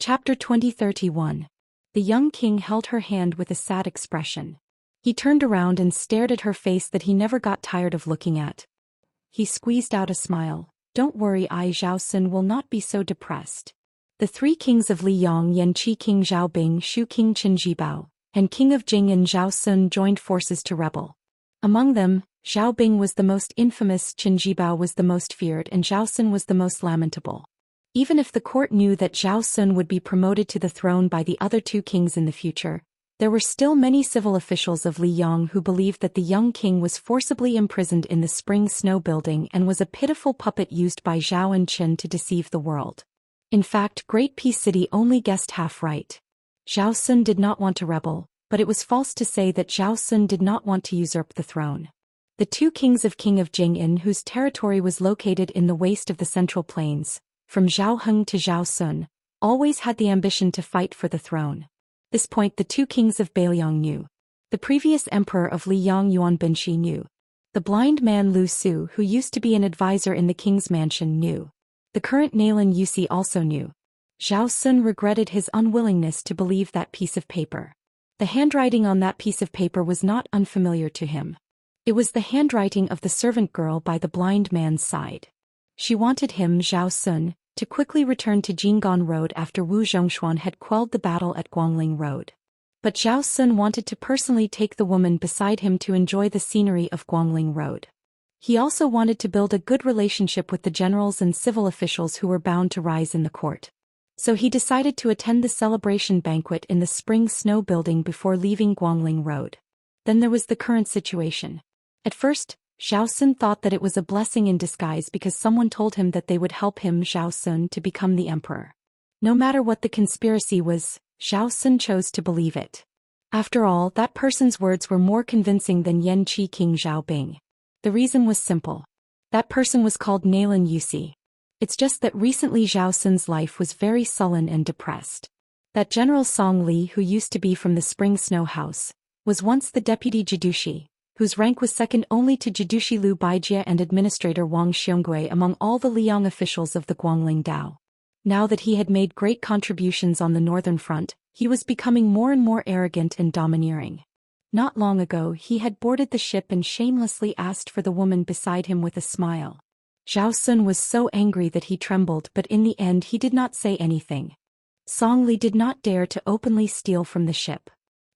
Chapter 2031. The young king held her hand with a sad expression. He turned around and stared at her face that he never got tired of looking at. He squeezed out a smile. Don't worry, Zhou Xian will not be so depressed. The three kings of Liyang, Yanqi King Zhaobing, Shu King Qin Jibao, and King of Jing and Zhao Sun joined forces to rebel. Among them, Zhaobing was the most infamous, Qin Jibao was the most feared, and Zhao Sun was the most lamentable. Even if the court knew that Zhao Sun would be promoted to the throne by the other two kings in the future, there were still many civil officials of Liyang who believed that the young king was forcibly imprisoned in the spring snow building and was a pitiful puppet used by Zhao and Qin to deceive the world. In fact, Great Peace City only guessed half right. Zhao Sun did not want to rebel, but it was false to say that Zhao Sun did not want to usurp the throne. The two kings of King of Jing'an, whose territory was located in the waste of the Central Plains, from Zhao Heng to Zhao Sun, always had the ambition to fight for the throne. This point the two kings of Beiliang knew. The previous emperor of Liyang, Yuan Binshi, knew. The blind man Lu Su, who used to be an advisor in the king's mansion, knew. The current Nalan Yusi also knew. Zhao Sun regretted his unwillingness to believe that piece of paper. The handwriting on that piece of paper was not unfamiliar to him. It was the handwriting of the servant girl by the blind man's side. She wanted him, Zhao Sun, to quickly return to Jinggan Road after Wu Zhongshuan had quelled the battle at Guangling Road. But Zhao Sun wanted to personally take the woman beside him to enjoy the scenery of Guangling Road. He also wanted to build a good relationship with the generals and civil officials who were bound to rise in the court. So he decided to attend the celebration banquet in the spring snow building before leaving Guangling Road. Then there was the current situation. At first, Zhao Sun thought that it was a blessing in disguise because someone told him that they would help him, Zhao Sun, to become the emperor. No matter what the conspiracy was, Zhao Sun chose to believe it. After all, that person's words were more convincing than Yanqi King Zhaobing. The reason was simple. That person was called Nalan Yusi. It's just that recently Zhao Sun's life was very sullen and depressed. That General Song Li, who used to be from the Spring Snow House, was once the deputy Jidushi, whose rank was second only to Jidushi Liu Baijie and Administrator Wang Xiongui among all the Liang officials of the Guangling Dao. Now that he had made great contributions on the northern front, he was becoming more and more arrogant and domineering. Not long ago he had boarded the ship and shamelessly asked for the woman beside him with a smile. Zhao Sun was so angry that he trembled, but in the end he did not say anything. Song Li did not dare to openly steal from the ship.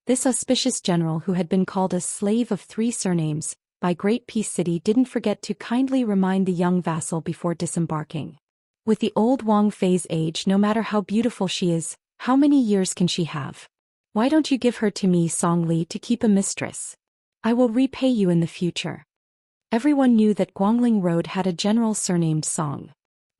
This auspicious general, who had been called a slave of three surnames by Great Peace City, didn't forget to kindly remind the young vassal before disembarking. With the old Wang Fei's age, no matter how beautiful she is, how many years can she have? Why don't you give her to me, Song Li, to keep a mistress? I will repay you in the future. Everyone knew that Guangling Road had a general surnamed Song.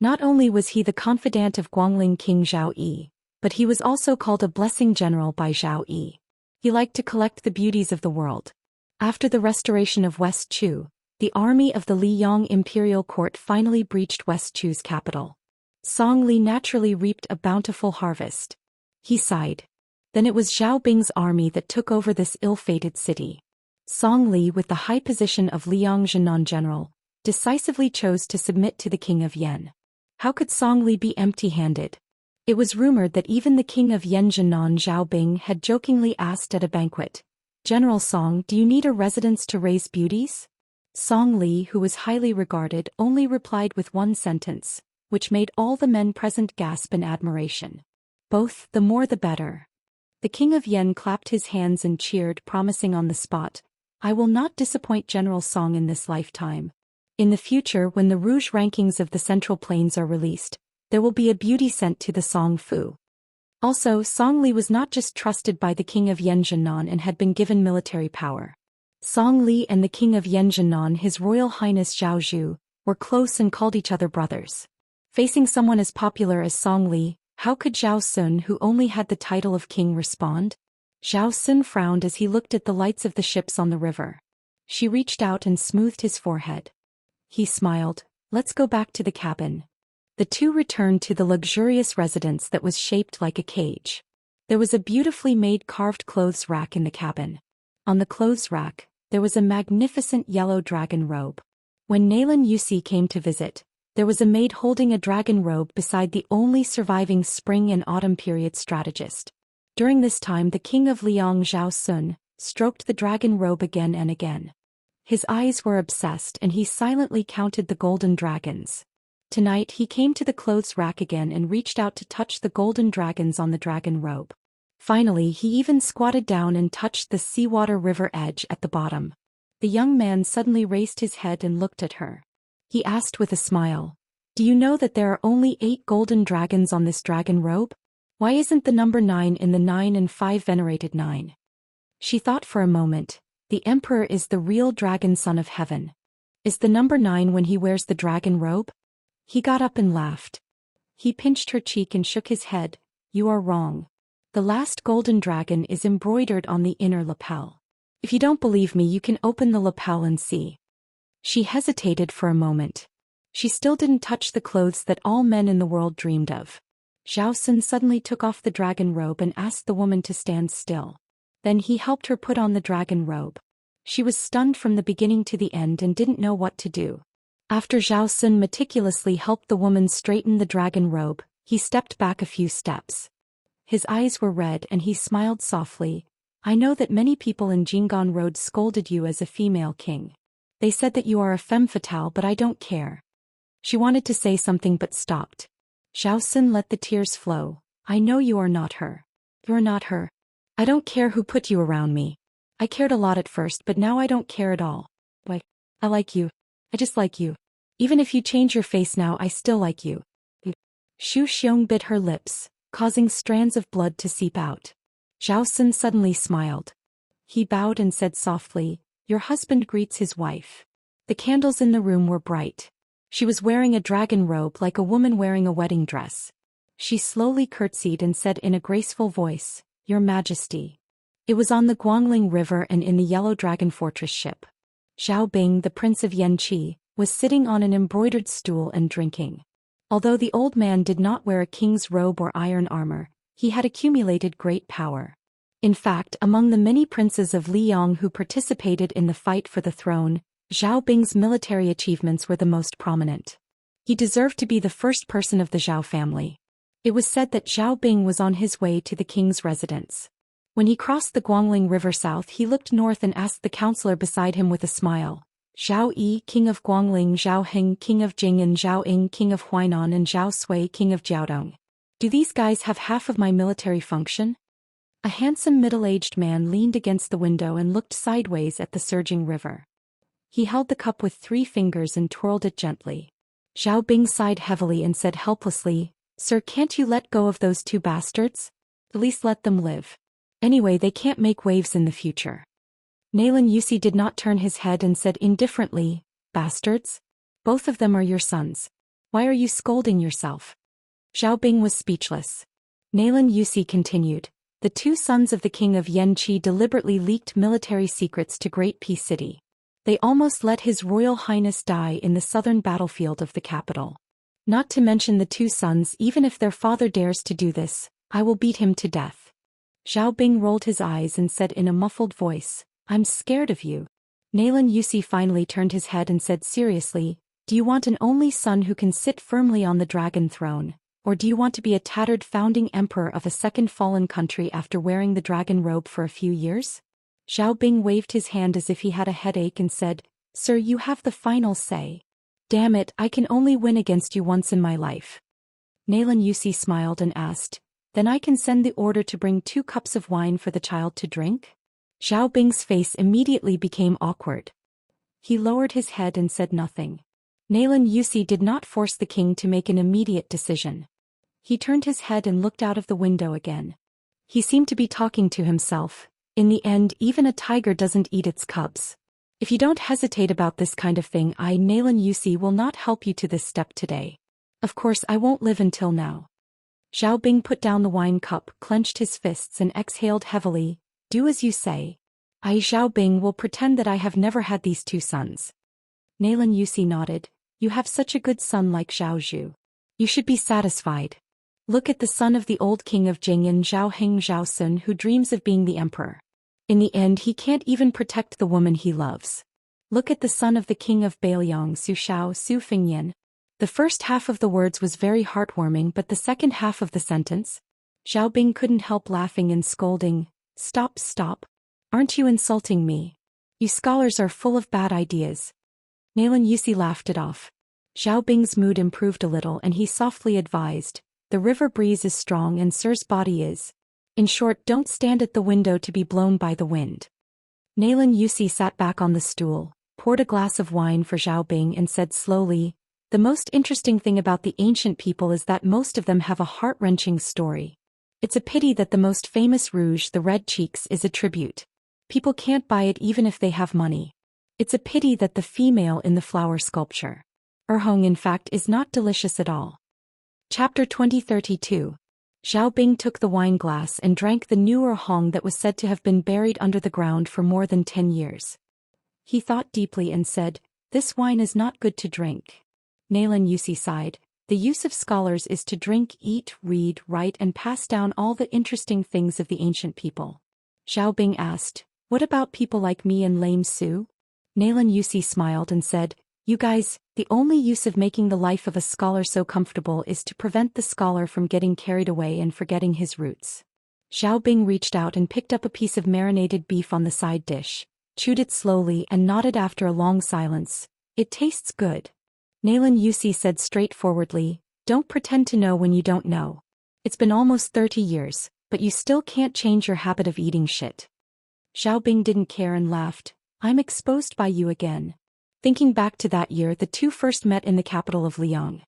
Not only was he the confidant of Guangling King Zhao Yi, but he was also called a blessing general by Zhao Yi. He liked to collect the beauties of the world. After the restoration of West Chu, the army of the Liyang imperial court finally breached West Chu's capital. Song Li naturally reaped a bountiful harvest. He sighed. Then it was Zhao Bing's army that took over this ill-fated city. Song Li, with the high position of Liang Zhenan general, decisively chose to submit to the king of Yan. How could Song Li be empty-handed? It was rumored that even the king of Yan, Zhenan Zhaobing, had jokingly asked at a banquet, "General Song, do you need a residence to raise beauties?" Song Li, who was highly regarded, only replied with one sentence, which made all the men present gasp in admiration. "Both, the more the better." The king of Yan clapped his hands and cheered, promising on the spot, "I will not disappoint General Song in this lifetime. In the future, when the Rouge rankings of the Central Plains are released, there will be a beauty sent to the Song Fu." Also, Song Li was not just trusted by the king of Yan Zhenan and had been given military power. Song Li and the king of Yan Zhenan, His Royal Highness Zhao Zhu, were close and called each other brothers. Facing someone as popular as Song Li, how could Zhao Sun, who only had the title of king, respond? Zhao Sun frowned as he looked at the lights of the ships on the river. She reached out and smoothed his forehead. He smiled. "Let's go back to the cabin." The two returned to the luxurious residence that was shaped like a cage. There was a beautifully made carved clothes rack in the cabin. On the clothes rack, there was a magnificent yellow dragon robe. When Nalan Yusi came to visit, There was a maid holding a dragon robe beside the only surviving spring and autumn period strategist. During this time the king of Liang Zhao Sun stroked the dragon robe again and again. His eyes were obsessed and he silently counted the golden dragons. Tonight he came to the clothes rack again and reached out to touch the golden dragons on the dragon robe. Finally he even squatted down and touched the seawater river edge at the bottom. The young man suddenly raised his head and looked at her. He asked with a smile, "Do you know that there are only 8 golden dragons on this dragon robe? Why isn't the number 9 in the 9 and 5 venerated 9? She thought for a moment. The emperor is the real dragon son of heaven. Is the number 9 when he wears the dragon robe? He got up and laughed. He pinched her cheek and shook his head. You are wrong. The last golden dragon is embroidered on the inner lapel. If you don't believe me, you can open the lapel and see. She hesitated for a moment. She still didn't touch the clothes that all men in the world dreamed of. Zhao Sun suddenly took off the dragon robe and asked the woman to stand still. Then he helped her put on the dragon robe. She was stunned from the beginning to the end and didn't know what to do. After Zhao Sun meticulously helped the woman straighten the dragon robe, he stepped back a few steps. His eyes were red and he smiled softly. I know that many people in Jinggan Road scolded you as a female king. They said that you are a femme fatale, but I don't care. She wanted to say something but stopped. Zhao Sun let the tears flow. I know you are not her. You're not her. I don't care who put you around me. I cared a lot at first, but now I don't care at all. Why? I like you. I just like you. Even if you change your face now, I still like you. Zhu Xian bit her lips, causing strands of blood to seep out. Zhao Sun suddenly smiled. He bowed and said softly, Your husband greets his wife. The candles in the room were bright. She was wearing a dragon robe like a woman wearing a wedding dress. She slowly curtsied and said in a graceful voice, Your Majesty. It was on the Guangling River and in the Yellow Dragon Fortress ship. Zhao Bing, the prince of Yanqi, was sitting on an embroidered stool and drinking. Although the old man did not wear a king's robe or iron armor, he had accumulated great power. In fact, among the many princes of Liang who participated in the fight for the throne, Zhao Bing's military achievements were the most prominent. He deserved to be the first person of the Zhao family. It was said that Zhao Bing was on his way to the king's residence. When he crossed the Guangling River south, he looked north and asked the counselor beside him with a smile, Zhao Yi, king of Guangling, Zhao Heng, king of Jing, and Zhao Ying, king of Huainan, and Zhao Sui, king of Jiaodong. Do these guys have half of my military function? A handsome middle-aged man leaned against the window and looked sideways at the surging river. He held the cup with 3 fingers and twirled it gently. Zhao Bing sighed heavily and said helplessly, Sir, can't you let go of those 2 bastards? At least let them live. Anyway, they can't make waves in the future. Nailan Yusi did not turn his head and said indifferently, Bastards? Both of them are your sons. Why are you scolding yourself? Zhao Bing was speechless. Nailan Yusi continued, The 2 sons of the king of Yanqi deliberately leaked military secrets to Great Peace City. They almost let His Royal Highness die in the southern battlefield of the capital. Not to mention the 2 sons, even if their father dares to do this, I will beat him to death. Zhao Bing rolled his eyes and said in a muffled voice, I'm scared of you. Nailan Yusi finally turned his head and said seriously, Do you want an only son who can sit firmly on the dragon throne, or do you want to be a tattered founding emperor of a second fallen country after wearing the dragon robe for a few years? Zhao Bing waved his hand as if he had a headache and said, Sir, you have the final say. Damn it, I can only win against you once in my life. Nailan Yusi smiled and asked, Then I can send the order to bring 2 cups of wine for the child to drink? Zhao Bing's face immediately became awkward. He lowered his head and said nothing. Nailan Yusi did not force the king to make an immediate decision. He turned his head and looked out of the window again. He seemed to be talking to himself. In the end, even a tiger doesn't eat its cubs. If you don't hesitate about this kind of thing, I, Nailan Yusi, will not help you to this step today. Of course, I won't live until now. Zhao Bing put down the wine cup, clenched his fists and exhaled heavily. Do as you say. I, Zhao Bing, will pretend that I have never had these 2 sons. Nailan Yusi nodded. You have such a good son like Zhao Zhu. You should be satisfied. Look at the son of the old king of Jingyan, Zhao Heng Zhao Sun, who dreams of being the emperor. In the end, he can't even protect the woman he loves. Look at the son of the king of Bailiang, Su Shao, Su Fingyan. The first half of the words was very heartwarming, but the second half of the sentence? Zhao Bing couldn't help laughing and scolding. Stop, stop. Aren't you insulting me? You scholars are full of bad ideas. Nalan Yusi laughed it off. Zhao Bing's mood improved a little and he softly advised, the river breeze is strong and Sir's body is. In short, don't stand at the window to be blown by the wind. Nalan Yusi sat back on the stool, poured a glass of wine for Zhao Bing and said slowly, the most interesting thing about the ancient people is that most of them have a heart-wrenching story. It's a pity that the most famous rouge, the red cheeks, is a tribute. People can't buy it even if they have money. It's a pity that the female in the flower sculpture, Erhong, in fact, is not delicious at all. Chapter 2032. Zhao Bing took the wine glass and drank the new Erhong that was said to have been buried under the ground for more than 10 years. He thought deeply and said, this wine is not good to drink. Nalan Yusi sighed. The use of scholars is to drink, eat, read, write and pass down all the interesting things of the ancient people. Zhao Bing asked, what about people like me and lame Su? Nalan Yusi smiled and said, you guys, the only use of making the life of a scholar so comfortable is to prevent the scholar from getting carried away and forgetting his roots. Zhao Bing reached out and picked up a piece of marinated beef on the side dish, chewed it slowly and nodded after a long silence. It tastes good. Nalan Yusi said straightforwardly, don't pretend to know when you don't know. It's been almost 30 years, but you still can't change your habit of eating shit. Zhao Bing didn't care and laughed, I'm exposed by you again. Thinking back to that year, the two first met in the capital of Liang.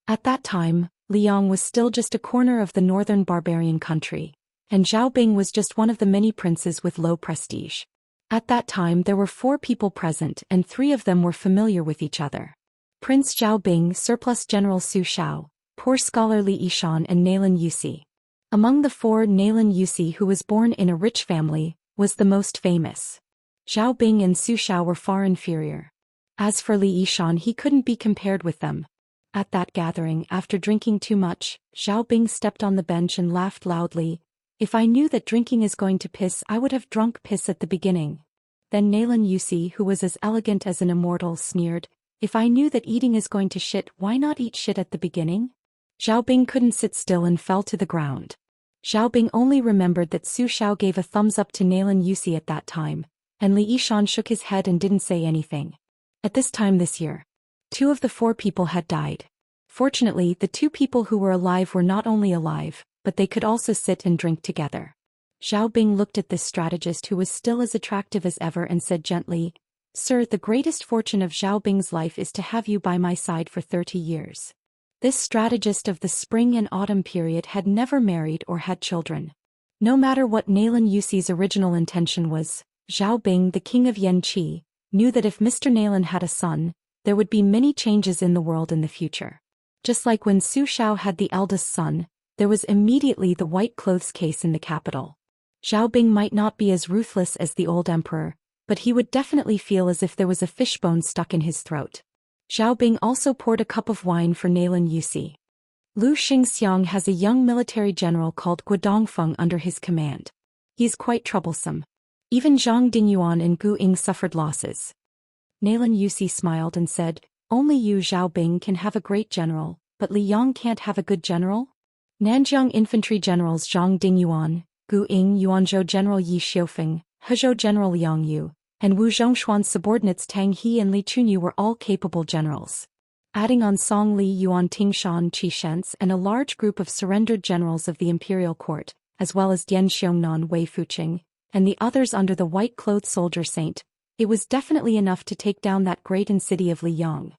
At that time, Liang was still just a corner of the northern barbarian country, and Zhao Bing was just one of the many princes with low prestige. At that time there were 4 people present and 3 of them were familiar with each other. Prince Zhao Bing, surplus General Su Xiao, poor scholar Li Yishan and Nalan Yusi. Among the 4, Nalan Yusi, who was born in a rich family, was the most famous. Zhao Bing and Su Xiao were far inferior. As for Li Yishan, he couldn't be compared with them. At that gathering, after drinking too much, Zhao Bing stepped on the bench and laughed loudly. If I knew that drinking is going to piss, I would have drunk piss at the beginning. Then Nalan Yusi, who was as elegant as an immortal, sneered, if I knew that eating is going to shit, why not eat shit at the beginning? Zhao Bing couldn't sit still and fell to the ground. Zhao Bing only remembered that Su Xiao gave a thumbs up to Nalan Yusi at that time, and Li Yishan shook his head and didn't say anything. At this time this year, 2 of the 4 people had died. Fortunately, the 2 people who were alive were not only alive, but they could also sit and drink together. Zhao Bing looked at this strategist who was still as attractive as ever and said gently, Sir, the greatest fortune of Zhao Bing's life is to have you by my side for 30 years. This strategist of the spring and autumn period had never married or had children. No matter what Nalan Yusi's original intention was, Zhao Bing, the king of Yanqi, knew that if Mr. Nalan had a son, there would be many changes in the world in the future. Just like when Su Xiao had the eldest son, there was immediately the white clothes case in the capital. Zhao Bing might not be as ruthless as the old emperor, but he would definitely feel as if there was a fishbone stuck in his throat. Zhao Bing also poured a cup of wine for Nalan Yusi. Lu Xingxiang has a young military general called Guodongfeng under his command. He is quite troublesome. Even Zhang Dingyuan and Gu Ying suffered losses. Nalan Yusi smiled and said, only you Zhao Bing can have a great general, but Li Yang can't have a good general? Nanjiang infantry generals Zhang Dingyuan, Gu Ying, Yuanzhou general Yi Xiufeng, Hezhou general Liang Yu, and Wu Zhongshuan's subordinates Tang He and Li Chunyu were all capable generals. Adding on Song Li Yuan Tingshan Qi Shens and a large group of surrendered generals of the imperial court, as well as Dian Xiongnan Wei Fuqing, and the others under the white-clothed soldier saint, it was definitely enough to take down that great city of Liyang.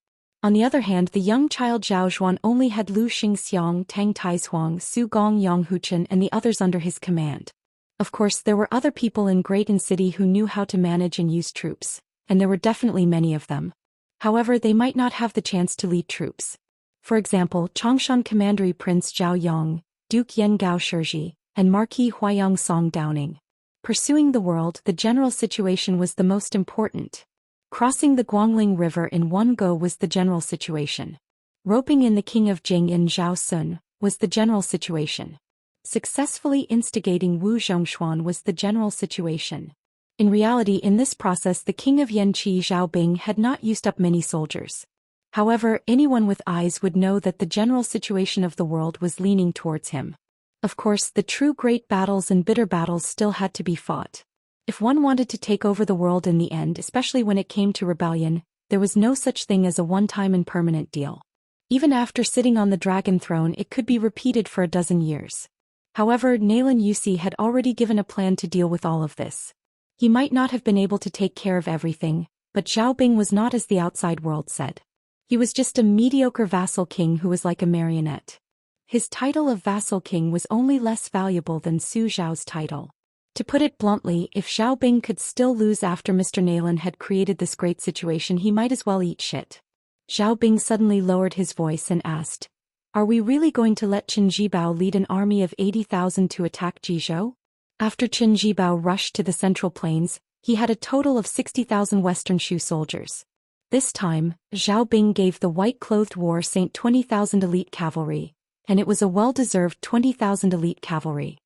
On the other hand, the young child Zhao Zhuan only had Lu Xingxiang, Tang Taihuang, Su Gong Yang Huchen and the others under his command. Of course, there were other people in Great City who knew how to manage and use troops, and there were definitely many of them. However, they might not have the chance to lead troops. For example, Chongshan Commandery Prince Zhao Yang, Duke Yen Gao Shizhi, and Marquis Huayang Song Downing. Pursuing the world, the general situation was the most important. Crossing the Guangling River in one go was the general situation. Roping in the king of Jing and Zhao Sun was the general situation. Successfully instigating Wu Zhongshuan was the general situation. In reality, in this process, the king of Yanqi Zhao Bing had not used up many soldiers. However, anyone with eyes would know that the general situation of the world was leaning towards him. Of course, the true great battles and bitter battles still had to be fought. If one wanted to take over the world in the end, especially when it came to rebellion, there was no such thing as a one-time and permanent deal. Even after sitting on the dragon throne, it could be repeated for a dozen years. However, Nalan Yusi had already given a plan to deal with all of this. He might not have been able to take care of everything, but Zhao Bing was not as the outside world said. He was just a mediocre vassal king who was like a marionette. His title of vassal king was only less valuable than Su Zhao's title. To put it bluntly, if Zhao Bing could still lose after Mr. Nalan had created this great situation, he might as well eat shit. Zhao Bing suddenly lowered his voice and asked, "Are we really going to let Qin Jibao lead an army of 80,000 to attack Jizhou?" After Qin Jibao rushed to the Central Plains, he had a total of 60,000 Western Shu soldiers. This time, Zhao Bing gave the white-clothed war saint 20,000 elite cavalry, and it was a well-deserved 20,000 elite cavalry.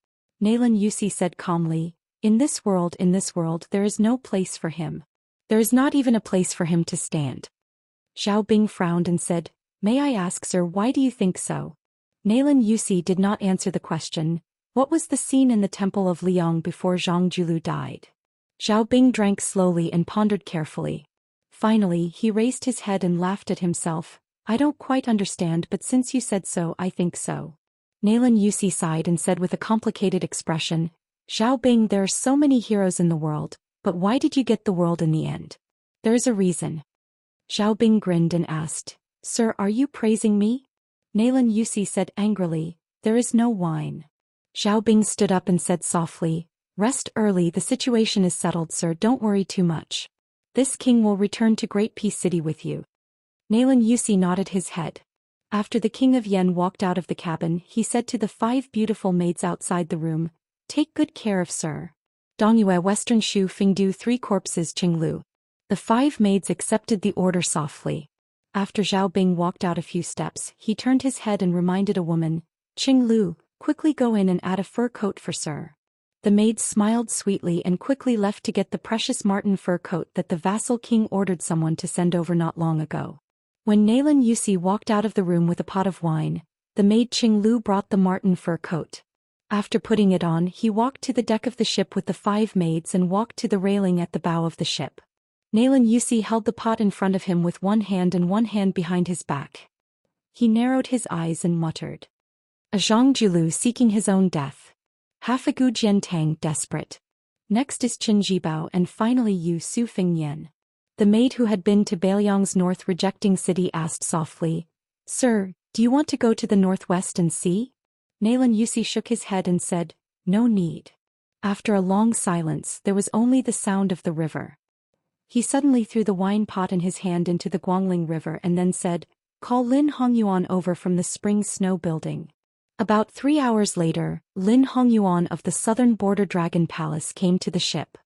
Nalan Yusi said calmly, in this world, there is no place for him. There is not even a place for him to stand." Zhao Bing frowned and said, "May I ask, sir, why do you think so?" Nalan Yusi did not answer the question. What was the scene in the temple of Liang before Zhang Julu died? Zhao Bing drank slowly and pondered carefully. Finally, he raised his head and laughed at himself. "I don't quite understand, but since you said so, I think so." Nalan Yusi sighed and said with a complicated expression, "Zhao Bing, there are so many heroes in the world, but why did you get the world in the end?" "There is a reason." Zhao Bing grinned and asked, "Sir, are you praising me?" Nalan Yusi said angrily, "There is no wine." Zhao Bing stood up and said softly, "Rest early, the situation is settled, sir, don't worry too much. This king will return to Great Peace City with you." Nalan Yusi nodded his head. After the king of Yen walked out of the cabin, he said to the 5 beautiful maids outside the room, "Take good care of Sir Dongyue Western Shu Fingdu 3 corpses Qinglu." The 5 maids accepted the order softly. After Zhao Bing walked out a few steps, he turned his head and reminded a woman, "Qinglu, quickly go in and add a fur coat for Sir." The maid smiled sweetly and quickly left to get the precious marten fur coat that the vassal king ordered someone to send over not long ago. When Nalan Yusi walked out of the room with a pot of wine, the maid Qinglu brought the marten fur coat. After putting it on, he walked to the deck of the ship with the 5 maids and walked to the railing at the bow of the ship. Nalan Yusi held the pot in front of him with one hand and one hand behind his back. He narrowed his eyes and muttered, "A Zhang Julu seeking his own death. Hafagu Jian Tang desperate. Next is Qin Jibao and finally you Su Fing Yan." The maid who had been to Bailiang's north rejecting city asked softly, "Sir, do you want to go to the northwest and see?" Nalan Yusi shook his head and said, "No need." After a long silence, there was only the sound of the river. He suddenly threw the wine pot in his hand into the Guangling River and then said, "Call Lin Hongyuan over from the Spring Snow Building." About 3 hours later, Lin Hongyuan of the southern border Dragon Palace came to the ship.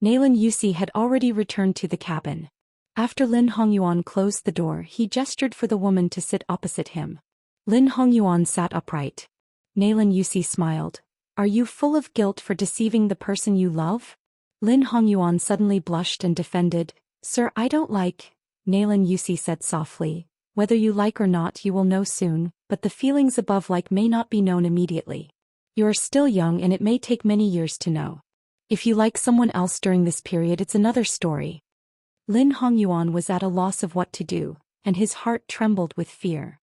Nalan Yusi had already returned to the cabin. After Lin Hongyuan closed the door, he gestured for the woman to sit opposite him. Lin Hongyuan sat upright. Nalan Yusi smiled. "Are you full of guilt for deceiving the person you love?" Lin Hongyuan suddenly blushed and defended, "Sir, I don't like." Nalan Yusi said softly, "Whether you like or not you will know soon, but the feelings above like may not be known immediately. You are still young and it may take many years to know. If you like someone else during this period, it's another story." Lin Hongyuan was at a loss of what to do, and his heart trembled with fear.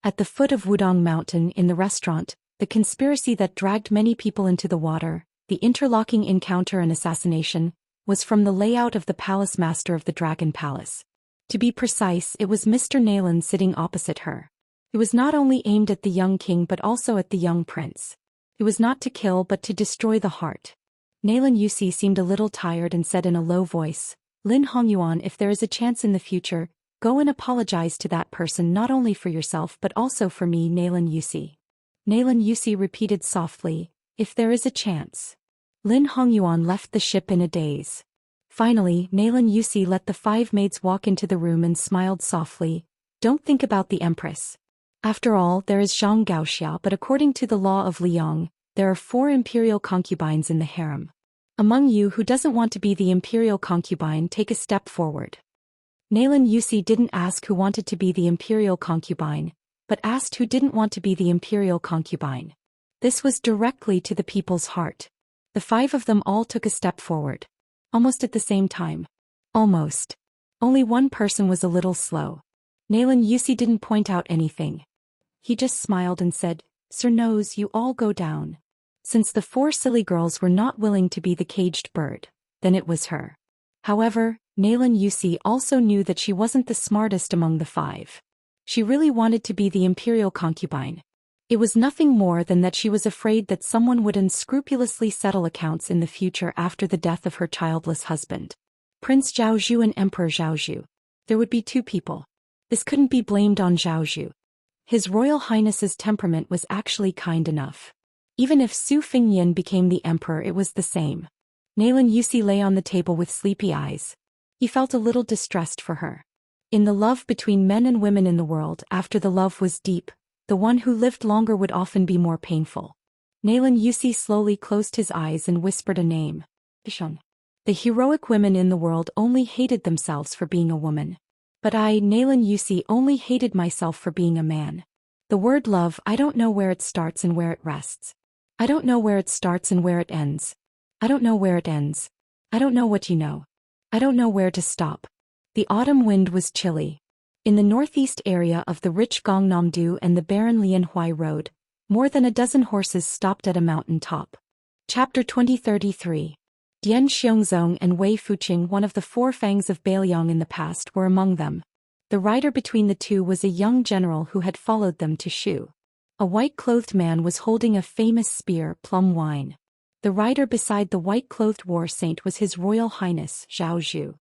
At the foot of Wudong Mountain in the restaurant, the conspiracy that dragged many people into the water, the interlocking encounter and assassination, was from the layout of the palace master of the Dragon Palace. To be precise, it was Mr. Nalan sitting opposite her. It was not only aimed at the young king but also at the young prince. It was not to kill but to destroy the heart. Nalan Yusi seemed a little tired and said in a low voice, "Lin Hongyuan, if there is a chance in the future, go and apologize to that person not only for yourself but also for me, Nalan Yusi." Nalan Yusi repeated softly, "If there is a chance." Lin Hongyuan left the ship in a daze. Finally, Nalan Yusi let the 5 maids walk into the room and smiled softly, "Don't think about the empress. After all, there is Zhang Gaoxia, but according to the law of Liang, there are 4 imperial concubines in the harem. Among you who doesn't want to be the imperial concubine, take a step forward." Nalan Yusi didn't ask who wanted to be the imperial concubine, but asked who didn't want to be the imperial concubine. This was directly to the people's heart. The 5 of them all took a step forward. Almost at the same time. Almost. Only one person was a little slow. Nalan Yusi didn't point out anything. He just smiled and said, "Sir knows you all go down." Since the 4 silly girls were not willing to be the caged bird, then it was her. However, Nalan Yusi also knew that she wasn't the smartest among the 5. She really wanted to be the imperial concubine. It was nothing more than that she was afraid that someone would unscrupulously settle accounts in the future after the death of her childless husband. Prince Zhao Zhu and Emperor Zhao Zhu. There would be 2 people. This couldn't be blamed on Zhao Zhu. His Royal Highness's temperament was actually kind enough. Even if Su Fingyin became the emperor, it was the same. Nalan Yusi lay on the table with sleepy eyes. He felt a little distressed for her. In the love between men and women in the world, after the love was deep, the one who lived longer would often be more painful. Nalan Yusi slowly closed his eyes and whispered a name. Bishon. The heroic women in the world only hated themselves for being a woman. But I, Nalan Yusi, only hated myself for being a man. The word love, I don't know where it starts and where it rests. I don't know where it starts and where it ends. I don't know where it ends. I don't know what you know. I don't know where to stop. The autumn wind was chilly. In the northeast area of the rich Gangnam-do and the barren Lianhuai Road, more than a dozen horses stopped at a mountain top. Chapter 2033. Dian Xiongzong and Wei Fuqing, one of the 4 fangs of Bailiang in the past, were among them. The rider between the 2 was a young general who had followed them to Shu. A white-clothed man was holding a famous spear, plum wine. The rider beside the white-clothed war saint was His Royal Highness, Zhao Zhu.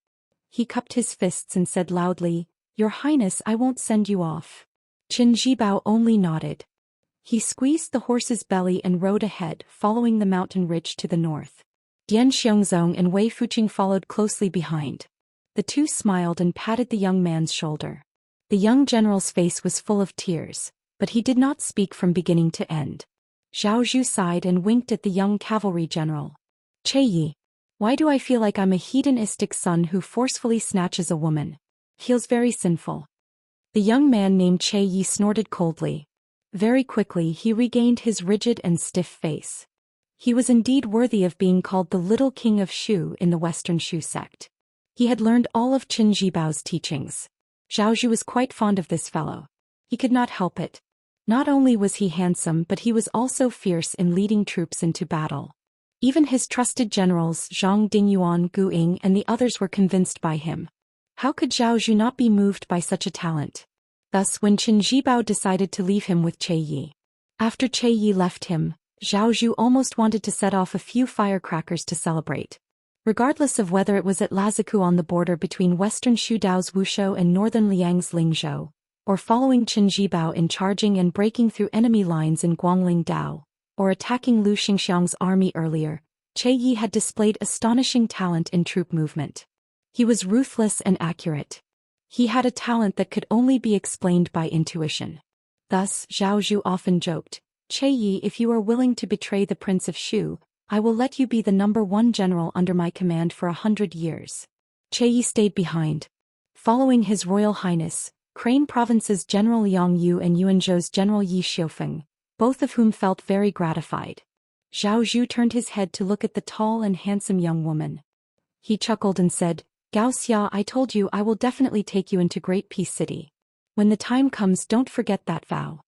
He cupped his fists and said loudly, "Your Highness, I won't send you off." Qin Zhibao only nodded. He squeezed the horse's belly and rode ahead, following the mountain ridge to the north. Dian Xiongzong and Wei Fuqing followed closely behind. The 2 smiled and patted the young man's shoulder. The young general's face was full of tears, but he did not speak from beginning to end. Zhao Zhu sighed and winked at the young cavalry general. "Che Yi. Why do I feel like I'm a hedonistic son who forcefully snatches a woman? Feels very sinful." The young man named Che Yi snorted coldly. Very quickly he regained his rigid and stiff face. He was indeed worthy of being called the Little King of Shu in the Western Shu sect. He had learned all of Qin Zhibao's teachings. Zhao Zhu was quite fond of this fellow. He could not help it. Not only was he handsome, but he was also fierce in leading troops into battle. Even his trusted generals Zhang Dingyuan, Gu Ying, and the others were convinced by him. How could Zhao Zhu not be moved by such a talent? Thus, when Qin Zhibao decided to leave him with Che Yi. After Che Yi left him, Zhao Zhu almost wanted to set off a few firecrackers to celebrate. Regardless of whether it was at Laziku on the border between western Shudao's Wushou and northern Liang's Lingzhou, or following Qin Zhibao in charging and breaking through enemy lines in Guangling Dao, or attacking Lu Xingxiang's army earlier, Che Yi had displayed astonishing talent in troop movement. He was ruthless and accurate. He had a talent that could only be explained by intuition. Thus, Zhao Zhu often joked, "Che Yi, if you are willing to betray the Prince of Shu, I will let you be the #1 general under my command for 100 years. Che Yi stayed behind. Following His Royal Highness, Crane Province's General Yang Yu and Yuanzhou's General Yi Xiufeng, both of whom felt very gratified. Zhao Zhu turned his head to look at the tall and handsome young woman. He chuckled and said, "Gao Xia, I told you I will definitely take you into Great Peace City. When the time comes, don't forget that vow."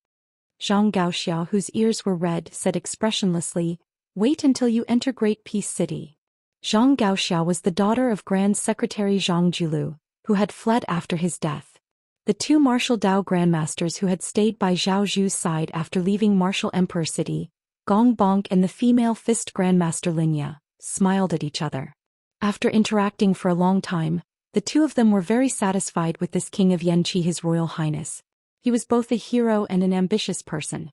Zhang Gaoxia, whose ears were red, said expressionlessly, "Wait until you enter Great Peace City." Zhang Gaoxia was the daughter of Grand Secretary Zhang Julu, who had fled after his death. The 2 martial Dao grandmasters who had stayed by Zhao Zhu's side after leaving Martial Emperor City, Gong Bonk and the female fist grandmaster Linya, smiled at each other. After interacting for a long time, the 2 of them were very satisfied with this King of Yanqi, His Royal Highness. He was both a hero and an ambitious person.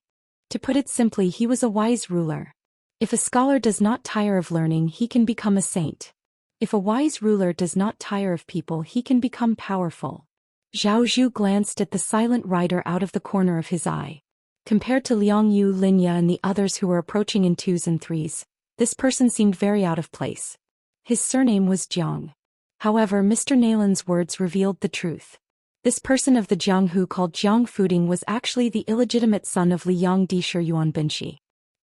To put it simply, he was a wise ruler. If a scholar does not tire of learning, he can become a saint. If a wise ruler does not tire of people, he can become powerful. Zhao Zhu glanced at the silent rider out of the corner of his eye. Compared to Liang Yu, Linya and the others who were approaching in 2s and 3s, this person seemed very out of place. His surname was Jiang. However, Mr. Nalan's words revealed the truth. This person of the Jianghu called Jiang Fuding was actually the illegitimate son of Liang Disher Yuan Binshi.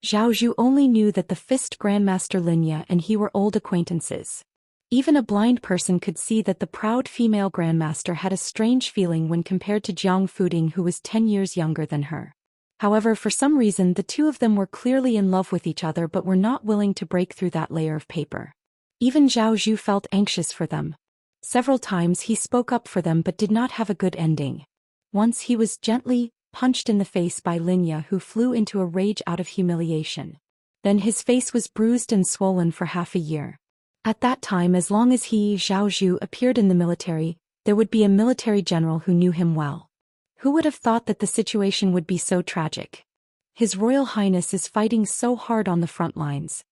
Zhao Zhu only knew that the fist Grandmaster Linya and he were old acquaintances. Even a blind person could see that the proud female Grandmaster had a strange feeling when compared to Jiang Fuding, who was 10 years younger than her. However, for some reason the two of them were clearly in love with each other but were not willing to break through that layer of paper. Even Zhao Zhu felt anxious for them. Several times he spoke up for them but did not have a good ending. Once he was gently punched in the face by Linya, who flew into a rage out of humiliation. Then his face was bruised and swollen for half a year. At that time, as long as he, Zhao Zhu, appeared in the military, there would be a military general who knew him well. Who would have thought that the situation would be so tragic? His Royal Highness is fighting so hard on the front lines.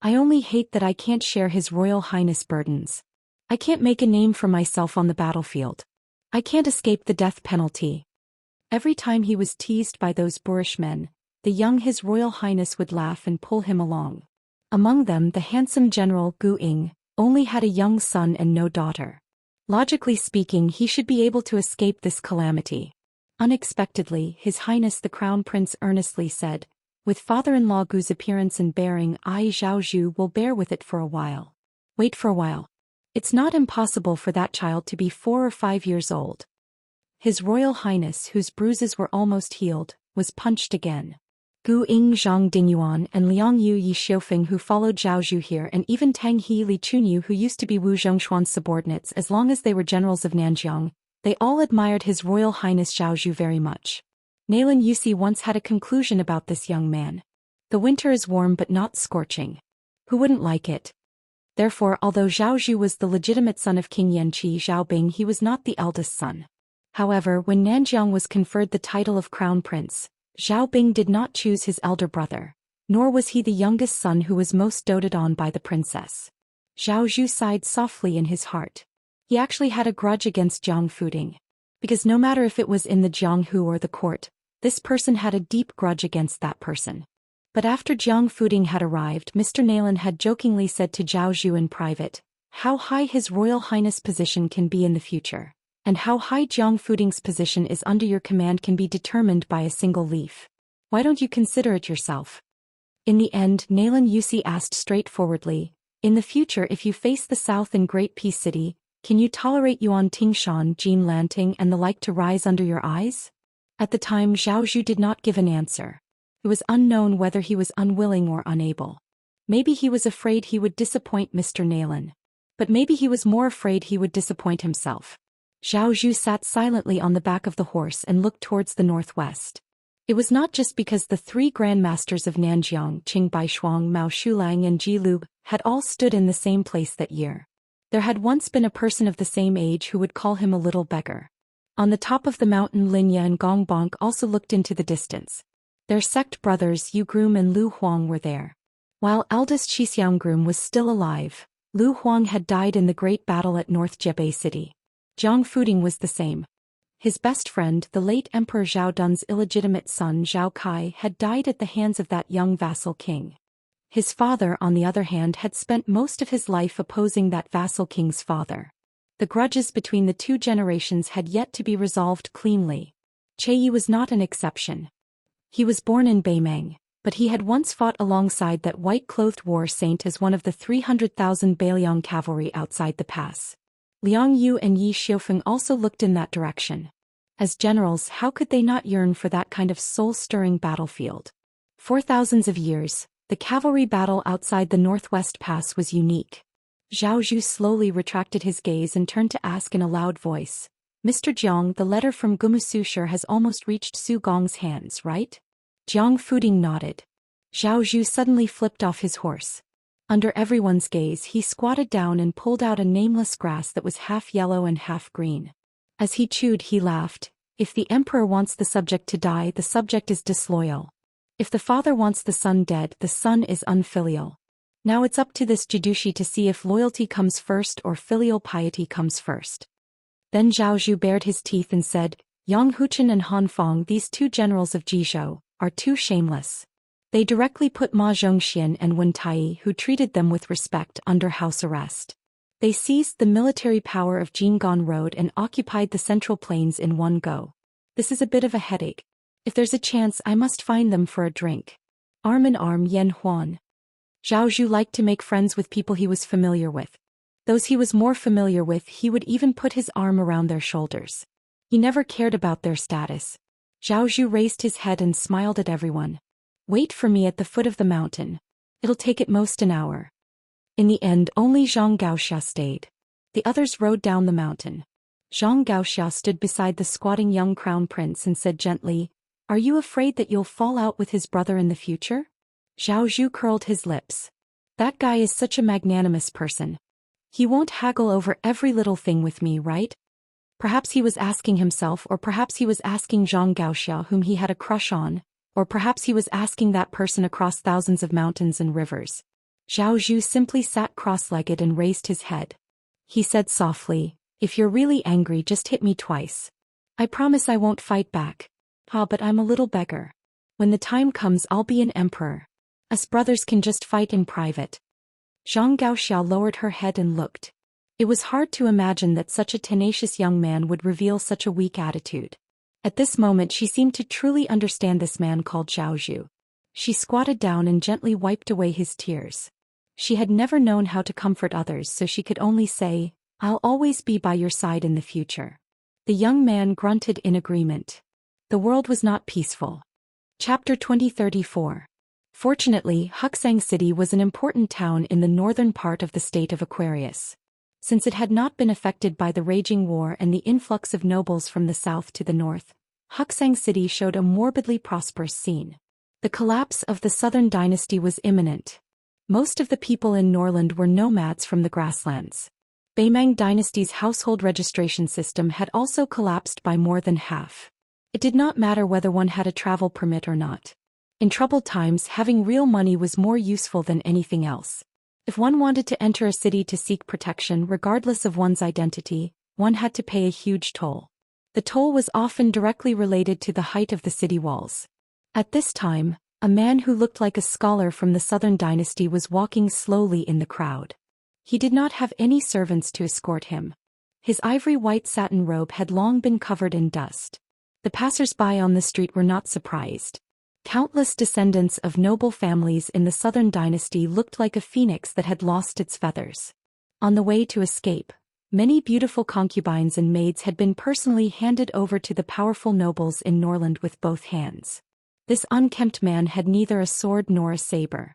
I only hate that I can't share His Royal Highness' burdens. I can't make a name for myself on the battlefield. I can't escape the death penalty. Every time he was teased by those boorish men, the young His Royal Highness would laugh and pull him along. Among them, the handsome General Gu Ying only had a young son and no daughter. Logically speaking, he should be able to escape this calamity. Unexpectedly, His Highness the Crown Prince earnestly said, "With father-in-law Gu's appearance and bearing, I, Zhao Zhu, will bear with it for a while. Wait for a while. It's not impossible for that child to be 4 or 5 years old." His Royal Highness, whose bruises were almost healed, was punched again. Gu Ying, Zhang Dingyuan, and Liang Yu Yi Xiufeng, who followed Zhao Zhu here, and even Tang He Li Chunyu, who used to be Wu Zhongshuan's subordinates as long as they were generals of Nanjiang, they all admired His Royal Highness Zhao Zhu very much. Nalan Yusi once had a conclusion about this young man. The winter is warm but not scorching. Who wouldn't like it? Therefore, although Zhao Zhu was the legitimate son of King Yanqi Xiaobing, he was not the eldest son. However, when Nanjiang was conferred the title of Crown Prince, Xiaobing did not choose his elder brother, nor was he the youngest son who was most doted on by the princess. Zhao Zhu sighed softly in his heart. He actually had a grudge against Jiang Fuding. Because no matter if it was in the Jianghu or the court, this person had a deep grudge against that person. But after Jiang Fuding had arrived, Mr. Nalan had jokingly said to Zhao Zhu in private, how high His Royal Highness' position can be in the future, and how high Jiang Fuding's position is under your command can be determined by a single leaf. Why don't you consider it yourself? In the end, Nalan Yusi asked straightforwardly, in the future, if you face the south in Great Peace City, can you tolerate Yuan Tingshan, Jin Lanting and the like to rise under your eyes? At the time, Zhao Zhu did not give an answer. It was unknown whether he was unwilling or unable. Maybe he was afraid he would disappoint Mr. Nalan. But maybe he was more afraid he would disappoint himself. Zhao Zhu sat silently on the back of the horse and looked towards the northwest. It was not just because the 3 grandmasters of Nanjiang, Qing Baishuang, Mao Shulang and Ji Lu, had all stood in the same place that year. There had once been a person of the same age who would call him a little beggar. On the top of the mountain, Linya and Gong Bonk also looked into the distance. Their sect brothers Yu Groom and Lu Huang were there. While eldest Xixiang Groom was still alive, Lu Huang had died in the great battle at North Jebei City. Jiang Fuding was the same. His best friend, the late Emperor Zhao Dun's illegitimate son Zhao Kai, had died at the hands of that young vassal king. His father, on the other hand, had spent most of his life opposing that vassal king's father. The grudges between the 2 generations had yet to be resolved cleanly. Che Yi was not an exception. He was born in Beimeng, but he had once fought alongside that white-clothed war saint as one of the 300,000 Bailiang cavalry outside the pass. Liang Yu and Yi Xiufeng also looked in that direction. As generals, how could they not yearn for that kind of soul-stirring battlefield? For thousands of years, the cavalry battle outside the Northwest Pass was unique. Zhao Zhu slowly retracted his gaze and turned to ask in a loud voice, Mr. Jiang, the letter from Gumususher has almost reached Su Gong's hands, right? Jiang Fuding nodded. Zhao Zhu suddenly flipped off his horse. Under everyone's gaze, he squatted down and pulled out a nameless grass that was half yellow and half green. As he chewed, he laughed. If the emperor wants the subject to die, the subject is disloyal. If the father wants the son dead, the son is unfilial. Now it's up to this Jidushi to see if loyalty comes first or filial piety comes first. Then Zhao Zhu bared his teeth and said, Yang Huchen and Han Fong, these 2 generals of Jizhou, are too shameless. They directly put Ma Zhongxian and Wen Tai, who treated them with respect, under house arrest. They seized the military power of Jinggan Road and occupied the Central Plains in one go. This is a bit of a headache. If there's a chance I must find them for a drink. Arm in arm Yan Huan. Zhao Zhu liked to make friends with people he was familiar with. Those he was more familiar with he would even put his arm around their shoulders. He never cared about their status. Zhao Zhu raised his head and smiled at everyone. Wait for me at the foot of the mountain. It'll take at most an hour. In the end only Zhang Gaoxia stayed. The others rode down the mountain. Zhang Gaoxia stood beside the squatting young crown prince and said gently, "Are you afraid that you'll fall out with his brother in the future?" Zhao Zhu curled his lips. That guy is such a magnanimous person. He won't haggle over every little thing with me, right? Perhaps he was asking himself, or perhaps he was asking Zhang Gaoxia whom he had a crush on, or perhaps he was asking that person across thousands of mountains and rivers. Zhao Zhu simply sat cross-legged and raised his head. He said softly, "If you're really angry, just hit me twice. I promise I won't fight back. But I'm a little beggar. When the time comes I'll be an emperor. Us brothers can just fight in private." Zhang Gaoxia lowered her head and looked. It was hard to imagine that such a tenacious young man would reveal such a weak attitude. At this moment she seemed to truly understand this man called Zhao Zhu. She squatted down and gently wiped away his tears. She had never known how to comfort others, so she could only say, "I'll always be by your side in the future." The young man grunted in agreement. The world was not peaceful. Chapter 2034. Fortunately, Huxang City was an important town in the northern part of the state of Aquarius. Since it had not been affected by the raging war and the influx of nobles from the south to the north, Huxang City showed a morbidly prosperous scene. The collapse of the southern dynasty was imminent. Most of the people in Norland were nomads from the grasslands. Beimang dynasty's household registration system had also collapsed by more than half. It did not matter whether one had a travel permit or not. In troubled times, having real money was more useful than anything else. If one wanted to enter a city to seek protection regardless of one's identity, one had to pay a huge toll. The toll was often directly related to the height of the city walls. At this time, a man who looked like a scholar from the southern dynasty was walking slowly in the crowd. He did not have any servants to escort him. His ivory-white satin robe had long been covered in dust. The passers-by on the street were not surprised. Countless descendants of noble families in the southern dynasty looked like a phoenix that had lost its feathers. On the way to escape, many beautiful concubines and maids had been personally handed over to the powerful nobles in Norland with both hands. This unkempt man had neither a sword nor a saber.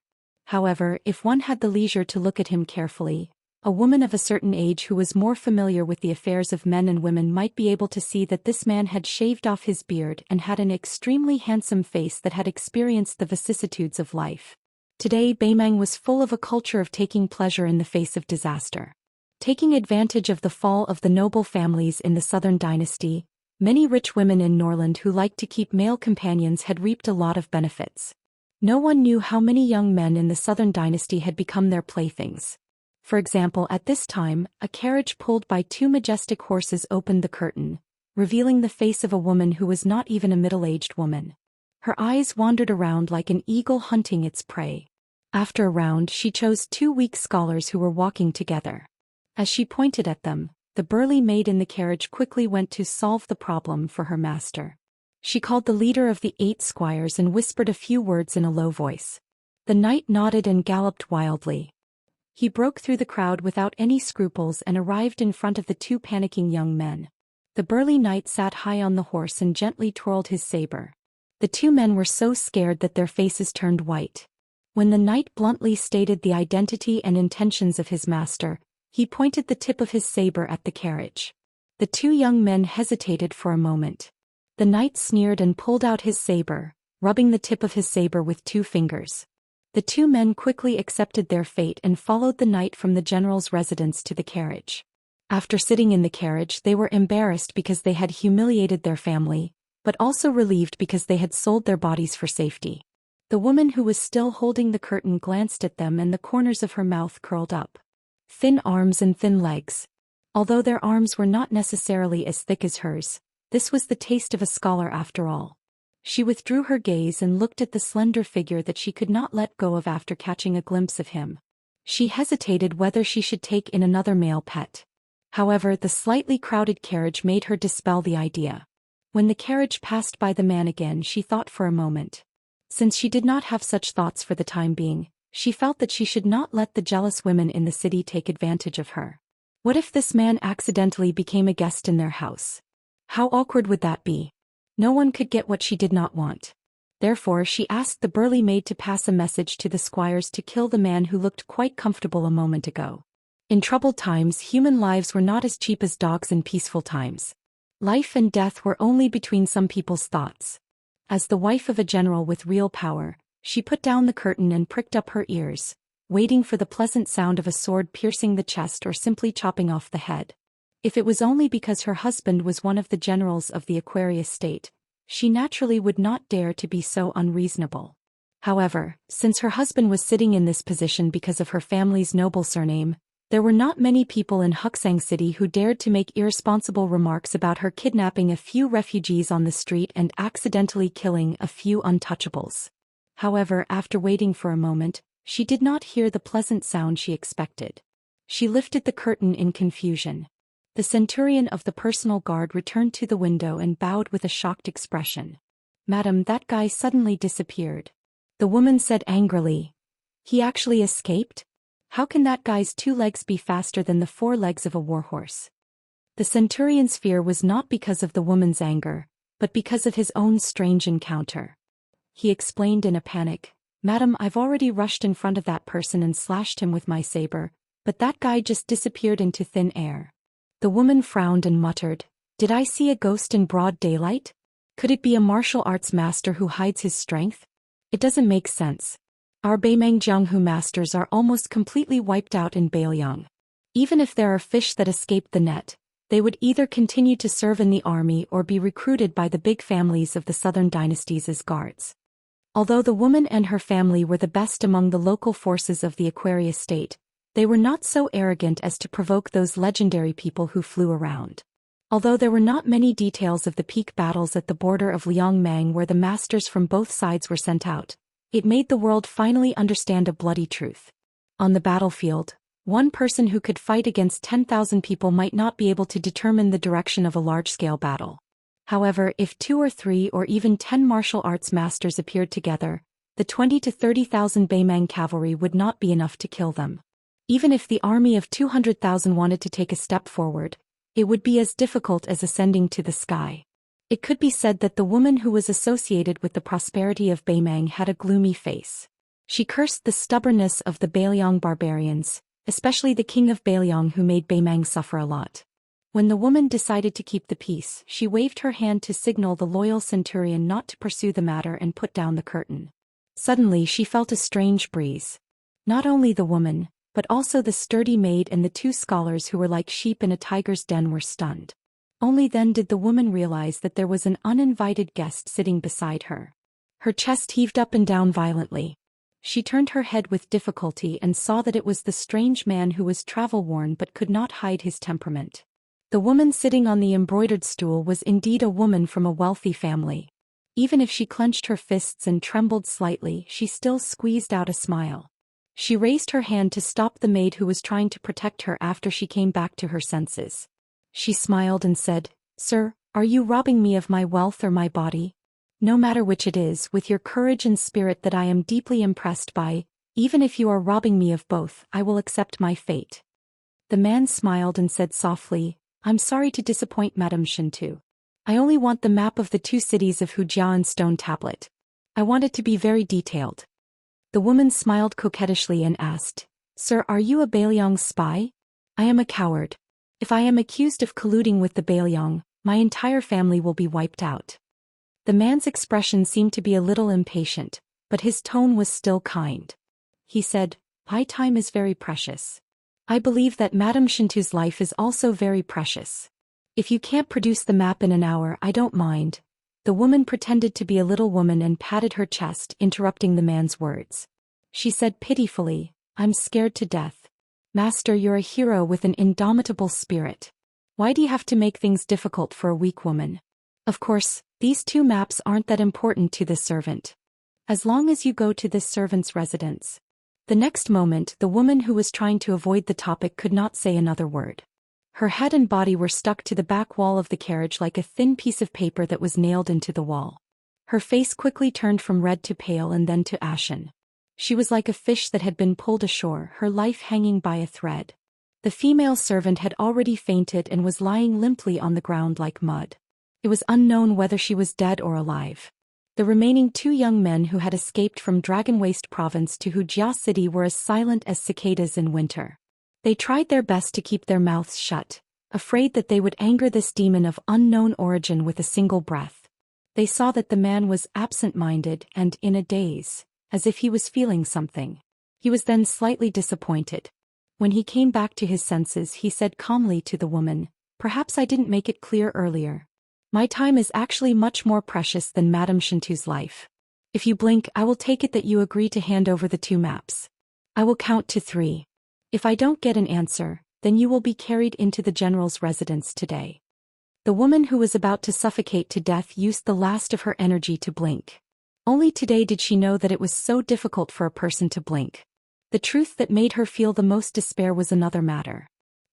However, if one had the leisure to look at him carefully, a woman of a certain age who was more familiar with the affairs of men and women might be able to see that this man had shaved off his beard and had an extremely handsome face that had experienced the vicissitudes of life. Today Beimang was full of a culture of taking pleasure in the face of disaster. Taking advantage of the fall of the noble families in the southern dynasty, many rich women in Norland who liked to keep male companions had reaped a lot of benefits. No one knew how many young men in the southern dynasty had become their playthings. For example, at this time, a carriage pulled by two majestic horses opened the curtain, revealing the face of a woman who was not even a middle-aged woman. Her eyes wandered around like an eagle hunting its prey. After a round, she chose two weak scholars who were walking together. As she pointed at them, the burly maid in the carriage quickly went to solve the problem for her master. She called the leader of the 8 squires and whispered a few words in a low voice. The knight nodded and galloped wildly. He broke through the crowd without any scruples and arrived in front of the two panicking young men. The burly knight sat high on the horse and gently twirled his saber. The two men were so scared that their faces turned white. When the knight bluntly stated the identity and intentions of his master, he pointed the tip of his saber at the carriage. The two young men hesitated for a moment. The knight sneered and pulled out his saber, rubbing the tip of his saber with 2 fingers. The two men quickly accepted their fate and followed the knight from the general's residence to the carriage. After sitting in the carriage, they were embarrassed because they had humiliated their family, but also relieved because they had sold their bodies for safety. The woman who was still holding the curtain glanced at them and the corners of her mouth curled up. Thin arms and thin legs. Although their arms were not necessarily as thick as hers, this was the taste of a scholar after all. She withdrew her gaze and looked at the slender figure that she could not let go of after catching a glimpse of him. She hesitated whether she should take in another male pet. However, the slightly crowded carriage made her dispel the idea. When the carriage passed by the man again, she thought for a moment. Since she did not have such thoughts for the time being, she felt that she should not let the jealous women in the city take advantage of her. What if this man accidentally became a guest in their house? How awkward would that be? No one could get what she did not want. Therefore, she asked the burly maid to pass a message to the squires to kill the man who looked quite comfortable a moment ago. In troubled times, human lives were not as cheap as dogs in peaceful times. Life and death were only between some people's thoughts. As the wife of a general with real power, she put down the curtain and pricked up her ears, waiting for the pleasant sound of a sword piercing the chest or simply chopping off the head. If it was only because her husband was one of the generals of the Aquarius state, she naturally would not dare to be so unreasonable. However, since her husband was sitting in this position because of her family's noble surname, there were not many people in Wuxia City who dared to make irresponsible remarks about her kidnapping a few refugees on the street and accidentally killing a few untouchables. However, after waiting for a moment, she did not hear the pleasant sound she expected. She lifted the curtain in confusion. The centurion of the personal guard returned to the window and bowed with a shocked expression. "Madam, that guy suddenly disappeared." The woman said angrily. "He actually escaped? How can that guy's 2 legs be faster than the 4 legs of a warhorse?" The centurion's fear was not because of the woman's anger, but because of his own strange encounter. He explained in a panic, "Madam, I've already rushed in front of that person and slashed him with my saber, but that guy just disappeared into thin air." The woman frowned and muttered, "Did I see a ghost in broad daylight? Could it be a martial arts master who hides his strength? It doesn't make sense. Our Beimeng Jianghu masters are almost completely wiped out in Beiliang. Even if there are fish that escaped the net, they would either continue to serve in the army or be recruited by the big families of the southern dynasties as guards." Although the woman and her family were the best among the local forces of the Aquarius state, they were not so arrogant as to provoke those legendary people who flew around. Although there were not many details of the peak battles at the border of Liangmang where the masters from both sides were sent out, it made the world finally understand a bloody truth. On the battlefield, one person who could fight against 10,000 people might not be able to determine the direction of a large-scale battle. However, if 2 or 3 or even 10 martial arts masters appeared together, the 20 to 30,000 Beimang cavalry would not be enough to kill them. Even if the army of 200,000 wanted to take a step forward, it would be as difficult as ascending to the sky. It could be said that the woman who was associated with the prosperity of Beimang had a gloomy face. She cursed the stubbornness of the Beiliang barbarians, especially the king of Beiliang who made Beimang suffer a lot. When the woman decided to keep the peace, she waved her hand to signal the loyal centurion not to pursue the matter and put down the curtain. Suddenly she felt a strange breeze. Not only the woman, but also the sturdy maid and the 2 scholars who were like sheep in a tiger's den were stunned. Only then did the woman realize that there was an uninvited guest sitting beside her. Her chest heaved up and down violently. She turned her head with difficulty and saw that it was the strange man who was travel-worn but could not hide his temperament. The woman sitting on the embroidered stool was indeed a woman from a wealthy family. Even if she clenched her fists and trembled slightly, she still squeezed out a smile. She raised her hand to stop the maid who was trying to protect her after she came back to her senses. She smiled and said, "Sir, are you robbing me of my wealth or my body? No matter which it is, with your courage and spirit that I am deeply impressed by, even if you are robbing me of both, I will accept my fate." The man smiled and said softly, "I'm sorry to disappoint Madame Shintu. I only want the map of the 2 cities of Hujia and Stone Tablet. I want it to be very detailed." The woman smiled coquettishly and asked, "Sir, are you a Beiliang spy?" "I am a coward. If I am accused of colluding with the Beiliang, my entire family will be wiped out." The man's expression seemed to be a little impatient, but his tone was still kind. He said, "My time is very precious. I believe that Madame Shintu's life is also very precious. If you can't produce the map in an hour, I don't mind." The woman pretended to be a little woman and patted her chest, interrupting the man's words. She said pitifully, "I'm scared to death. Master, you're a hero with an indomitable spirit. Why do you have to make things difficult for a weak woman? Of course, these 2 maps aren't that important to this servant. As long as you go to this servant's residence, The next moment, the woman who was trying to avoid the topic could not say another word. Her head and body were stuck to the back wall of the carriage like a thin piece of paper that was nailed into the wall. Her face quickly turned from red to pale and then to ashen. She was like a fish that had been pulled ashore, her life hanging by a thread. The female servant had already fainted and was lying limply on the ground like mud. It was unknown whether she was dead or alive. The remaining 2 young men who had escaped from Dragon Waste province to Wuxia city were as silent as cicadas in winter. They tried their best to keep their mouths shut, afraid that they would anger this demon of unknown origin with a single breath. They saw that the man was absent-minded and in a daze, as if he was feeling something. He was then slightly disappointed. When he came back to his senses, he said calmly to the woman, "Perhaps I didn't make it clear earlier. My time is actually much more precious than Madame Shintu's life. If you blink, I will take it that you agree to hand over the 2 maps. I will count to 3. If I don't get an answer, then you will be carried into the general's residence today." The woman who was about to suffocate to death used the last of her energy to blink. Only today did she know that it was so difficult for a person to blink. The truth that made her feel the most despair was another matter.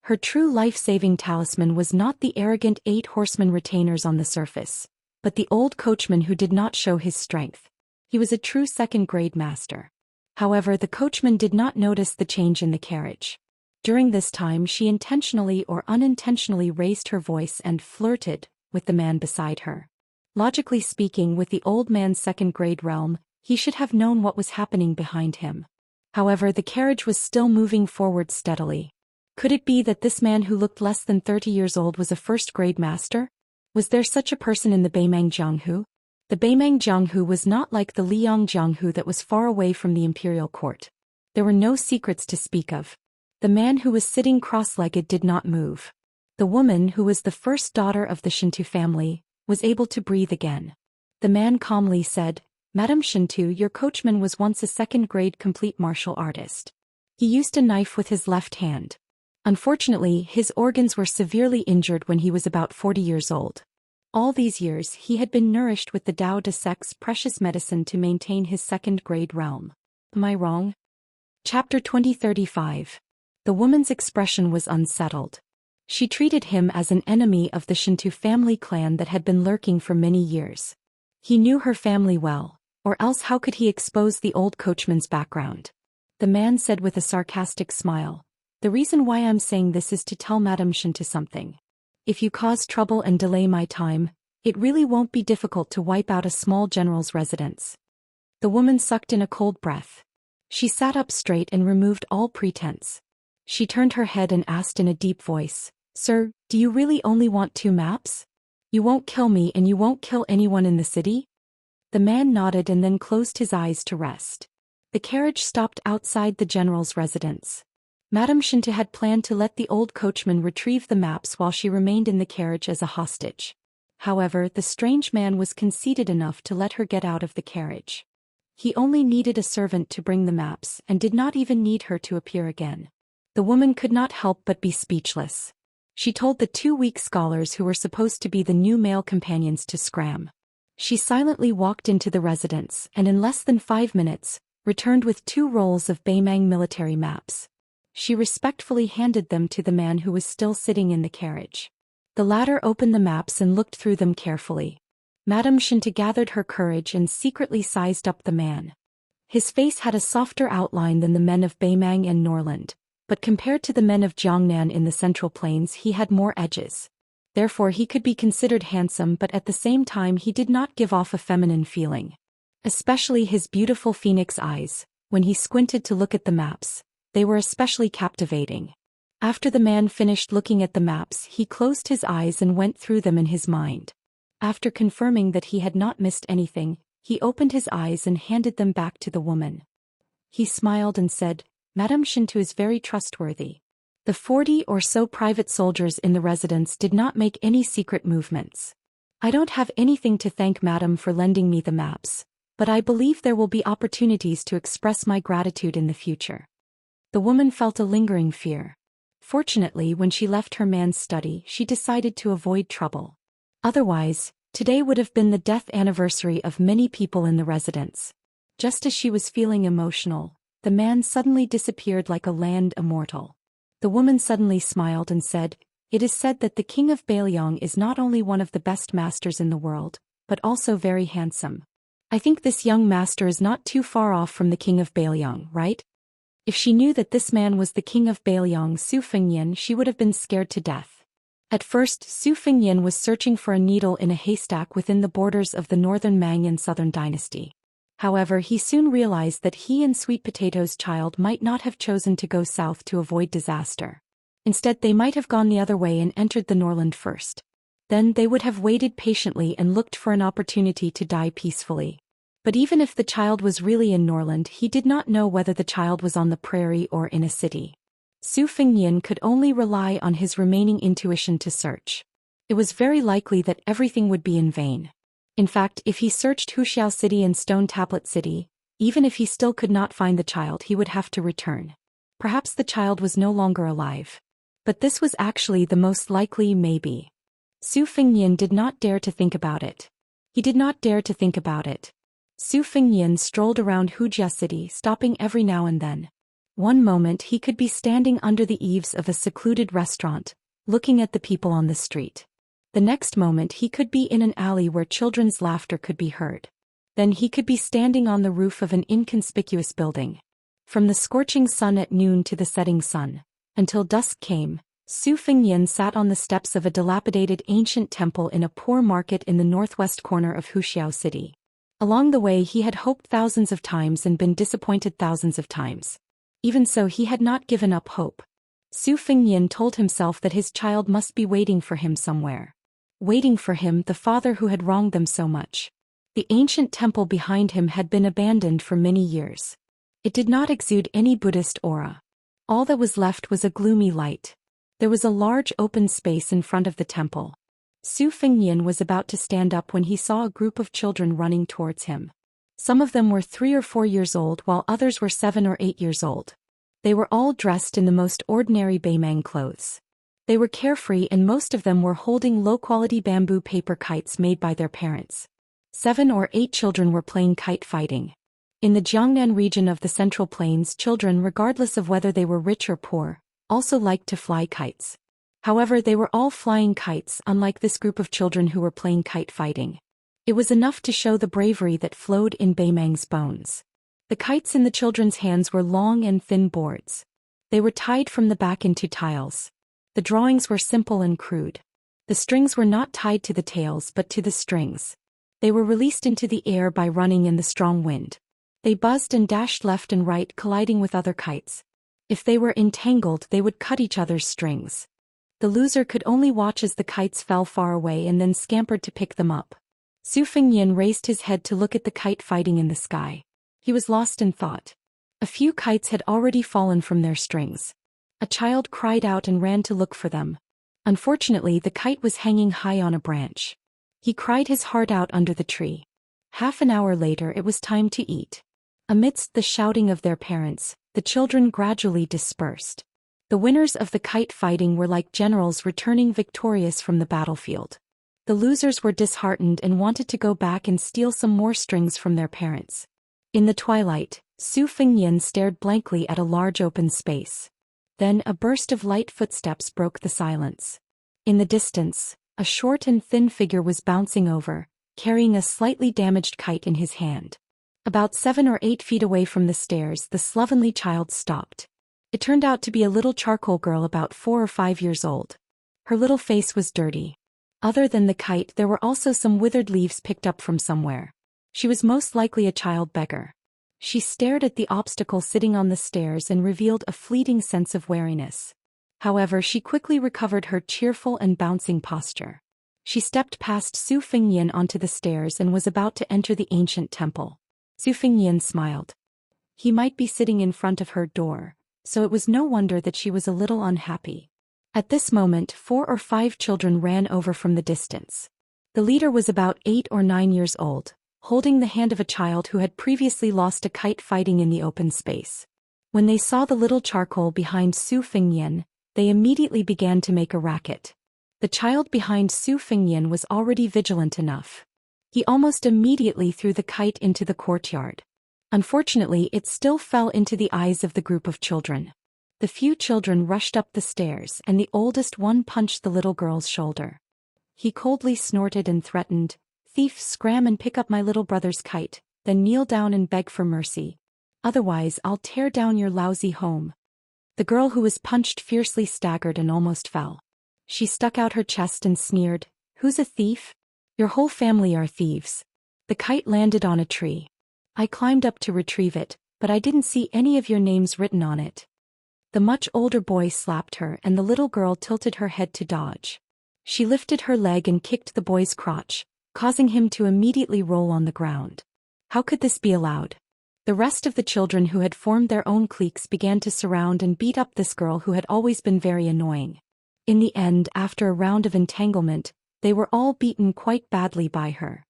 Her true life-saving talisman was not the arrogant 8 horsemen retainers on the surface, but the old coachman who did not show his strength. He was a true second-grade master. However, the coachman did not notice the change in the carriage. During this time she intentionally or unintentionally raised her voice and flirted with the man beside her. Logically speaking, with the old man's second-grade realm, he should have known what was happening behind him. However, the carriage was still moving forward steadily. Could it be that this man who looked less than 30 years old was a first-grade master? Was there such a person in the Beimang Jianghu? The Beimang Jianghu was not like the Liang Jianghu that was far away from the imperial court. There were no secrets to speak of. The man who was sitting cross-legged did not move. The woman, who was the first daughter of the Shintu family, was able to breathe again. The man calmly said, "Madame Shintu, your coachman was once a second-grade complete martial artist. He used a knife with his left hand. Unfortunately, his organs were severely injured when he was about 40 years old. All these years he had been nourished with the Dao de Sec's precious medicine to maintain his second-grade realm. Am I wrong?" Chapter 2035. The woman's expression was unsettled. She treated him as an enemy of the Shintu family clan that had been lurking for many years. He knew her family well, or else how could he expose the old coachman's background? The man said with a sarcastic smile, "The reason why I'm saying this is to tell Madame Shintu something. If you cause trouble and delay my time, it really won't be difficult to wipe out a small general's residence." The woman sucked in a cold breath. She sat up straight and removed all pretense. She turned her head and asked in a deep voice, "Sir, do you really only want 2 maps? You won't kill me and you won't kill anyone in the city?" The man nodded and then closed his eyes to rest. The carriage stopped outside the general's residence. Madame Shintu had planned to let the old coachman retrieve the maps while she remained in the carriage as a hostage. However, the strange man was conceited enough to let her get out of the carriage. He only needed a servant to bring the maps and did not even need her to appear again. The woman could not help but be speechless. She told the 2 weak scholars who were supposed to be the new male companions to scram. She silently walked into the residence and in less than 5 minutes, returned with 2 rolls of Beimang military maps. She respectfully handed them to the man who was still sitting in the carriage. The latter opened the maps and looked through them carefully. Madame Shintu gathered her courage and secretly sized up the man. His face had a softer outline than the men of Beimang and Norland, but compared to the men of Jiangnan in the Central Plains he had more edges. Therefore he could be considered handsome, but at the same time he did not give off a feminine feeling. Especially his beautiful phoenix eyes, when he squinted to look at the maps, they were especially captivating. After the man finished looking at the maps, he closed his eyes and went through them in his mind. After confirming that he had not missed anything, he opened his eyes and handed them back to the woman. He smiled and said, "Madame Shintu is very trustworthy." The 40 or so private soldiers in the residence did not make any secret movements. "I don't have anything to thank Madame for lending me the maps, but I believe there will be opportunities to express my gratitude in the future." The woman felt a lingering fear. Fortunately, when she left her man's study, she decided to avoid trouble. Otherwise, today would have been the death anniversary of many people in the residence. Just as she was feeling emotional, the man suddenly disappeared like a land immortal. The woman suddenly smiled and said, "It is said that the king of Bailiang is not only one of the best masters in the world, but also very handsome. I think this young master is not too far off from the king of Bailiang, right?" If she knew that this man was the king of Bailiang, Su Fengyan, she would have been scared to death. At first, Su Fengyan was searching for a needle in a haystack within the borders of the northern Mang and southern dynasty. However, he soon realized that he and Sweet Potato's child might not have chosen to go south to avoid disaster. Instead, they might have gone the other way and entered the Norland first. Then they would have waited patiently and looked for an opportunity to die peacefully. But even if the child was really in Norland, he did not know whether the child was on the prairie or in a city. Su Fengyan could only rely on his remaining intuition to search. It was very likely that everything would be in vain. In fact, if he searched Wuxia City and Stone Tablet City, even if he still could not find the child, he would have to return. Perhaps the child was no longer alive. But this was actually the most likely maybe. Su Fengyan did not dare to think about it. He did not dare to think about it. Su Fengyan strolled around Wuxia City, stopping every now and then. One moment he could be standing under the eaves of a secluded restaurant, looking at the people on the street. The next moment he could be in an alley where children's laughter could be heard. Then he could be standing on the roof of an inconspicuous building. From the scorching sun at noon to the setting sun, until dusk came, Su Fengyan sat on the steps of a dilapidated ancient temple in a poor market in the northwest corner of Wuxia City. Along the way he had hoped thousands of times and been disappointed thousands of times. Even so, he had not given up hope. Su Fengyan told himself that his child must be waiting for him somewhere. Waiting for him, the father who had wronged them so much. The ancient temple behind him had been abandoned for many years. It did not exude any Buddhist aura. All that was left was a gloomy light. There was a large open space in front of the temple. Su Fengyan was about to stand up when he saw a group of children running towards him. Some of them were 3 or 4 years old while others were 7 or 8 years old. They were all dressed in the most ordinary Baimang clothes. They were carefree and most of them were holding low-quality bamboo paper kites made by their parents. 7 or 8 children were playing kite fighting. In the Jiangnan region of the Central Plains, children, regardless of whether they were rich or poor, also liked to fly kites. However, they were all flying kites, unlike this group of children who were playing kite fighting. It was enough to show the bravery that flowed in Baimang's bones. The kites in the children's hands were long and thin boards. They were tied from the back into tiles. The drawings were simple and crude. The strings were not tied to the tails but to the strings. They were released into the air by running in the strong wind. They buzzed and dashed left and right, colliding with other kites. If they were entangled, they would cut each other's strings. The loser could only watch as the kites fell far away and then scampered to pick them up. Su Fengyan raised his head to look at the kite fighting in the sky. He was lost in thought. A few kites had already fallen from their strings. A child cried out and ran to look for them. Unfortunately, the kite was hanging high on a branch. He cried his heart out under the tree. Half an hour later, it was time to eat. Amidst the shouting of their parents, the children gradually dispersed. The winners of the kite fighting were like generals returning victorious from the battlefield. The losers were disheartened and wanted to go back and steal some more strings from their parents. In the twilight, Su Fengyan stared blankly at a large open space. Then a burst of light footsteps broke the silence. In the distance, a short and thin figure was bouncing over, carrying a slightly damaged kite in his hand. About 7 or 8 feet away from the stairs, the slovenly child stopped. It turned out to be a little charcoal girl about 4 or 5 years old. Her little face was dirty. Other than the kite, there were also some withered leaves picked up from somewhere. She was most likely a child beggar. She stared at the obstacle sitting on the stairs and revealed a fleeting sense of wariness. However, she quickly recovered her cheerful and bouncing posture. She stepped past Su Fengyan onto the stairs and was about to enter the ancient temple. Su Fengyan smiled. He might be sitting in front of her door, so it was no wonder that she was a little unhappy. At this moment, 4 or 5 children ran over from the distance. The leader was about 8 or 9 years old, holding the hand of a child who had previously lost a kite fighting in the open space. When they saw the little charcoal behind Su Fengyan, they immediately began to make a racket. The child behind Su Fengyan was already vigilant enough. He almost immediately threw the kite into the courtyard. Unfortunately, it still fell into the eyes of the group of children. The few children rushed up the stairs and the oldest one punched the little girl's shoulder. He coldly snorted and threatened, "Thief, scram and pick up my little brother's kite, then kneel down and beg for mercy. Otherwise I'll tear down your lousy home." The girl who was punched fiercely staggered and almost fell. She stuck out her chest and sneered, "Who's a thief? Your whole family are thieves." The kite landed on a tree. "I climbed up to retrieve it, but I didn't see any of your names written on it." The much older boy slapped her and the little girl tilted her head to dodge. She lifted her leg and kicked the boy's crotch, causing him to immediately roll on the ground. How could this be allowed? The rest of the children who had formed their own cliques began to surround and beat up this girl who had always been very annoying. In the end, after a round of entanglement, they were all beaten quite badly by her.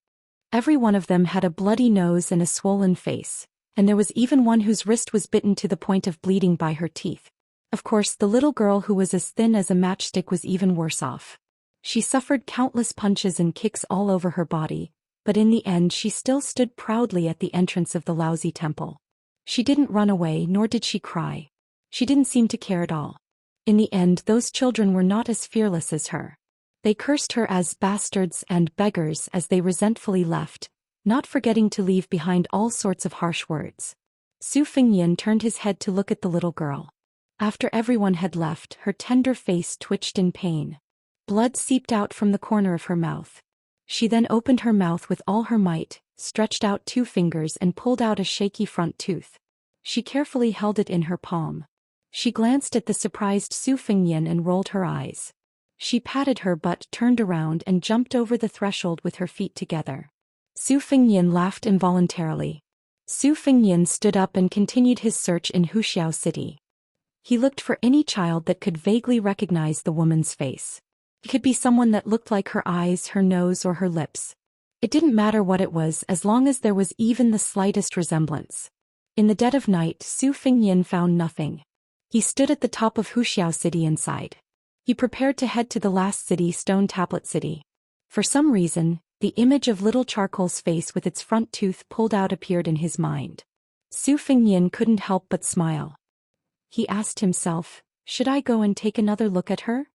Every one of them had a bloody nose and a swollen face, and there was even one whose wrist was bitten to the point of bleeding by her teeth. Of course, the little girl who was as thin as a matchstick was even worse off. She suffered countless punches and kicks all over her body, but in the end she still stood proudly at the entrance of the lousy temple. She didn't run away nor did she cry. She didn't seem to care at all. In the end, those children were not as fearless as her. They cursed her as bastards and beggars as they resentfully left, not forgetting to leave behind all sorts of harsh words. Su Fengyan turned his head to look at the little girl. After everyone had left, her tender face twitched in pain. Blood seeped out from the corner of her mouth. She then opened her mouth with all her might, stretched out 2 fingers and pulled out a shaky front tooth. She carefully held it in her palm. She glanced at the surprised Su Fengyan and rolled her eyes. She patted her butt, turned around and jumped over the threshold with her feet together. Su Fengyan laughed involuntarily. Su Fengyan stood up and continued his search in Wuxia City. He looked for any child that could vaguely recognize the woman's face. It could be someone that looked like her eyes, her nose, or her lips. It didn't matter what it was as long as there was even the slightest resemblance. In the dead of night, Su Fengyan found nothing. He stood at the top of Wuxia City and sighed. He prepared to head to the last city, Stone Tablet City. For some reason, the image of little Charcoal's face with its front tooth pulled out appeared in his mind. Su Fengyan couldn't help but smile. He asked himself, should I go and take another look at her?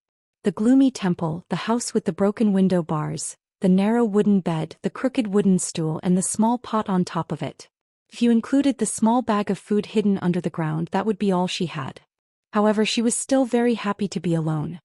The gloomy temple, the house with the broken window bars, the narrow wooden bed, the crooked wooden stool and the small pot on top of it. If you included the small bag of food hidden under the ground, that would be all she had. However, she was still very happy to be alone.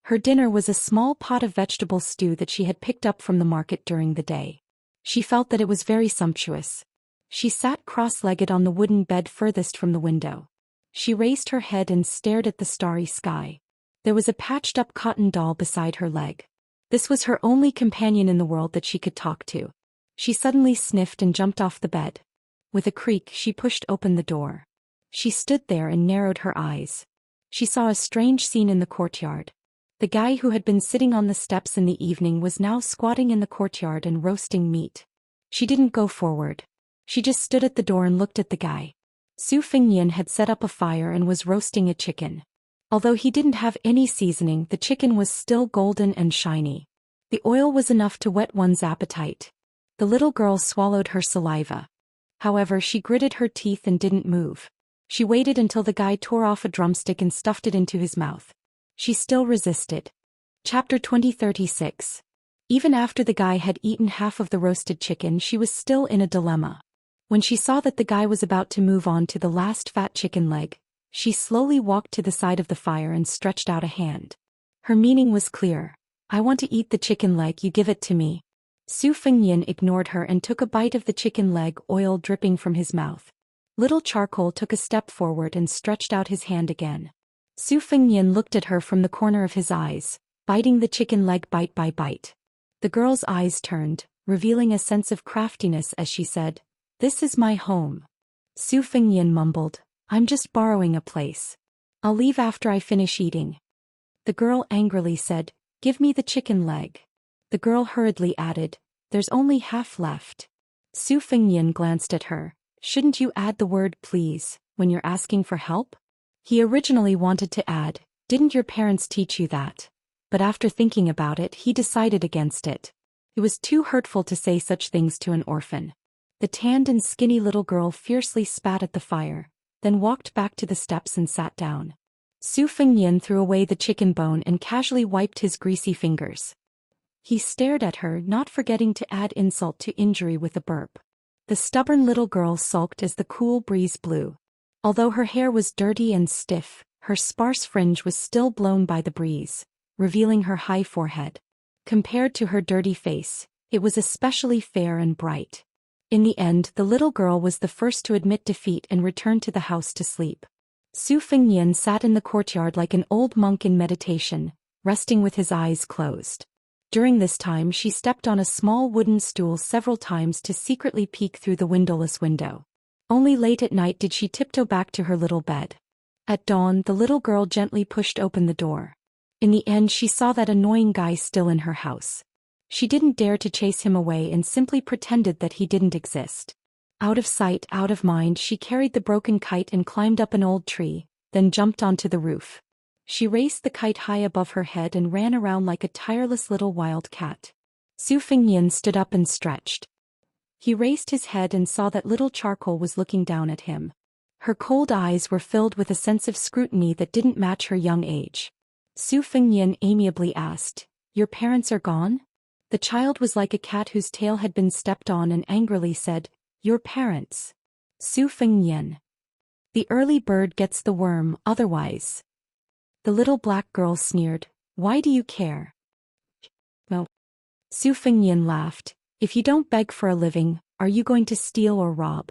Her dinner was a small pot of vegetable stew that she had picked up from the market during the day. She felt that it was very sumptuous. She sat cross-legged on the wooden bed furthest from the window. She raised her head and stared at the starry sky. There was a patched-up cotton doll beside her leg. This was her only companion in the world that she could talk to. She suddenly sniffed and jumped off the bed. With a creak, she pushed open the door. She stood there and narrowed her eyes. She saw a strange scene in the courtyard. The guy who had been sitting on the steps in the evening was now squatting in the courtyard and roasting meat. She didn't go forward. She just stood at the door and looked at the guy. Su Fengyan had set up a fire and was roasting a chicken. Although he didn't have any seasoning, the chicken was still golden and shiny. The oil was enough to whet one's appetite. The little girl swallowed her saliva. However, she gritted her teeth and didn't move. She waited until the guy tore off a drumstick and stuffed it into his mouth. She still resisted. Chapter 2036. Even after the guy had eaten half of the roasted chicken, she was still in a dilemma. When she saw that the guy was about to move on to the last fat chicken leg, she slowly walked to the side of the fire and stretched out a hand. Her meaning was clear. I want to eat the chicken leg, you give it to me. Su Fengyan ignored her and took a bite of the chicken leg, oil dripping from his mouth. Little Charcoal took a step forward and stretched out his hand again. Su Fengyan looked at her from the corner of his eyes, biting the chicken leg bite by bite. The girl's eyes turned, revealing a sense of craftiness as she said, "This is my home." Su Fengyan mumbled, "I'm just borrowing a place. I'll leave after I finish eating." The girl angrily said, "Give me the chicken leg." The girl hurriedly added, "There's only half left." Su Fengyan glanced at her. "Shouldn't you add the word please when you're asking for help?" He originally wanted to add, "Didn't your parents teach you that?" But after thinking about it, he decided against it. It was too hurtful to say such things to an orphan. The tanned and skinny little girl fiercely spat at the fire, then walked back to the steps and sat down. Su Fengnian threw away the chicken bone and casually wiped his greasy fingers. He stared at her, not forgetting to add insult to injury with a burp. The stubborn little girl sulked as the cool breeze blew. Although her hair was dirty and stiff, her sparse fringe was still blown by the breeze, revealing her high forehead. Compared to her dirty face, it was especially fair and bright. In the end, the little girl was the first to admit defeat and return to the house to sleep. Su Fengnian sat in the courtyard like an old monk in meditation, resting with his eyes closed. During this time she stepped on a small wooden stool several times to secretly peek through the windowless window. Only late at night did she tiptoe back to her little bed. At dawn, the little girl gently pushed open the door. In the end, she saw that annoying guy still in her house. She didn't dare to chase him away and simply pretended that he didn't exist. Out of sight, out of mind, she carried the broken kite and climbed up an old tree, then jumped onto the roof. She raised the kite high above her head and ran around like a tireless little wild cat. Su Fengnian stood up and stretched. He raised his head and saw that little charcoal was looking down at him. Her cold eyes were filled with a sense of scrutiny that didn't match her young age. Su Fengnian amiably asked, "Your parents are gone?" The child was like a cat whose tail had been stepped on and angrily said, "Your parents." Su Fengnian. The early bird gets the worm, otherwise. The little black girl sneered, "Why do you care?" "No." Su Fengnian laughed, "If you don't beg for a living, are you going to steal or rob?"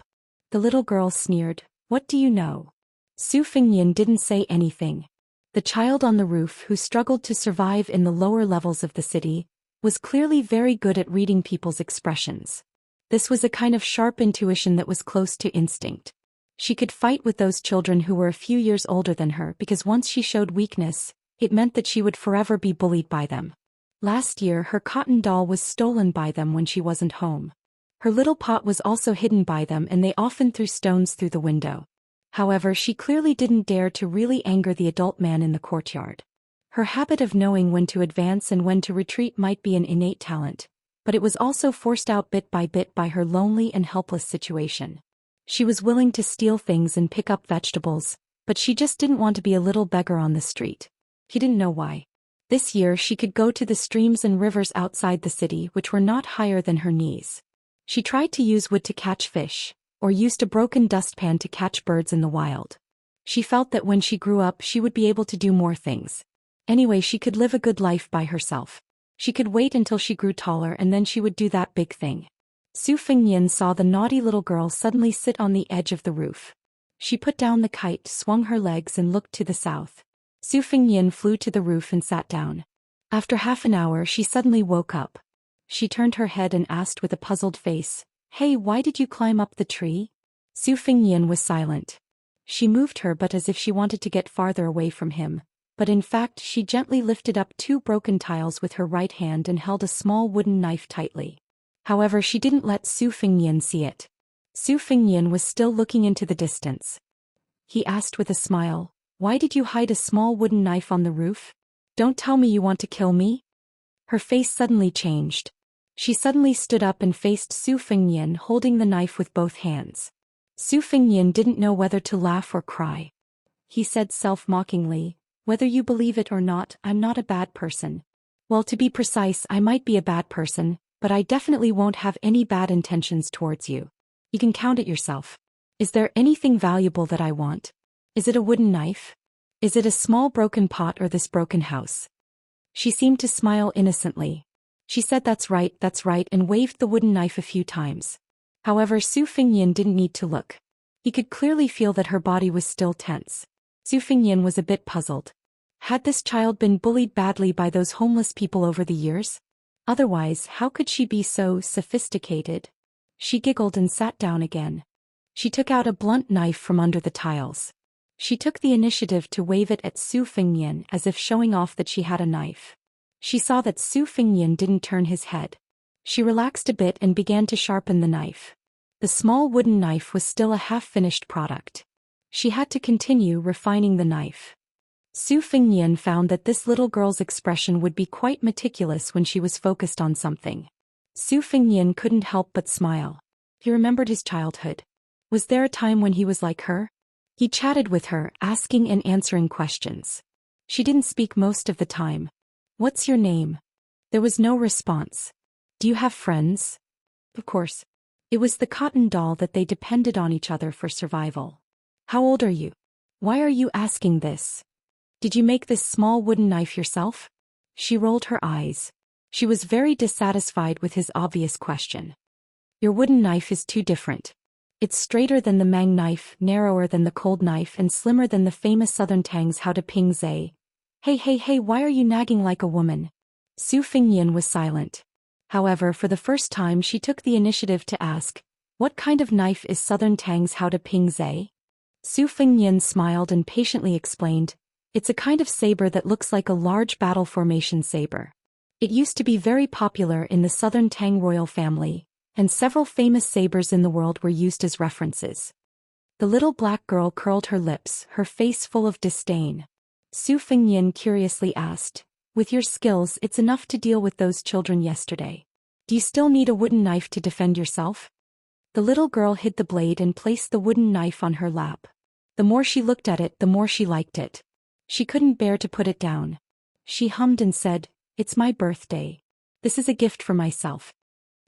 The little girl sneered, "What do you know?" Su Fengnian didn't say anything. The child on the roof, who struggled to survive in the lower levels of the city, was clearly very good at reading people's expressions. This was a kind of sharp intuition that was close to instinct. She could fight with those children who were a few years older than her because once she showed weakness, it meant that she would forever be bullied by them. Last year her cotton doll was stolen by them when she wasn't home. Her little pot was also hidden by them and they often threw stones through the window. However, she clearly didn't dare to really anger the adult man in the courtyard. Her habit of knowing when to advance and when to retreat might be an innate talent, but it was also forced out bit by her lonely and helpless situation. She was willing to steal things and pick up vegetables, but she just didn't want to be a little beggar on the street. He didn't know why. This year she could go to the streams and rivers outside the city which were not higher than her knees. She tried to use wood to catch fish, or used a broken dustpan to catch birds in the wild. She felt that when she grew up she would be able to do more things. Anyway, she could live a good life by herself. She could wait until she grew taller and then she would do that big thing. Su Fengnian saw the naughty little girl suddenly sit on the edge of the roof. She put down the kite, swung her legs and looked to the south. Su Fengnian flew to the roof and sat down. After half an hour she suddenly woke up. She turned her head and asked with a puzzled face, "Hey, why did you climb up the tree?" Su Fengnian was silent. She moved her butt as if she wanted to get farther away from him, but in fact she gently lifted up 2 broken tiles with her right hand and held a small wooden knife tightly. However, she didn't let Su Fengnian see it. Su Fengnian was still looking into the distance. He asked with a smile, "Why did you hide a small wooden knife on the roof? Don't tell me you want to kill me?" Her face suddenly changed. She suddenly stood up and faced Su Fengnian, holding the knife with both hands. Su Fengnian didn't know whether to laugh or cry. He said self-mockingly, "Whether you believe it or not, I'm not a bad person. Well, to be precise, I might be a bad person, but I definitely won't have any bad intentions towards you. You can count it yourself. Is there anything valuable that I want? Is it a wooden knife? Is it a small broken pot or this broken house?" She seemed to smile innocently. She said that's right, and waved the wooden knife a few times. However, Su Fengnian didn't need to look. He could clearly feel that her body was still tense. Su Fengnian was a bit puzzled. Had this child been bullied badly by those homeless people over the years? Otherwise, how could she be so sophisticated? She giggled and sat down again. She took out a blunt knife from under the tiles. She took the initiative to wave it at Su Fengnian as if showing off that she had a knife. She saw that Su Fengnian didn't turn his head. She relaxed a bit and began to sharpen the knife. The small wooden knife was still a half-finished product. She had to continue refining the knife. Su Fengnian found that this little girl's expression would be quite meticulous when she was focused on something. Su Fengnian couldn't help but smile. He remembered his childhood. Was there a time when he was like her? He chatted with her, asking and answering questions. She didn't speak most of the time. What's your name? There was no response. Do you have friends? Of course. It was the cotton doll that they depended on each other for survival. How old are you? Why are you asking this? Did you make this small wooden knife yourself? She rolled her eyes. She was very dissatisfied with his obvious question. Your wooden knife is too different. It's straighter than the Mang knife, narrower than the cold knife, and slimmer than the famous southern Tang's how to ping zay. Hey, why are you nagging like a woman? Su Fingyan was silent. However, for the first time she took the initiative to ask, what kind of knife is southern Tang's how to ping zay? Su Fingyan smiled and patiently explained, it's a kind of saber that looks like a large battle formation saber. It used to be very popular in the southern Tang royal family, and several famous sabers in the world were used as references. The little black girl curled her lips, her face full of disdain. Su Fingyan curiously asked, with your skills it's enough to deal with those children yesterday. Do you still need a wooden knife to defend yourself? The little girl hid the blade and placed the wooden knife on her lap. The more she looked at it, the more she liked it. She couldn't bear to put it down. She hummed and said, it's my birthday. This is a gift for myself.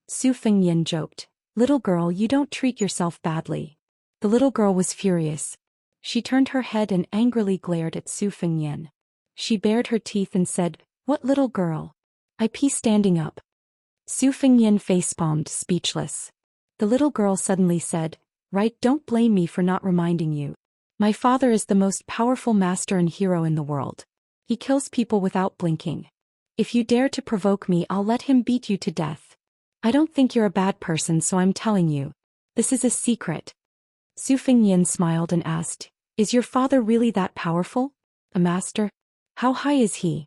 Su Fingyan joked, little girl, you don't treat yourself badly. The little girl was furious. She turned her head and angrily glared at Su Fingyan. She bared her teeth and said, what little girl? I pee standing up. Su Fingyan facepalmed, speechless. The little girl suddenly said, right, don't blame me for not reminding you. My father is the most powerful master and hero in the world. He kills people without blinking. If you dare to provoke me, I'll let him beat you to death. I don't think you're a bad person, so I'm telling you. This is a secret. Su Fingyan smiled and asked, is your father really that powerful? A master? How high is he?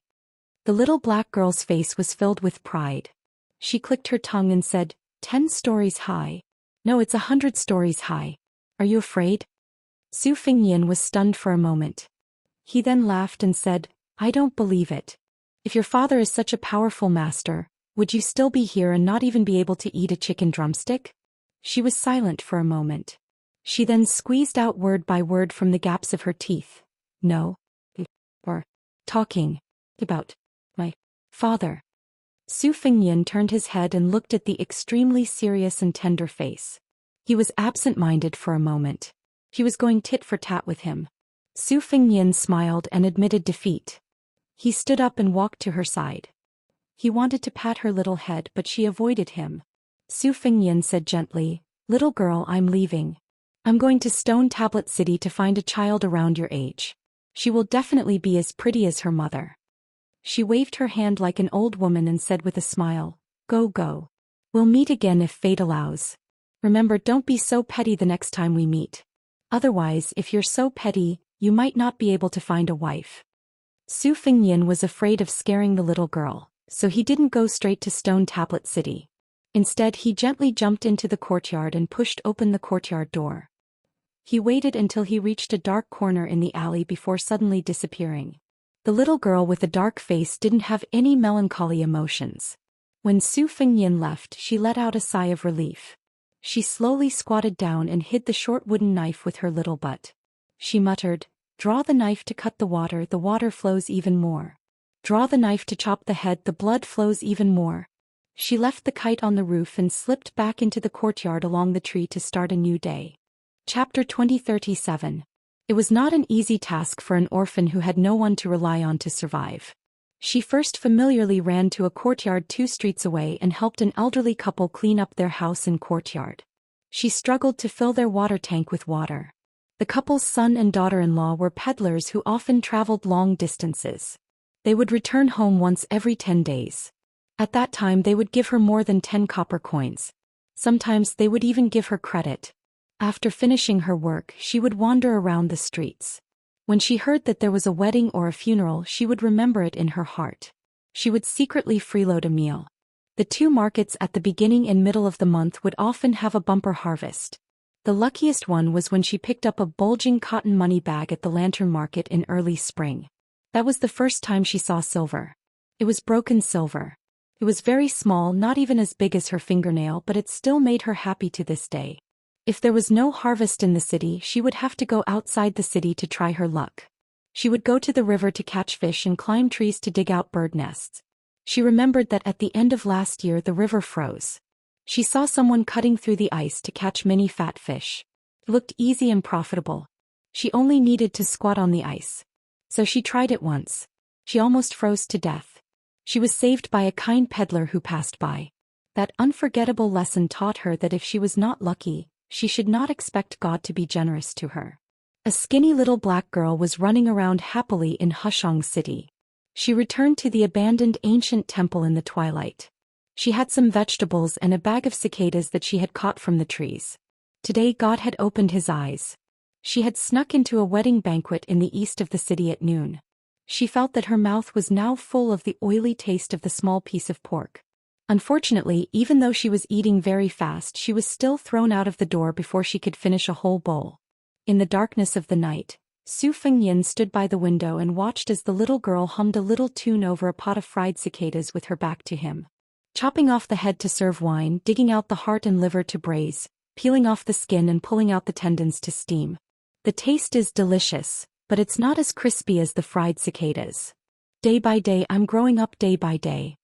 The little black girl's face was filled with pride. She clicked her tongue and said, 10 stories high. No, it's 100 stories high. Are you afraid? Su Fingyan was stunned for a moment. He then laughed and said, I don't believe it. If your father is such a powerful master, would you still be here and not even be able to eat a chicken drumstick? She was silent for a moment. She then squeezed out word by word from the gaps of her teeth. No. Or talking about my father. Su Fingyan turned his head and looked at the extremely serious and tender face. He was absent-minded for a moment. She was going tit for tat with him. Su Fingyan smiled and admitted defeat. He stood up and walked to her side. He wanted to pat her little head, but she avoided him. Su Fingyan said gently, little girl, I'm leaving. I'm going to Stone Tablet City to find a child around your age. She will definitely be as pretty as her mother. She waved her hand like an old woman and said with a smile, go. We'll meet again if fate allows. Remember, don't be so petty the next time we meet. Otherwise, if you're so petty, you might not be able to find a wife. Su Fingyan was afraid of scaring the little girl, so he didn't go straight to Stone Tablet City. Instead, he gently jumped into the courtyard and pushed open the courtyard door. He waited until he reached a dark corner in the alley before suddenly disappearing. The little girl with the dark face didn't have any melancholy emotions. When Su Fingyan left, she let out a sigh of relief. She slowly squatted down and hid the short wooden knife with her little butt. She muttered, draw the knife to cut the water flows even more. Draw the knife to chop the head, the blood flows even more. She left the kite on the roof and slipped back into the courtyard along the tree to start a new day. Chapter 2037. It was not an easy task for an orphan who had no one to rely on to survive. She first familiarly ran to a courtyard 2 streets away and helped an elderly couple clean up their house and courtyard. She struggled to fill their water tank with water. The couple's son and daughter-in-law were peddlers who often traveled long distances. They would return home once every 10 days. At that time they would give her more than 10 copper coins. Sometimes they would even give her credit. After finishing her work, she would wander around the streets. When she heard that there was a wedding or a funeral, she would remember it in her heart. She would secretly freeload a meal. The 2 markets at the beginning and middle of the month would often have a bumper harvest. The luckiest one was when she picked up a bulging cotton money bag at the lantern market in early spring. That was the first time she saw silver. It was broken silver. It was very small, not even as big as her fingernail, but it still made her happy to this day. If there was no harvest in the city, she would have to go outside the city to try her luck. She would go to the river to catch fish and climb trees to dig out bird nests. She remembered that at the end of last year the river froze. She saw someone cutting through the ice to catch many fat fish. It looked easy and profitable. She only needed to squat on the ice. So she tried it once. She almost froze to death. She was saved by a kind peddler who passed by. That unforgettable lesson taught her that if she was not lucky, she should not expect God to be generous to her. A skinny little black girl was running around happily in Hushang City. She returned to the abandoned ancient temple in the twilight. She had some vegetables and a bag of cicadas that she had caught from the trees. Today God had opened his eyes. She had snuck into a wedding banquet in the east of the city at noon. She felt that her mouth was now full of the oily taste of the small piece of pork. Unfortunately, even though she was eating very fast, she was still thrown out of the door before she could finish a whole bowl. In the darkness of the night, Su Fengyan stood by the window and watched as the little girl hummed a little tune over a pot of fried cicadas with her back to him. Chopping off the head to serve wine, digging out the heart and liver to braise, peeling off the skin and pulling out the tendons to steam. The taste is delicious, but it's not as crispy as the fried cicadas. Day by day I'm growing up day by day.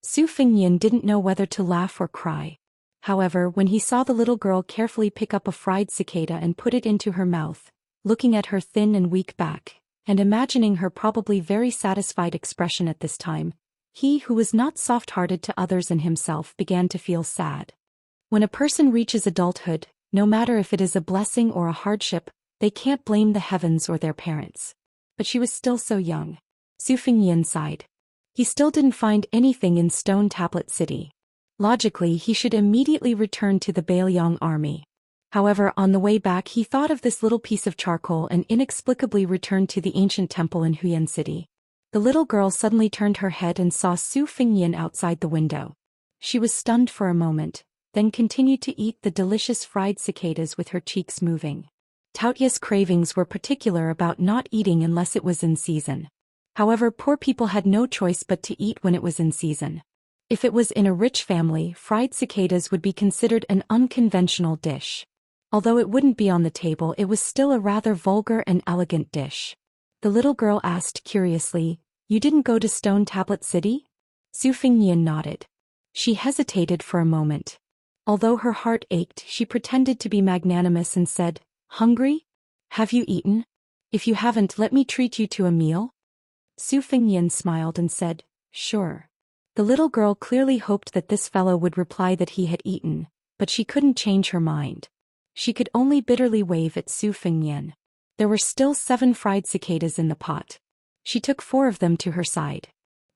Su Fengyan didn't know whether to laugh or cry. However, when he saw the little girl carefully pick up a fried cicada and put it into her mouth, looking at her thin and weak back, and imagining her probably very satisfied expression at this time, he who was not soft-hearted to others and himself began to feel sad. When a person reaches adulthood, no matter if it is a blessing or a hardship, they can't blame the heavens or their parents. But she was still so young. Su Fengyan sighed. He still didn't find anything in Stone Tablet City. Logically, he should immediately return to the Bailiang army. However, on the way back he thought of this little piece of charcoal and inexplicably returned to the ancient temple in Huyan City. The little girl suddenly turned her head and saw Su Fengyan outside the window. She was stunned for a moment, then continued to eat the delicious fried cicadas with her cheeks moving. Taoist's cravings were particular about not eating unless it was in season. However, poor people had no choice but to eat when it was in season. If it was in a rich family, fried cicadas would be considered an unconventional dish. Although it wouldn't be on the table, it was still a rather vulgar and elegant dish. The little girl asked curiously, "You didn't go to Stone Tablet City?" Su Fengyan nodded. She hesitated for a moment. Although her heart ached, she pretended to be magnanimous and said, "Hungry? Have you eaten? If you haven't, let me treat you to a meal." Su Fengyan smiled and said, "Sure." The little girl clearly hoped that this fellow would reply that he had eaten, but she couldn't change her mind. She could only bitterly wave at Su Fengyan. There were still 7 fried cicadas in the pot. She took 4 of them to her side.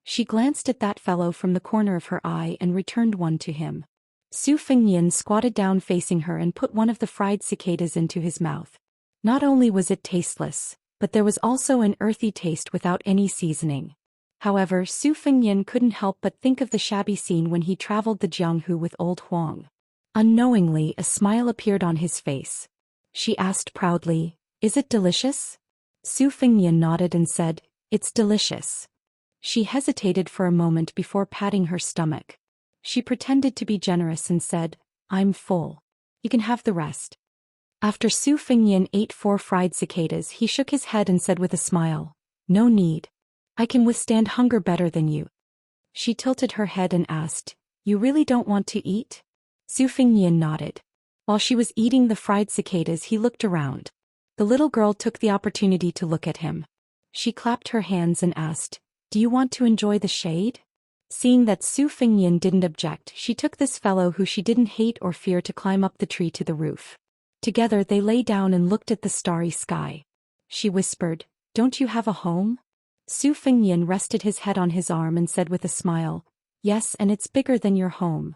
She glanced at that fellow from the corner of her eye and returned one to him. Su Fengyan squatted down facing her and put one of the fried cicadas into his mouth. Not only was it tasteless, but there was also an earthy taste without any seasoning. However, Su Fengyan couldn't help but think of the shabby scene when he traveled the Jianghu with old Huang. Unknowingly, a smile appeared on his face. She asked proudly, "Is it delicious?" Su Fengyan nodded and said, "It's delicious." She hesitated for a moment before patting her stomach. She pretended to be generous and said, "I'm full. You can have the rest." After Su Fengyan ate 4 fried cicadas, he shook his head and said with a smile, "No need. I can withstand hunger better than you." She tilted her head and asked, "You really don't want to eat?" Su Fengyan nodded. While she was eating the fried cicadas, he looked around. The little girl took the opportunity to look at him. She clapped her hands and asked, "Do you want to enjoy the shade?" Seeing that Su Fengyan didn't object, she took this fellow who she didn't hate or fear to climb up the tree to the roof. Together they lay down and looked at the starry sky. She whispered, "Don't you have a home?" Su Fengyan rested his head on his arm and said with a smile, "Yes, and it's bigger than your home."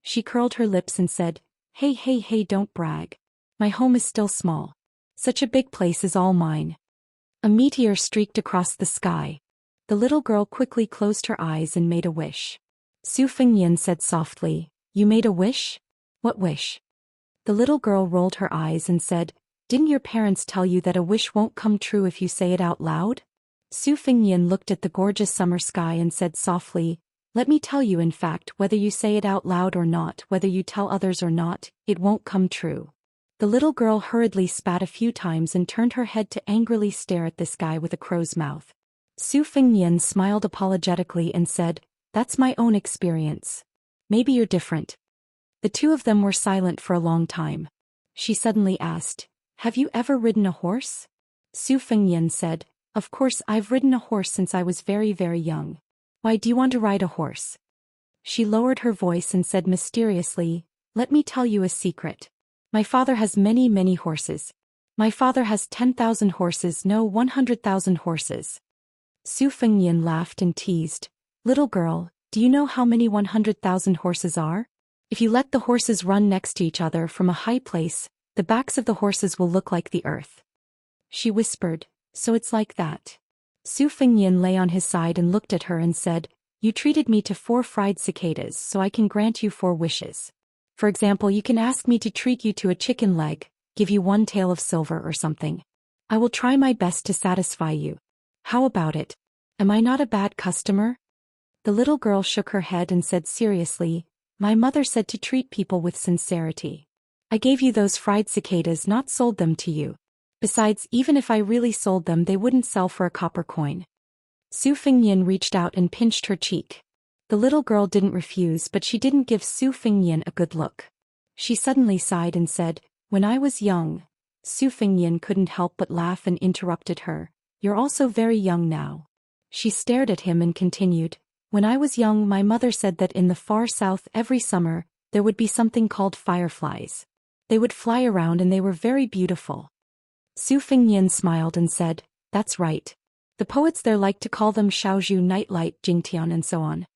She curled her lips and said, Hey, don't brag. My home is still small. Such a big place is all mine." A meteor streaked across the sky. The little girl quickly closed her eyes and made a wish. Su Fengyan said softly, "You made a wish? What wish?" The little girl rolled her eyes and said, "Didn't your parents tell you that a wish won't come true if you say it out loud?" Su Fengyan looked at the gorgeous summer sky and said softly, Let me tell you, in fact, whether you say it out loud or not, whether you tell others or not, it won't come true. The little girl hurriedly spat a few times and turned her head to angrily stare at this guy with a crow's mouth. Su Fengnian smiled apologetically and said, "That's my own experience. Maybe you're different." The two of them were silent for a long time. She suddenly asked, "Have you ever ridden a horse?" Su Fengnian said, "Of course, I've ridden a horse since I was very, very young. Why do you want to ride a horse?" She lowered her voice and said mysteriously, "Let me tell you a secret. My father has many, many horses. My father has 10,000 horses, no 100,000 horses." Su Fengnian laughed and teased, "Little girl, do you know how many 100,000 horses are? If you let the horses run next to each other from a high place, the backs of the horses will look like the earth." She whispered, "So it's like that." Su Fengnian lay on his side and looked at her and said, "You treated me to 4 fried cicadas, so I can grant you 4 wishes. For example, you can ask me to treat you to a chicken leg, give you 1 tael of silver or something. I will try my best to satisfy you. How about it? Am I not a bad customer?" The little girl shook her head and said seriously, "My mother said to treat people with sincerity. I gave you those fried cicadas, not sold them to you. Besides, even if I really sold them, they wouldn't sell for a copper coin." Su Fengnian reached out and pinched her cheek. The little girl didn't refuse, but she didn't give Su Fengnian a good look. She suddenly sighed and said, "When I was young." Su Fengnian couldn't help but laugh and interrupted her, "You're also very young now." She stared at him and continued, "When I was young, my mother said that in the far south every summer, there would be something called fireflies. They would fly around and they were very beautiful." Su Fengnian smiled and said, "That's right. The poets there like to call them Shaozhu, nightlight, Jingtian, and so on."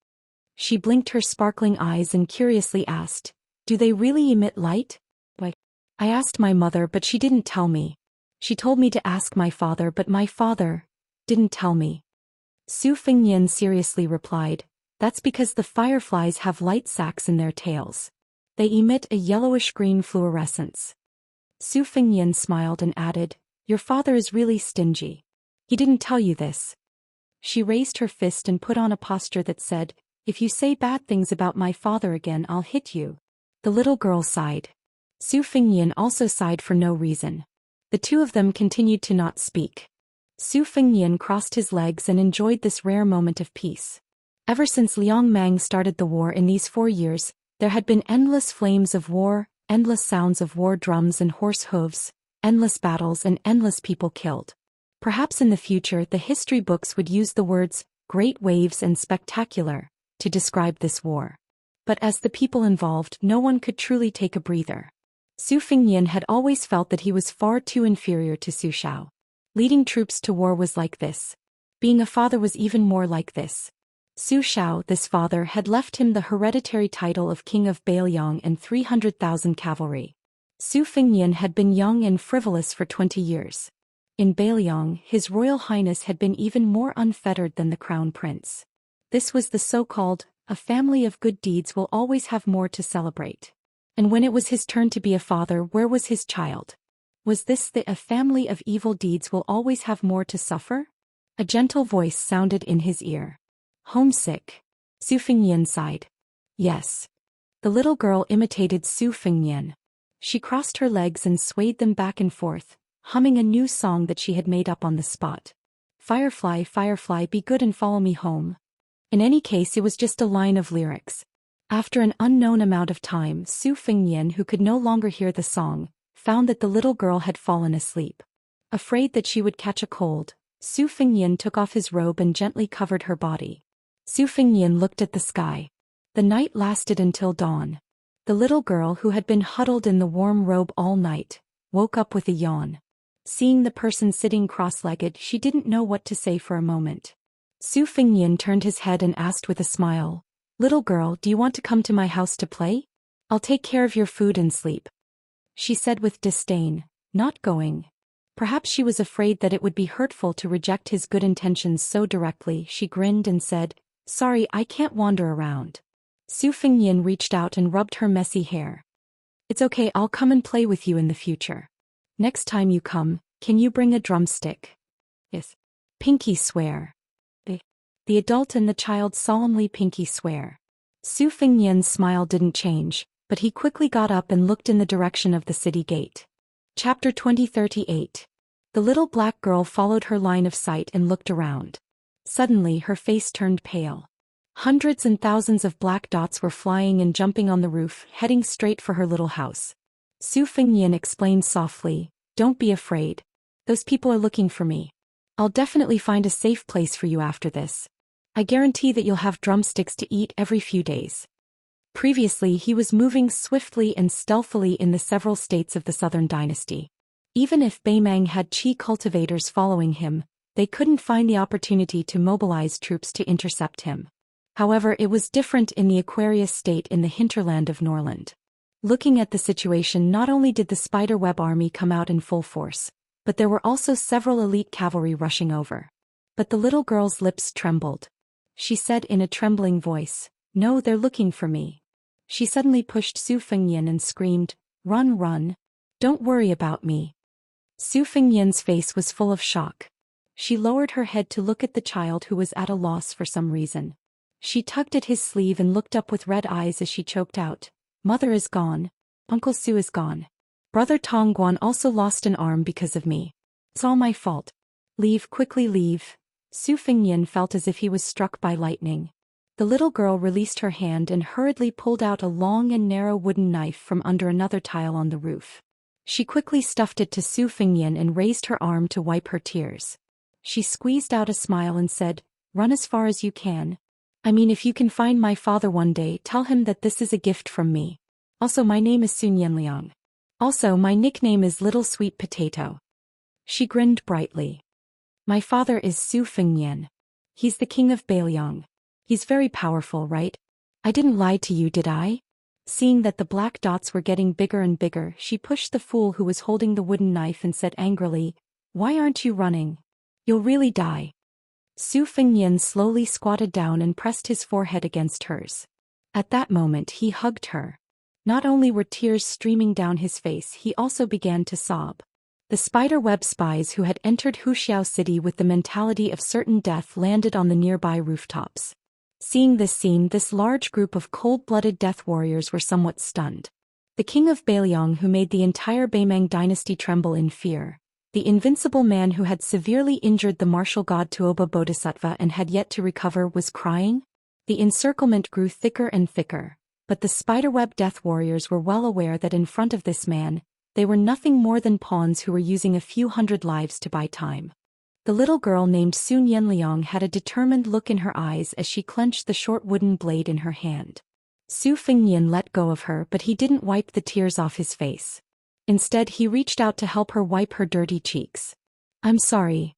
She blinked her sparkling eyes and curiously asked, "Do they really emit light?" "Why, I asked my mother, but she didn't tell me. She told me to ask my father, but my father didn't tell me." Su Fengnian seriously replied, "That's because the fireflies have light sacs in their tails. They emit a yellowish-green fluorescence." Su Fengnian smiled and added, "Your father is really stingy. He didn't tell you this." She raised her fist and put on a posture that said, "If you say bad things about my father again, I'll hit you." The little girl sighed. Su Fengnian also sighed for no reason. The two of them continued to not speak. Su Fengnian crossed his legs and enjoyed this rare moment of peace. Ever since Liang Mang started the war in these 4 years, there had been endless flames of war, endless sounds of war drums and horse hooves, endless battles and endless people killed. Perhaps in the future the history books would use the words, "great waves" and "spectacular," to describe this war. But as the people involved, no one could truly take a breather. Su Fengnian had always felt that he was far too inferior to Su Xiao. Leading troops to war was like this. Being a father was even more like this. Su Xiao, this father, had left him the hereditary title of King of Bailiang and 300,000 cavalry. Su Fengnian had been young and frivolous for 20 years. In Bailiang, His Royal Highness had been even more unfettered than the Crown Prince. This was the so-called, "a family of good deeds will always have more to celebrate." And when it was his turn to be a father, where was his child? Was this the "a family of evil deeds will always have more to suffer"? A gentle voice sounded in his ear. "Homesick?" Su Fengnian sighed. "Yes." The little girl imitated Su Fengnian. She crossed her legs and swayed them back and forth, humming a new song that she had made up on the spot. "Firefly, firefly, be good and follow me home." In any case, it was just a line of lyrics. After an unknown amount of time, Su Fengnian, who could no longer hear the song, found that the little girl had fallen asleep. Afraid that she would catch a cold, Su Fengnian took off his robe and gently covered her body. Su Fengnian looked at the sky. The night lasted until dawn. The little girl, who had been huddled in the warm robe all night, woke up with a yawn. Seeing the person sitting cross-legged, she didn't know what to say for a moment. Su Fengnian turned his head and asked with a smile, "Little girl, do you want to come to my house to play? I'll take care of your food and sleep." She said with disdain, "Not going." Perhaps she was afraid that it would be hurtful to reject his good intentions so directly. She grinned and said, "Sorry, I can't wander around." Su Fengnian reached out and rubbed her messy hair. "It's okay, I'll come and play with you in the future. Next time you come, can you bring a drumstick?" "Yes." "Pinky swear." The adult and the child solemnly pinky swear. Su Fengnian's smile didn't change, but he quickly got up and looked in the direction of the city gate. Chapter 2038. The little black girl followed her line of sight and looked around. Suddenly her face turned pale. Hundreds and thousands of black dots were flying and jumping on the roof, heading straight for her little house. Su Fengnian explained softly, "Don't be afraid. Those people are looking for me. I'll definitely find a safe place for you after this. I guarantee that you'll have drumsticks to eat every few days." Previously he was moving swiftly and stealthily in the several states of the Southern Dynasty. Even if Beimang had qi cultivators following him, they couldn't find the opportunity to mobilize troops to intercept him. However, it was different in the Aquarius state in the hinterland of Norland. Looking at the situation, not only did the spiderweb army come out in full force, but there were also several elite cavalry rushing over. But the little girl's lips trembled. She said in a trembling voice, "No, they're looking for me." She suddenly pushed Su Fengnian and screamed, "Run, run! Don't worry about me." Su Fengnian's face was full of shock. She lowered her head to look at the child who was at a loss for some reason. She tugged at his sleeve and looked up with red eyes as she choked out, "Mother is gone. Uncle Su is gone. Brother Tongguan also lost an arm because of me. It's all my fault. Leave, quickly leave." Su Fengnian felt as if he was struck by lightning. The little girl released her hand and hurriedly pulled out a long and narrow wooden knife from under another tile on the roof. She quickly stuffed it to Su Fengnian and raised her arm to wipe her tears. She squeezed out a smile and said, "Run as far as you can. I mean, if you can find my father one day, tell him that this is a gift from me. Also, my name is Sun Yanliang. Also, my nickname is Little Sweet Potato." She grinned brightly. "My father is Su Fengnian. He's the king of Beiliang. He's very powerful, right? I didn't lie to you, did I?" Seeing that the black dots were getting bigger and bigger, she pushed the fool who was holding the wooden knife and said angrily, "Why aren't you running? You'll really die." Su Fengnian slowly squatted down and pressed his forehead against hers. At that moment he hugged her. Not only were tears streaming down his face, he also began to sob. The spiderweb spies who had entered Wuxia city with the mentality of certain death landed on the nearby rooftops. Seeing this scene, this large group of cold-blooded death warriors were somewhat stunned. The king of Beiliang, who made the entire Beimang dynasty tremble in fear, the invincible man who had severely injured the martial god Tuoba Bodhisattva and had yet to recover, was crying. The encirclement grew thicker and thicker, but the spiderweb death warriors were well aware that in front of this man, they were nothing more than pawns who were using a few hundred lives to buy time. The little girl named Sun Yanliang had a determined look in her eyes as she clenched the short wooden blade in her hand. Su Fengnian let go of her, but he didn't wipe the tears off his face. Instead, he reached out to help her wipe her dirty cheeks. "I'm sorry,"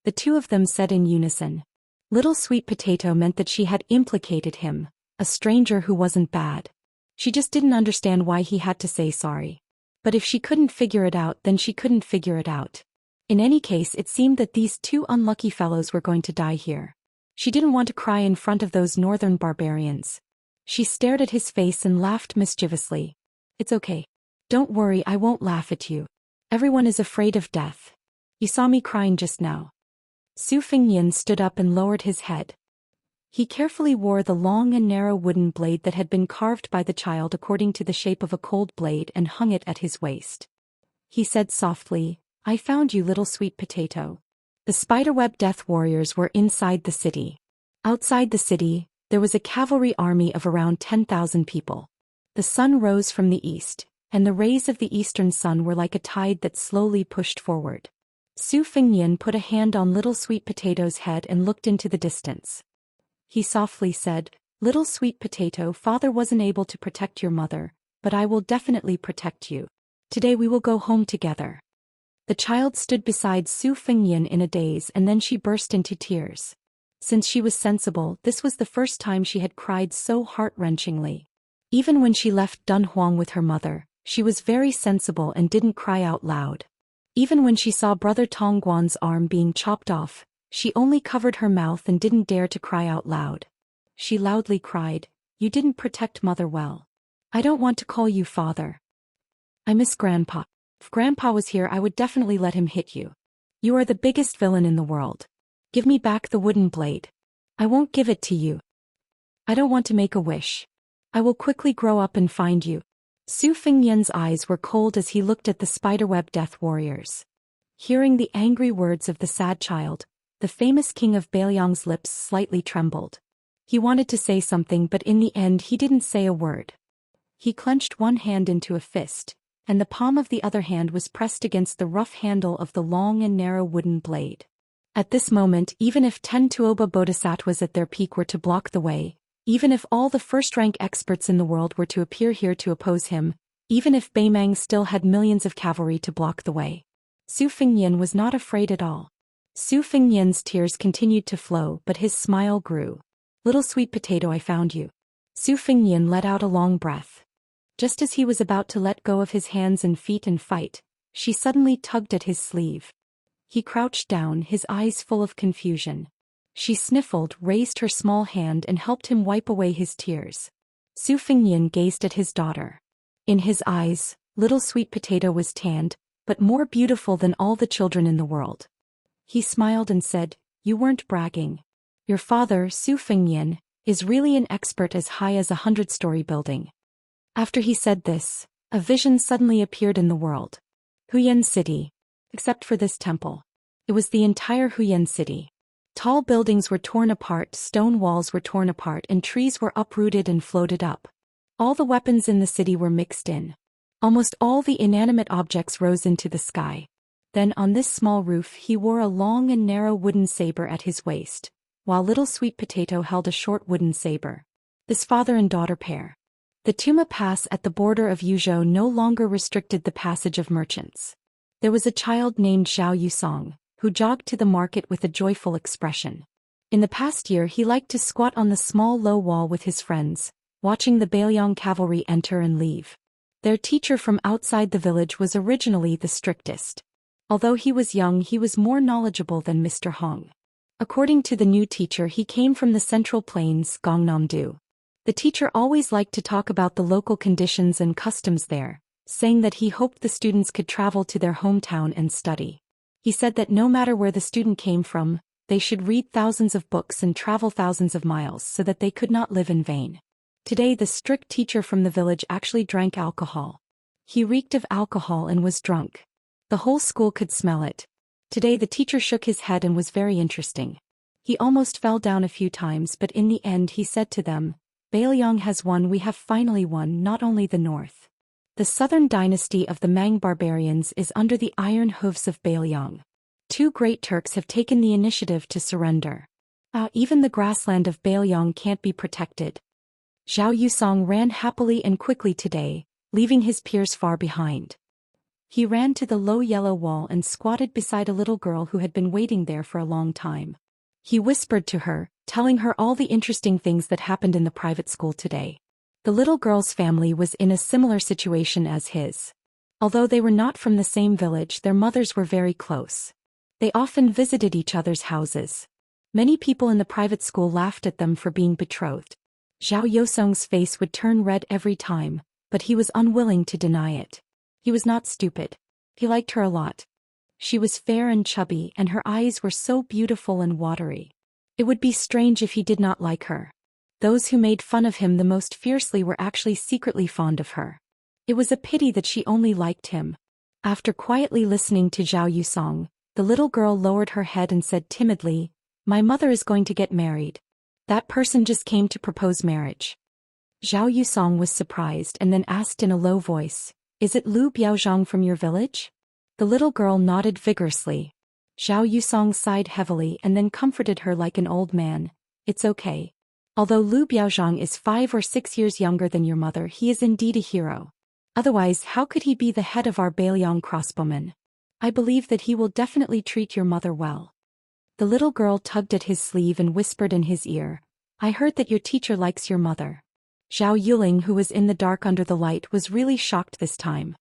the two of them said in unison. Little Sweet Potato meant that she had implicated him, a stranger who wasn't bad. She just didn't understand why he had to say sorry. But if she couldn't figure it out, then she couldn't figure it out. In any case, it seemed that these two unlucky fellows were going to die here. She didn't want to cry in front of those northern barbarians. She stared at his face and laughed mischievously. "It's okay. Don't worry, I won't laugh at you. Everyone is afraid of death. You saw me crying just now." Su Fengnian stood up and lowered his head. He carefully wore the long and narrow wooden blade that had been carved by the child according to the shape of a cold blade and hung it at his waist. He said softly, "I found you, Little Sweet Potato." The spiderweb death warriors were inside the city. Outside the city, there was a cavalry army of around 10,000 people. The sun rose from the east, and the rays of the eastern sun were like a tide that slowly pushed forward. Su Fengnian put a hand on Little Sweet Potato's head and looked into the distance. He softly said, "Little Sweet Potato, father wasn't able to protect your mother, but I will definitely protect you. Today we will go home together." The child stood beside Su Fengnian in a daze, and then she burst into tears. Since she was sensible, this was the first time she had cried so heart-wrenchingly. Even when she left Dunhuang with her mother, she was very sensible and didn't cry out loud. Even when she saw Brother Tongguan's arm being chopped off, she only covered her mouth and didn't dare to cry out loud. She loudly cried, "You didn't protect mother well. I don't want to call you father. I miss Grandpa. If Grandpa was here, I would definitely let him hit you. You are the biggest villain in the world. Give me back the wooden blade. I won't give it to you. I don't want to make a wish. I will quickly grow up and find you. Su Fengnian's eyes were cold as he looked at the spiderweb death warriors. Hearing the angry words of the sad child, the famous king of Beiliang's lips slightly trembled. He wanted to say something, but in the end he didn't say a word. He clenched one hand into a fist, and the palm of the other hand was pressed against the rough handle of the long and narrow wooden blade. At this moment, even if 10 Tuoba bodhisattvas at their peak were to block the way, even if all the first-rank experts in the world were to appear here to oppose him, even if Beimang still had millions of cavalry to block the way, Su Fengnian was not afraid at all. Su Fengnian's tears continued to flow, but his smile grew. Little sweet potato, I found you. Su Fengnian let out a long breath. Just as he was about to let go of his hands and feet and fight, she suddenly tugged at his sleeve. He crouched down, his eyes full of confusion. She sniffled, raised her small hand and helped him wipe away his tears. Su Fengnian gazed at his daughter. In his eyes, little sweet potato was tanned, but more beautiful than all the children in the world. He smiled and said, "You weren't bragging. Your father, Su Fengnian, is really an expert as high as a 100-story building." After he said this, a vision suddenly appeared in the world. Huyan City. Except for this temple. It was the entire Huyan City. Tall buildings were torn apart, stone walls were torn apart, and trees were uprooted and floated up. All the weapons in the city were mixed in. Almost all the inanimate objects rose into the sky. Then on this small roof he wore a long and narrow wooden saber at his waist, while little sweet potato held a short wooden saber. This father and daughter pair. The Tuma Pass at the border of Yuzhou no longer restricted the passage of merchants. There was a child named Zhou Xian, who jogged to the market with a joyful expression. In the past year he liked to squat on the small low wall with his friends, watching the Beiliang cavalry enter and leave. Their teacher from outside the village was originally the strictest. Although he was young, he was more knowledgeable than Mr. Hong. According to the new teacher, he came from the Central Plains, Gangnam-do. The teacher always liked to talk about the local conditions and customs there, saying that he hoped the students could travel to their hometown and study. He said that no matter where the student came from, they should read thousands of books and travel thousands of miles so that they could not live in vain. Today the strict teacher from the village actually drank alcohol. He reeked of alcohol and was drunk. The whole school could smell it. Today the teacher shook his head and was very interesting. He almost fell down a few times, but in the end he said to them, "Beiliang has won, we have finally won, not only the north. The southern dynasty of the Mang barbarians is under the iron hooves of Beiliang. 2 great Turks have taken the initiative to surrender. Even the grassland of Beiliang can't be protected." Zhao Yusong ran happily and quickly today, leaving his peers far behind. He ran to the low yellow wall and squatted beside a little girl who had been waiting there for a long time. He whispered to her, telling her all the interesting things that happened in the private school today. The little girl's family was in a similar situation as his. Although they were not from the same village, their mothers were very close. They often visited each other's houses. Many people in the private school laughed at them for being betrothed. Zhao Yosong's face would turn red every time, but he was unwilling to deny it. He was not stupid. He liked her a lot. She was fair and chubby, and her eyes were so beautiful and watery. It would be strange if he did not like her. Those who made fun of him the most fiercely were actually secretly fond of her. It was a pity that she only liked him. After quietly listening to Zhao Yusong, the little girl lowered her head and said timidly, "My mother is going to get married. That person just came to propose marriage." Zhao Yusong was surprised and then asked in a low voice, "Is it Lu Biaozhang from your village?" The little girl nodded vigorously. Zhao Yusong sighed heavily and then comforted her like an old man, "It's okay. Although Lu Biaozhang is 5 or 6 years younger than your mother, he is indeed a hero. Otherwise, how could he be the head of our Beiliang crossbowmen? I believe that he will definitely treat your mother well." The little girl tugged at his sleeve and whispered in his ear, "I heard that your teacher likes your mother." Zhao Yuling, who was in the dark under the light, was really shocked this time.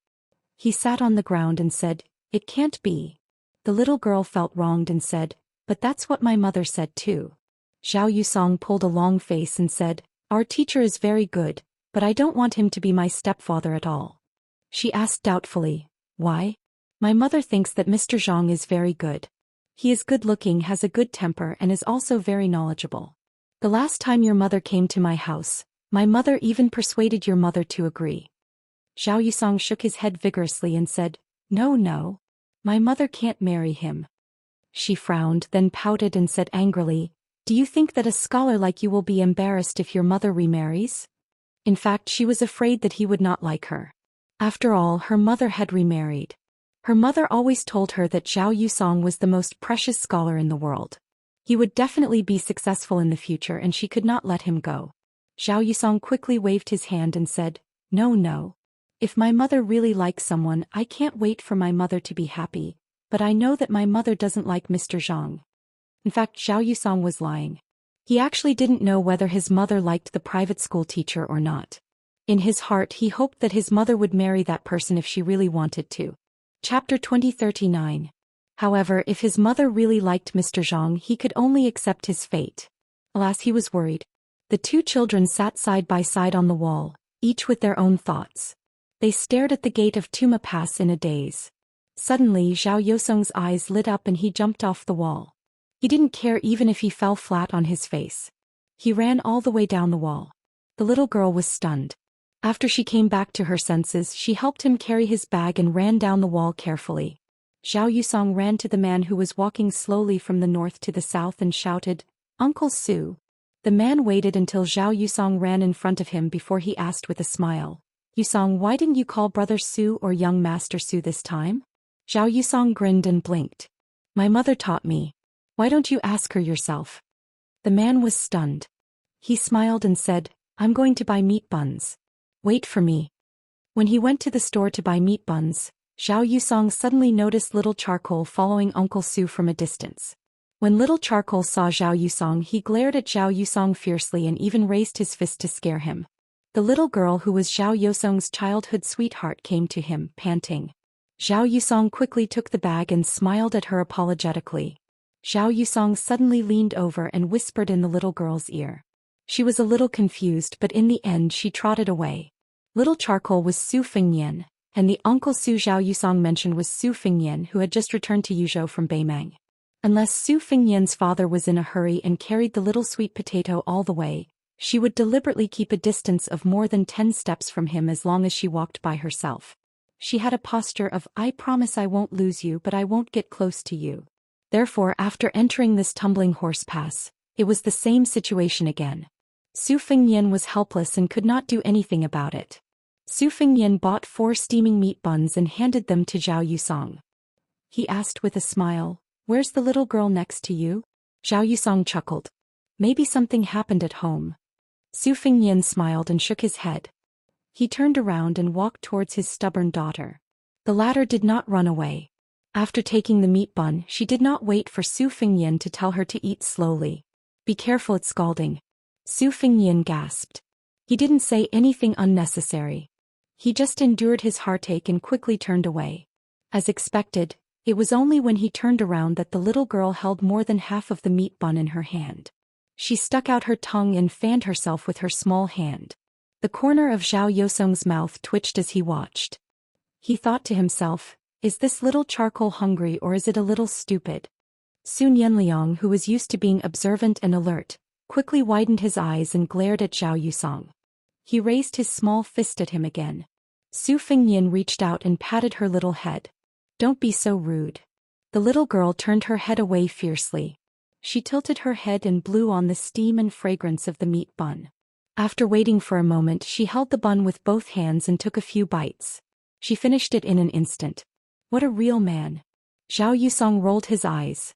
He sat on the ground and said, "It can't be." The little girl felt wronged and said, "But that's what my mother said too." Zhao Yusong pulled a long face and said, "Our teacher is very good, but I don't want him to be my stepfather at all." She asked doubtfully, "Why?" "My mother thinks that Mr. Zhang is very good. He is good-looking, has a good temper, and is also very knowledgeable. The last time your mother came to my house, my mother even persuaded your mother to agree. Zhao Yusong shook his head vigorously and said, No, no. My mother can't marry him. She frowned, then pouted and said angrily, Do you think that a scholar like you will be embarrassed if your mother remarries? In fact, she was afraid that he would not like her. After all, her mother had remarried. Her mother always told her that Zhao Yusong was the most precious scholar in the world. He would definitely be successful in the future and she could not let him go. Zhao Yusong quickly waved his hand and said, No, no. If my mother really likes someone, I can't wait for my mother to be happy, but I know that my mother doesn't like Mr. Zhang. In fact, Zhao Yusong was lying. He actually didn't know whether his mother liked the private school teacher or not. In his heart, he hoped that his mother would marry that person if she really wanted to. Chapter 2039. However, if his mother really liked Mr. Zhang, he could only accept his fate. Alas, he was worried. The two children sat side by side on the wall, each with their own thoughts. They stared at the gate of Tuma Pass in a daze. Suddenly, Zhao Yusong's eyes lit up and he jumped off the wall. He didn't care even if he fell flat on his face. He ran all the way down the wall. The little girl was stunned. After she came back to her senses, she helped him carry his bag and ran down the wall carefully. Zhao Yusong ran to the man who was walking slowly from the north to the south and shouted, Uncle Su. The man waited until Zhao Yusong ran in front of him before he asked with a smile, Yusong, why didn't you call Brother Su or young Master Su this time? Zhao Yusong grinned and blinked. My mother taught me. Why don't you ask her yourself? The man was stunned. He smiled and said, I'm going to buy meat buns. Wait for me. When he went to the store to buy meat buns, Zhao Yusong suddenly noticed Little Charcoal following Uncle Su from a distance. When Little Charcoal saw Zhao Yusong, he glared at Zhao Yusong fiercely and even raised his fist to scare him. The little girl who was Zhao Yusong's childhood sweetheart came to him, panting. Zhao Yusong quickly took the bag and smiled at her apologetically. Zhao Yusong suddenly leaned over and whispered in the little girl's ear. She was a little confused, but in the end she trotted away. Little Charcoal was Su Fengnian, and the Uncle Su Zhao Yusong mentioned was Su Fengnian, who had just returned to Yuzhou from Beimang. Unless Su Fengnian's father was in a hurry and carried the little sweet potato all the way, she would deliberately keep a distance of more than 10 steps from him as long as she walked by herself. She had a posture of, I promise I won't lose you, but I won't get close to you. Therefore, after entering this tumbling horse pass, it was the same situation again. Su Fengnian was helpless and could not do anything about it. Su Fengnian bought 4 steaming meat buns and handed them to Zhao Yusong. He asked with a smile, Where's the little girl next to you? Zhao Yusong chuckled. Maybe something happened at home. Su Fengnian smiled and shook his head. He turned around and walked towards his stubborn daughter. The latter did not run away. After taking the meat bun, she did not wait for Su Fengnian to tell her to eat slowly. Be careful, it's scalding. Su Fengnian gasped. He didn't say anything unnecessary. He just endured his heartache and quickly turned away. As expected, it was only when he turned around that the little girl held more than half of the meat bun in her hand. She stuck out her tongue and fanned herself with her small hand. The corner of Zhao Yusong's mouth twitched as he watched. He thought to himself, Is this Little Charcoal hungry or is it a little stupid? Sun Yanliang, who was used to being observant and alert, quickly widened his eyes and glared at Zhao Yusong. He raised his small fist at him again. Su Fengnian reached out and patted her little head. Don't be so rude. The little girl turned her head away fiercely. She tilted her head and blew on the steam and fragrance of the meat bun. After waiting for a moment, she held the bun with both hands and took a few bites. She finished it in an instant. What a real man. Zhao Yusong rolled his eyes.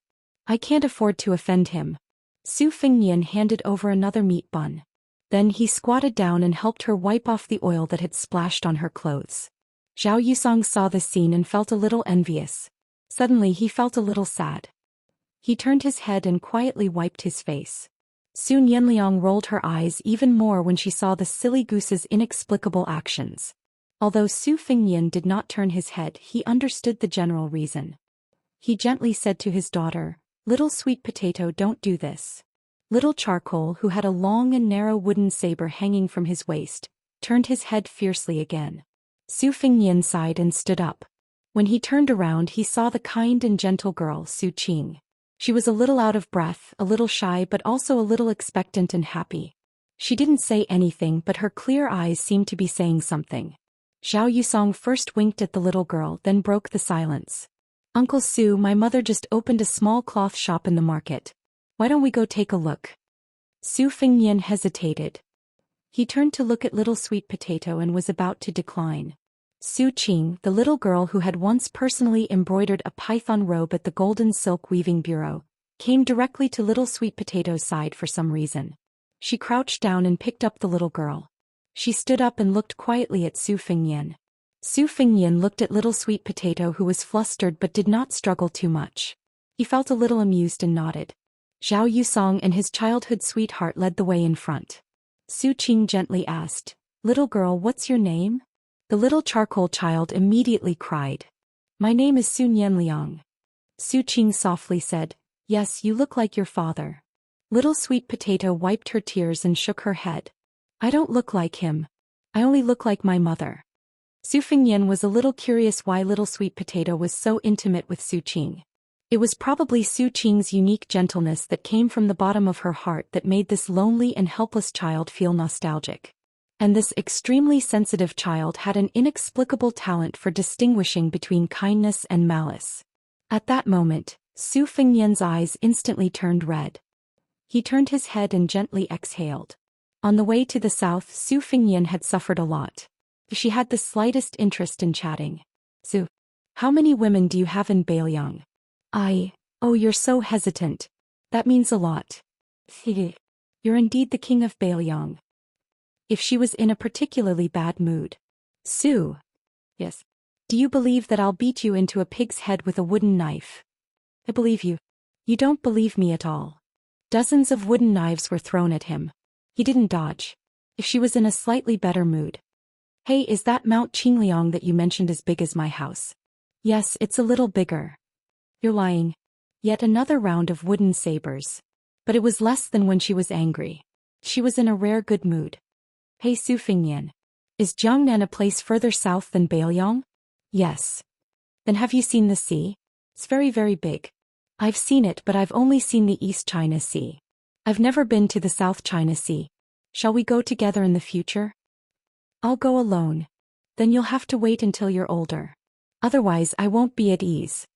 I can't afford to offend him. Su Fengnian handed over another meat bun. Then he squatted down and helped her wipe off the oil that had splashed on her clothes. Zhao Yusong saw the scene and felt a little envious. Suddenly he felt a little sad. He turned his head and quietly wiped his face. Sun Yanliang rolled her eyes even more when she saw the silly goose's inexplicable actions. Although Su Fengnian did not turn his head, he understood the general reason. He gently said to his daughter, Little sweet potato, don't do this. Little Charcoal, who had a long and narrow wooden saber hanging from his waist, turned his head fiercely again. Su Fengnian sighed and stood up. When he turned around, he saw the kind and gentle girl, Su Qing. She was a little out of breath, a little shy but also a little expectant and happy. She didn't say anything but her clear eyes seemed to be saying something. Zhao Yusong first winked at the little girl then broke the silence. Uncle Su, my mother just opened a small cloth shop in the market. Why don't we go take a look? Su Fingyan hesitated. He turned to look at little sweet potato and was about to decline. Su Qing, the little girl who had once personally embroidered a python robe at the Golden Silk Weaving Bureau, came directly to little sweet potato's side for some reason. She crouched down and picked up the little girl. She stood up and looked quietly at Su Fingyan. Su Fingyan looked at little sweet potato who was flustered but did not struggle too much. He felt a little amused and nodded. Zhao Yusong and his childhood sweetheart led the way in front. Su Qing gently asked, "Little girl, what's your name?" The little charcoal child immediately cried. "My name is Su Nianliang." Su Qing softly said, "Yes, you look like your father." Little sweet potato wiped her tears and shook her head. "I don't look like him. I only look like my mother." Su Fingyan was a little curious why little sweet potato was so intimate with Su Qing. It was probably Su Qing's unique gentleness that came from the bottom of her heart that made this lonely and helpless child feel nostalgic. And this extremely sensitive child had an inexplicable talent for distinguishing between kindness and malice. At that moment, Su Fingyan's eyes instantly turned red. He turned his head and gently exhaled. On the way to the south, Su Fingyan had suffered a lot. She had the slightest interest in chatting. "Su, how many women do you have in Bailiang?" Oh, you're so hesitant. That means a lot." "You're indeed the king of Bailiang." If she was in a particularly bad mood. "Su." "Yes. Do you believe that I'll beat you into a pig's head with a wooden knife?" "I believe you." "You don't believe me at all." Dozens of wooden knives were thrown at him. He didn't dodge. If she was in a slightly better mood. "Hey, is that Mount Qingliang that you mentioned as big as my house?" "Yes, it's a little bigger." "You're lying." Yet another round of wooden sabers. But it was less than when she was angry. She was in a rare good mood. "Hey Su Fingyan. Is Jiangnan a place further south than Bailiang?" "Yes." "Then have you seen the sea?" "It's very, very big." "I've seen it, but I've only seen the East China Sea. I've never been to the South China Sea. Shall we go together in the future?" "I'll go alone." "Then you'll have to wait until you're older. Otherwise I won't be at ease."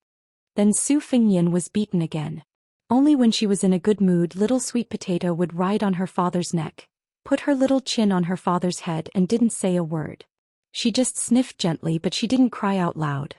Then Su Fingyan was beaten again. Only when she was in a good mood little sweet potato would ride on her father's neck, put her little chin on her father's head and didn't say a word. She just sniffed gently but she didn't cry out loud.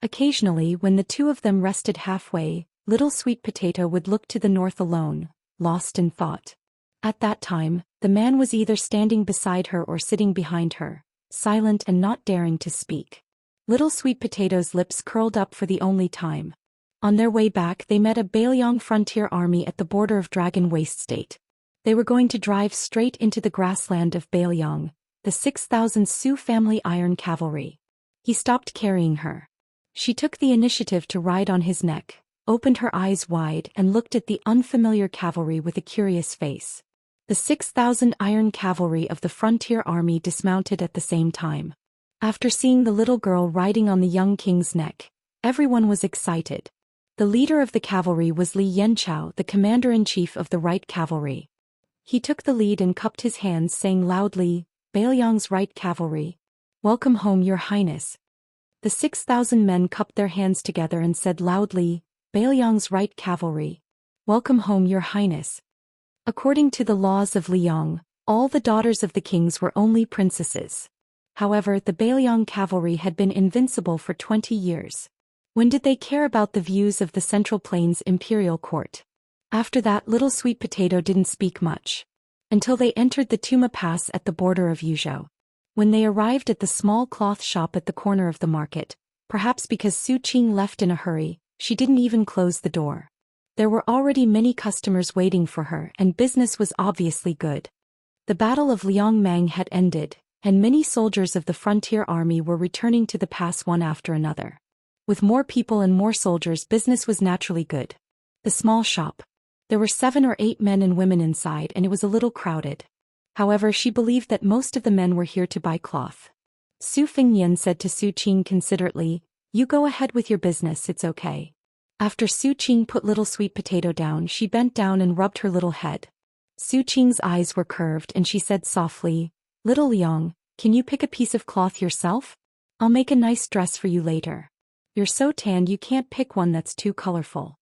Occasionally when the two of them rested halfway, little sweet potato would look to the north alone, lost in thought. At that time, the man was either standing beside her or sitting behind her, silent and not daring to speak. Little sweet potato's lips curled up for the only time. On their way back they met a Bailiang frontier army at the border of Dragon Waste State. They were going to drive straight into the grassland of Bailiang, the 6,000 Su family iron cavalry. He stopped carrying her. She took the initiative to ride on his neck, opened her eyes wide and looked at the unfamiliar cavalry with a curious face. The 6,000 iron cavalry of the frontier army dismounted at the same time. After seeing the little girl riding on the young king's neck, everyone was excited. The leader of the cavalry was Li Yanchao, the commander-in-chief of the Right Cavalry. He took the lead and cupped his hands saying loudly, "Bailiang's Right Cavalry. Welcome home, Your Highness." The 6,000 men cupped their hands together and said loudly, "Bailiang's Right Cavalry. Welcome home, Your Highness." According to the laws of Liang, all the daughters of the kings were only princesses. However, the Bailiang cavalry had been invincible for 20 years. When did they care about the views of the Central Plains imperial court? After that little sweet potato didn't speak much. Until they entered the Tuma Pass at the border of Yuzhou. When they arrived at the small cloth shop at the corner of the market, perhaps because Su Qing left in a hurry, she didn't even close the door. There were already many customers waiting for her and business was obviously good. The Battle of Liangmang had ended, and many soldiers of the frontier army were returning to the pass one after another. With more people and more soldiers, business was naturally good. The small shop. There were 7 or 8 men and women inside and it was a little crowded. However, she believed that most of the men were here to buy cloth. Su Fingyan said to Su Qing considerately, "You go ahead with your business, it's okay. After Su Qing put little sweet potato down, she bent down and rubbed her little head. Su Qing's eyes were curved and she said softly, "Little Liang, can you pick a piece of cloth yourself? I'll make a nice dress for you later. You're so tanned you can't pick one that's too colorful."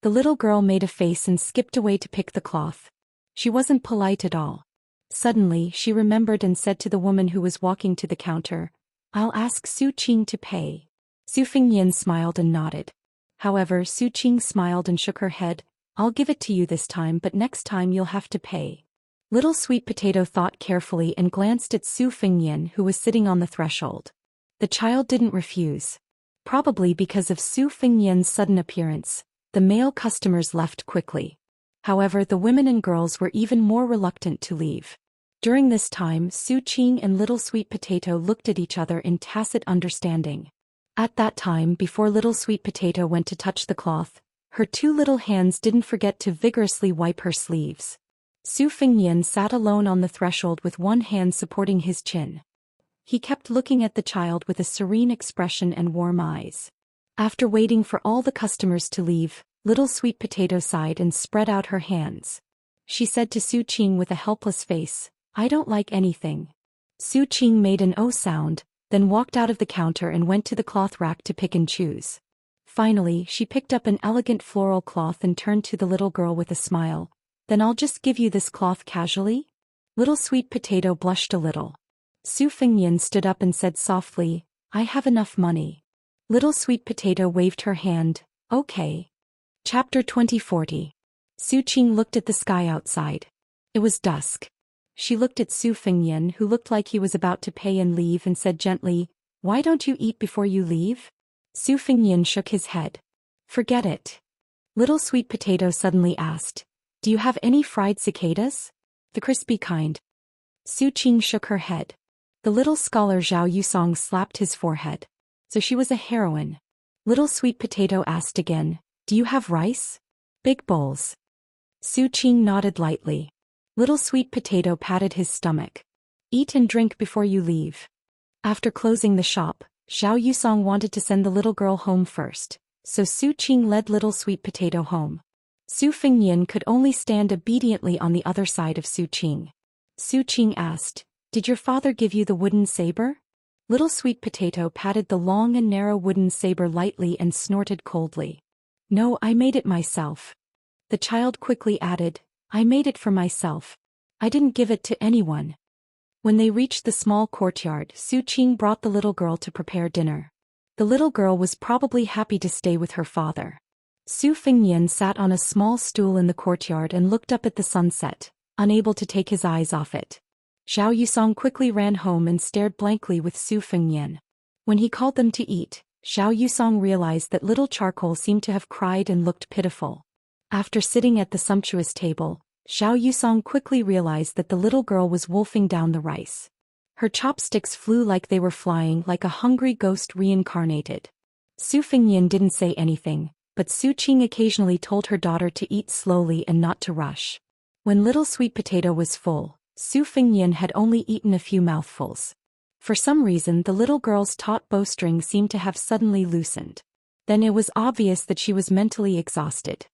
The little girl made a face and skipped away to pick the cloth. She wasn't polite at all. Suddenly, she remembered and said to the woman who was walking to the counter, "I'll ask Su Qing to pay." Su Fengyan smiled and nodded. However, Su Qing smiled and shook her head. "I'll give it to you this time, but next time you'll have to pay." Little sweet potato thought carefully and glanced at Su Fengyan, who was sitting on the threshold. The child didn't refuse. Probably because of Su Fengyan's sudden appearance, the male customers left quickly. However, the women and girls were even more reluctant to leave. During this time, Su Qing and Little Sweet Potato looked at each other in tacit understanding. At that time, before Little Sweet Potato went to touch the cloth, her two little hands didn't forget to vigorously wipe her sleeves. Su Fengyan sat alone on the threshold with one hand supporting his chin. He kept looking at the child with a serene expression and warm eyes. After waiting for all the customers to leave, Little Sweet Potato sighed and spread out her hands. She said to Su Qing with a helpless face, "I don't like anything." Su Qing made an "oh" sound, then walked out of the counter and went to the cloth rack to pick and choose. Finally, she picked up an elegant floral cloth and turned to the little girl with a smile. "Then I'll just give you this cloth casually?" Little Sweet Potato blushed a little. Su Fengyan stood up and said softly, "I have enough money." Little Sweet Potato waved her hand, "Okay." Chapter 2040. Su Qing looked at the sky outside. It was dusk. She looked at Su Fengyan, who looked like he was about to pay and leave, and said gently, "Why don't you eat before you leave?" Su Fengyan shook his head. "Forget it." Little Sweet Potato suddenly asked, "Do you have any fried cicadas? The crispy kind?" Su Qing shook her head. The little scholar Zhao Yusong slapped his forehead. So she was a heroine. Little Sweet Potato asked again, "Do you have rice? Big bowls?" Su Qing nodded lightly. Little Sweet Potato patted his stomach. "Eat and drink before you leave." After closing the shop, Zhao Yusong wanted to send the little girl home first, so Su Qing led Little Sweet Potato home. Su Fengyan could only stand obediently on the other side of Su Qing. Su Qing asked, "Did your father give you the wooden saber?" Little Sweet Potato patted the long and narrow wooden saber lightly and snorted coldly. "No, I made it myself." The child quickly added, "I made it for myself. I didn't give it to anyone." When they reached the small courtyard, Su Qing brought the little girl to prepare dinner. The little girl was probably happy to stay with her father. Su Fengyan sat on a small stool in the courtyard and looked up at the sunset, unable to take his eyes off it. Zhao Yusong quickly ran home and stared blankly with Su Fengyan. When he called them to eat, Zhao Yusong realized that little Charcoal seemed to have cried and looked pitiful. After sitting at the sumptuous table, Zhao Yusong quickly realized that the little girl was wolfing down the rice. Her chopsticks flew like they were flying, like a hungry ghost reincarnated. Su Fengyan didn't say anything, but Su Qing occasionally told her daughter to eat slowly and not to rush. When Little Sweet Potato was full, Su Fengyan had only eaten a few mouthfuls. For some reason, the little girl's taut bowstring seemed to have suddenly loosened. Then it was obvious that she was mentally exhausted.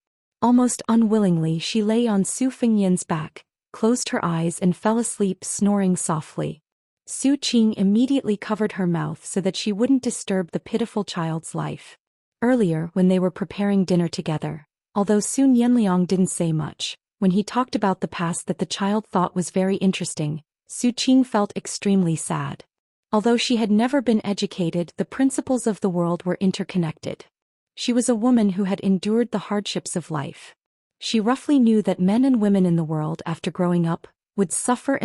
Almost unwillingly, she lay on Su Fengyan's back, closed her eyes and fell asleep, snoring softly. Su Qing immediately covered her mouth so that she wouldn't disturb the pitiful child's life. Earlier, when they were preparing dinner together, although Sun Yanliang didn't say much, when he talked about the past that the child thought was very interesting, Su Qing felt extremely sad. Although she had never been educated, the principles of the world were interconnected. She was a woman who had endured the hardships of life. She roughly knew that men and women in the world after growing up would suffer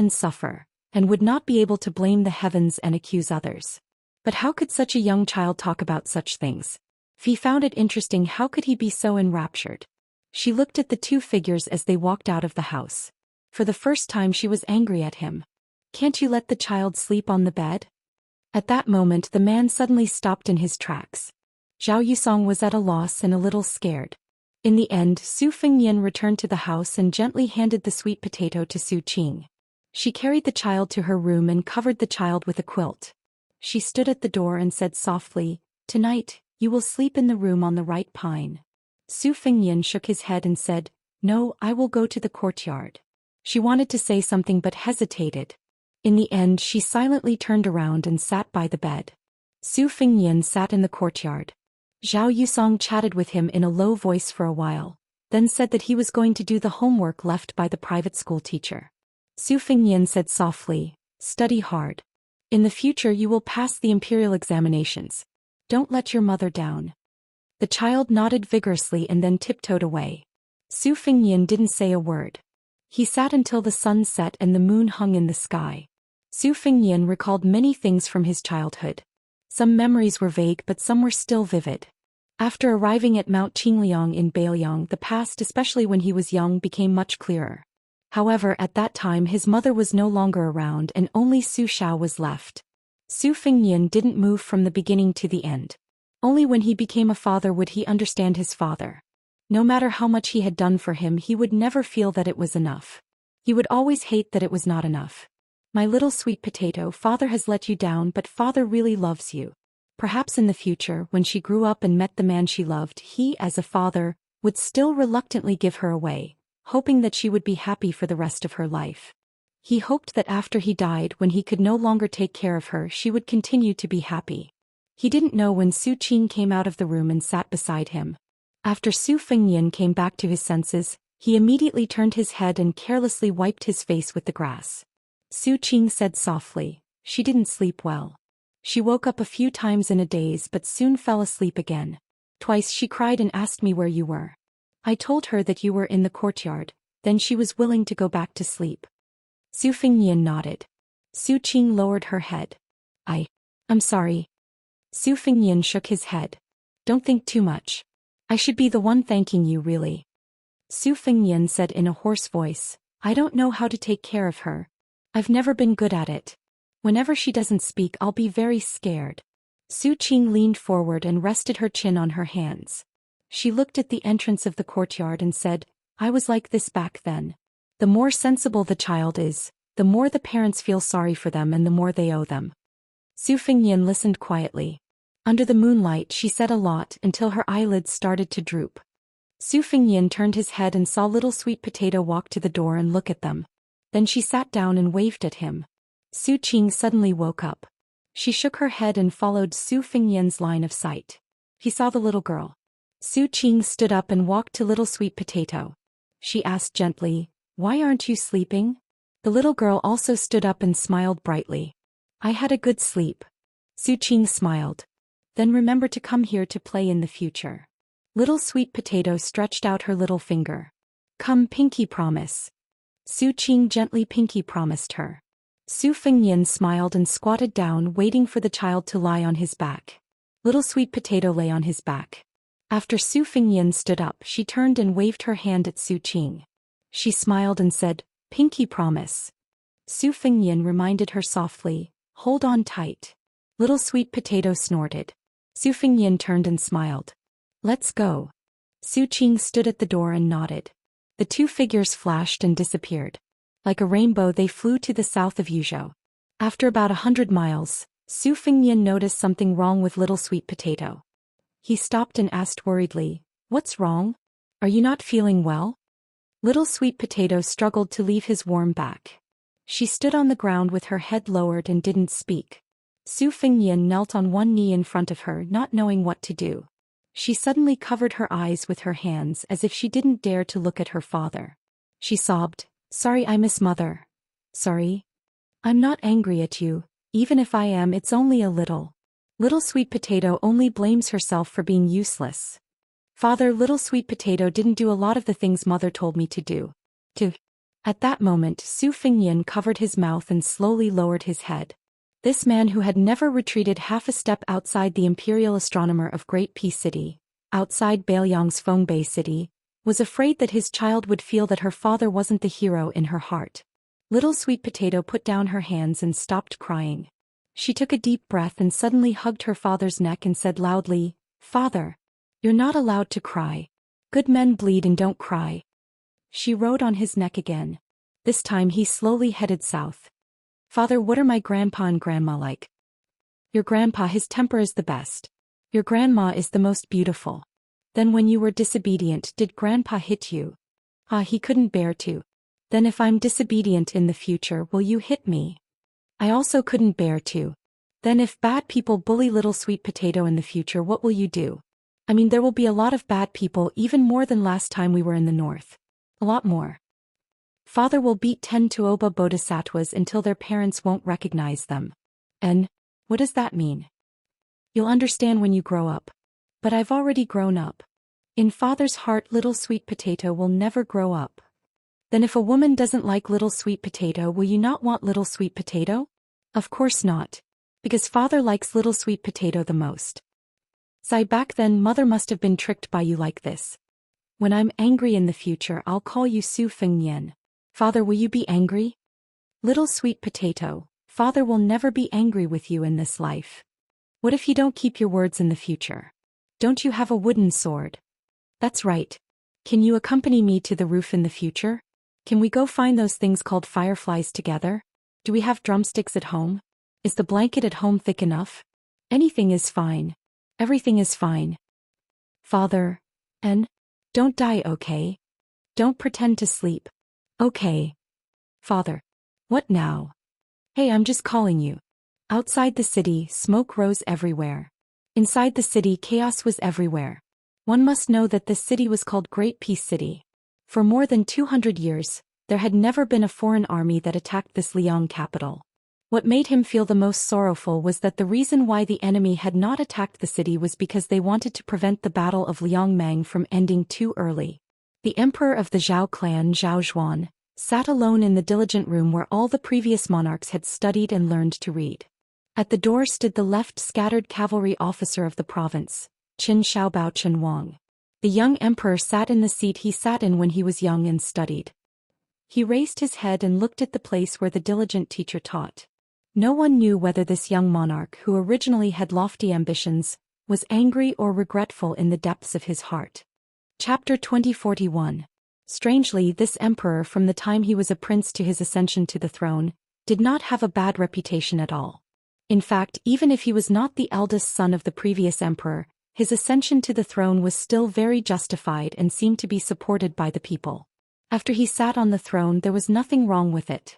and would not be able to blame the heavens and accuse others. But how could such a young child talk about such things? If he found it interesting, how could he be so enraptured? She looked at the two figures as they walked out of the house. For the first time she was angry at him. "Can't you let the child sleep on the bed?" At that moment the man suddenly stopped in his tracks. Zhao Yusong was at a loss and a little scared. In the end, Su Fengyan returned to the house and gently handed the sweet potato to Su Qing. She carried the child to her room and covered the child with a quilt. She stood at the door and said softly, "Tonight, you will sleep in the room on the right pine." Su Fengyan shook his head and said, "No, I will go to the courtyard." She wanted to say something but hesitated. In the end she silently turned around and sat by the bed. Su Fengyan sat in the courtyard. Zhao Yusong chatted with him in a low voice for a while, then said that he was going to do the homework left by the private school teacher. Su Fengyan said softly, "Study hard. In the future you will pass the imperial examinations. Don't let your mother down." The child nodded vigorously and then tiptoed away. Su Fengyan didn't say a word. He sat until the sun set and the moon hung in the sky. Su Fengyan recalled many things from his childhood. Some memories were vague but some were still vivid. After arriving at Mount Qingliang in Bailiang, the past, especially when he was young, became much clearer. However, at that time his mother was no longer around and only Su Xiao was left. Su Fengyan didn't move from the beginning to the end. Only when he became a father would he understand his father. No matter how much he had done for him, he would never feel that it was enough. He would always hate that it was not enough. "My little sweet potato, father has let you down, but father really loves you." Perhaps in the future, when she grew up and met the man she loved, he, as a father, would still reluctantly give her away, hoping that she would be happy for the rest of her life. He hoped that after he died, when he could no longer take care of her, she would continue to be happy. He didn't know when Su Qing came out of the room and sat beside him. After Su Fengyan came back to his senses, he immediately turned his head and carelessly wiped his face with the grass. Su Qing said softly, "She didn't sleep well. She woke up a few times in a daze but soon fell asleep again. Twice she cried and asked me where you were. I told her that you were in the courtyard, then she was willing to go back to sleep." Su Fengyan nodded. Su Qing lowered her head. I'm sorry." Su Fengyan shook his head. "Don't think too much. I should be the one thanking you, really." Su Fengyan said in a hoarse voice, "I don't know how to take care of her. I've never been good at it. Whenever she doesn't speak, I'll be very scared." Su Qing leaned forward and rested her chin on her hands. She looked at the entrance of the courtyard and said, "I was like this back then." The more sensible the child is, the more the parents feel sorry for them and the more they owe them. Su Fengyan listened quietly. Under the moonlight she said a lot until her eyelids started to droop. Su Fengyan turned his head and saw little sweet potato walk to the door and look at them. Then she sat down and waved at him. Su Qing suddenly woke up. She shook her head and followed Su Fengyan's line of sight. He saw the little girl. Su Qing stood up and walked to little sweet potato. She asked gently, "Why aren't you sleeping?" The little girl also stood up and smiled brightly. "I had a good sleep." Su Qing smiled. "Then remember to come here to play in the future." Little sweet potato stretched out her little finger. "Come, Pinky, promise." Su Qing gently pinky promised her. Su Fengyan smiled and squatted down, waiting for the child to lie on his back. Little sweet potato lay on his back. After Su Fengyan stood up, she turned and waved her hand at Su Qing. She smiled and said, "Pinky promise." Su Fengyan reminded her softly, "Hold on tight." Little sweet potato snorted. Su Fengyan turned and smiled. "Let's go." Su Qing stood at the door and nodded. The two figures flashed and disappeared. Like a rainbow they flew to the south of Yuzhou. After about 100 miles, Su Fengyan noticed something wrong with little sweet potato. He stopped and asked worriedly, "What's wrong? Are you not feeling well?" Little sweet potato struggled to leave his warm back. She stood on the ground with her head lowered and didn't speak. Su Fengyan knelt on one knee in front of her, not knowing what to do. She suddenly covered her eyes with her hands as if she didn't dare to look at her father. She sobbed, "Sorry, I miss mother. Sorry. I'm not angry at you, even if I am, it's only a little." Little sweet potato only blames herself for being useless. "Father, little sweet potato didn't do a lot of the things mother told me to do." At that moment, Su Fengyan covered his mouth and slowly lowered his head. This man, who had never retreated half a step outside the imperial astronomer of Great Peace City, outside Bailiang's Fengbei City, was afraid that his child would feel that her father wasn't the hero in her heart. Little sweet potato put down her hands and stopped crying. She took a deep breath and suddenly hugged her father's neck and said loudly, "Father, you're not allowed to cry. Good men bleed and don't cry." She rode on his neck again. This time he slowly headed south. "Father, what are my grandpa and grandma like?" "Your grandpa, his temper is the best. Your grandma is the most beautiful." Then when you were disobedient, did Grandpa hit you? Ah, he couldn't bear to. Then if I'm disobedient in the future, will you hit me? I also couldn't bear to. Then if bad people bully little sweet potato in the future, what will you do? I mean, there will be a lot of bad people, even more than last time we were in the north. A lot more. Father will beat 10 Tuoba bodhisattvas until their parents won't recognize them. And what does that mean? You'll understand when you grow up. But I've already grown up. In Father's heart, little sweet potato will never grow up. Then if a woman doesn't like little sweet potato, will you not want little sweet potato? Of course not. Because Father likes little sweet potato the most. Sai, back then Mother must have been tricked by you like this. When I'm angry in the future, I'll call you Su Feng Yen. Father, will you be angry? Little sweet potato, Father will never be angry with you in this life. What if you don't keep your words in the future? Don't you have a wooden sword? That's right. Can you accompany me to the roof in the future? Can we go find those things called fireflies together? Do we have drumsticks at home? Is the blanket at home thick enough? Anything is fine. Everything is fine. Father, and don't die, okay? Don't pretend to sleep. Okay. Father. What now? Hey, I'm just calling you. Outside the city, smoke rose everywhere. Inside the city, chaos was everywhere. One must know that this city was called Great Peace City. For more than 200 years, there had never been a foreign army that attacked this Liang capital. What made him feel the most sorrowful was that the reason why the enemy had not attacked the city was because they wanted to prevent the Battle of Liangmang from ending too early. The emperor of the Zhou clan, Zhou Xian, sat alone in the diligent room where all the previous monarchs had studied and learned to read. At the door stood the left-scattered cavalry officer of the province, Qin Shaobao Chen Wang. The young emperor sat in the seat he sat in when he was young and studied. He raised his head and looked at the place where the diligent teacher taught. No one knew whether this young monarch, who originally had lofty ambitions, was angry or regretful in the depths of his heart. Chapter 2041. Strangely, this emperor, from the time he was a prince to his ascension to the throne, did not have a bad reputation at all. In fact, even if he was not the eldest son of the previous emperor, his ascension to the throne was still very justified and seemed to be supported by the people. After he sat on the throne, there was nothing wrong with it.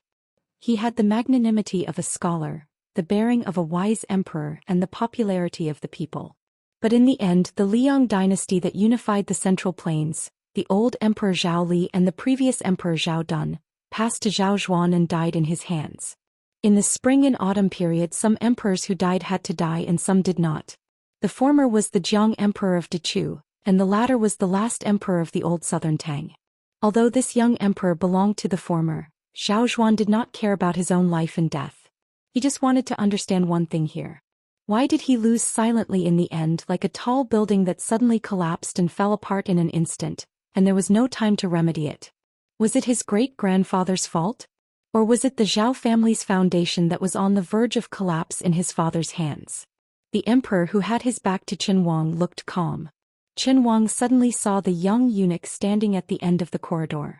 He had the magnanimity of a scholar, the bearing of a wise emperor, and the popularity of the people. But in the end, the Liang dynasty that unified the Central Plains, the old Emperor Zhao Li and the previous Emperor Zhao Dun, passed to Zhao Zhuan and died in his hands. In the spring and autumn period, some emperors who died had to die and some did not. The former was the Jiang Emperor of Dechu, and the latter was the last emperor of the old southern Tang. Although this young emperor belonged to the former, Zhao Zhuan did not care about his own life and death. He just wanted to understand one thing here. Why did he lose silently in the end, like a tall building that suddenly collapsed and fell apart in an instant, and there was no time to remedy it? Was it his great-grandfather's fault? Or was it the Zhao family's foundation that was on the verge of collapse in his father's hands? The emperor, who had his back to Qin Wang, looked calm. Qin Wang suddenly saw the young eunuch standing at the end of the corridor.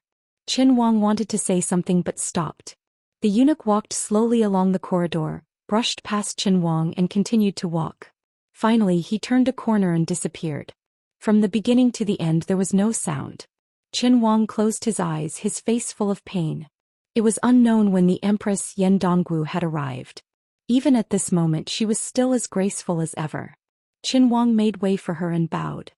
Qin Wang wanted to say something but stopped. The eunuch walked slowly along the corridor, brushed past Qin Wang and continued to walk. Finally he turned a corner and disappeared. From the beginning to the end there was no sound. Qin Wang closed his eyes, his face full of pain. It was unknown when the Empress Yan Dongwu had arrived. Even at this moment she was still as graceful as ever. Qin Wang made way for her and bowed.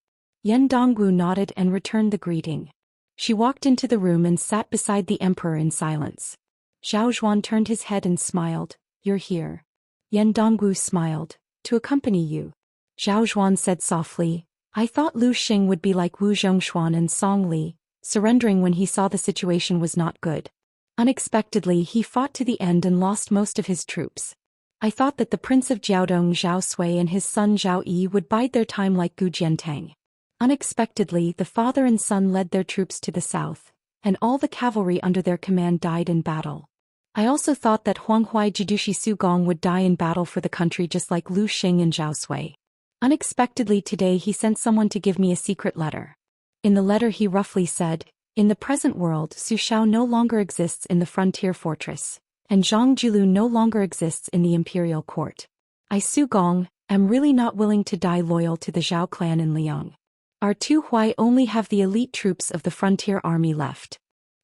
Yan Dongwu nodded and returned the greeting. She walked into the room and sat beside the emperor in silence. Zhao Zhuan turned his head and smiled. "You're here." Yan Dongwu smiled. "To accompany you." Zhao Zhuan said softly, "I thought Lu Xing would be like Wu Zhongshuan and Song Li, surrendering when he saw the situation was not good. Unexpectedly he fought to the end and lost most of his troops. I thought that the prince of Jiaodong Zhao Sui and his son Zhao Yi would bide their time like Gu Jiantang. Unexpectedly the father and son led their troops to the south, and all the cavalry under their command died in battle. I also thought that Huanghuai Jidushi Su Gong would die in battle for the country just like Lu Xing and Zhao Sui. Unexpectedly today he sent someone to give me a secret letter. In the letter he roughly said, in the present world Su Shao no longer exists in the frontier fortress, and Zhang Julu no longer exists in the imperial court. I Su Gong am really not willing to die loyal to the Zhao clan in Liang. Our two Huai only have the elite troops of the frontier army left.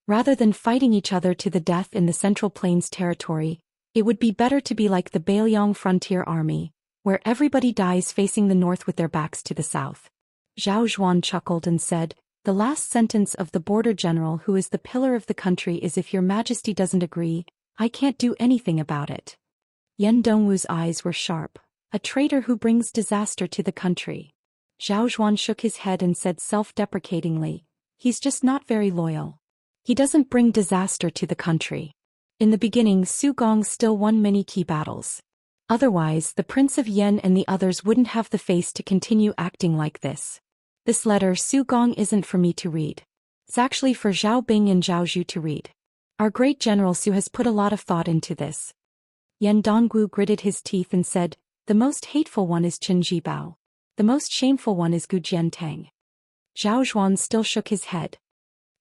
Rather than fighting each other to the death in the Central Plains territory, it would be better to be like the Bailiang frontier army, where everybody dies facing the north with their backs to the south. Zhao Xuan chuckled and said, "The last sentence of the border general who is the pillar of the country is if your majesty doesn't agree, I can't do anything about it." Yan Dongwu's eyes were sharp. A traitor who brings disaster to the country. Zhao Xuan shook his head and said self-deprecatingly, "He's just not very loyal. He doesn't bring disaster to the country. In the beginning, Su Gong still won many key battles. Otherwise, the Prince of Yen and the others wouldn't have the face to continue acting like this. This letter Su Gong isn't for me to read. It's actually for Zhao Bing and Zhao Zhu to read. Our great General Su has put a lot of thought into this." Yan Dongwu gritted his teeth and said, "The most hateful one is Qin Jibao. The most shameful one is Gu Jiantang." Zhao Xuan still shook his head.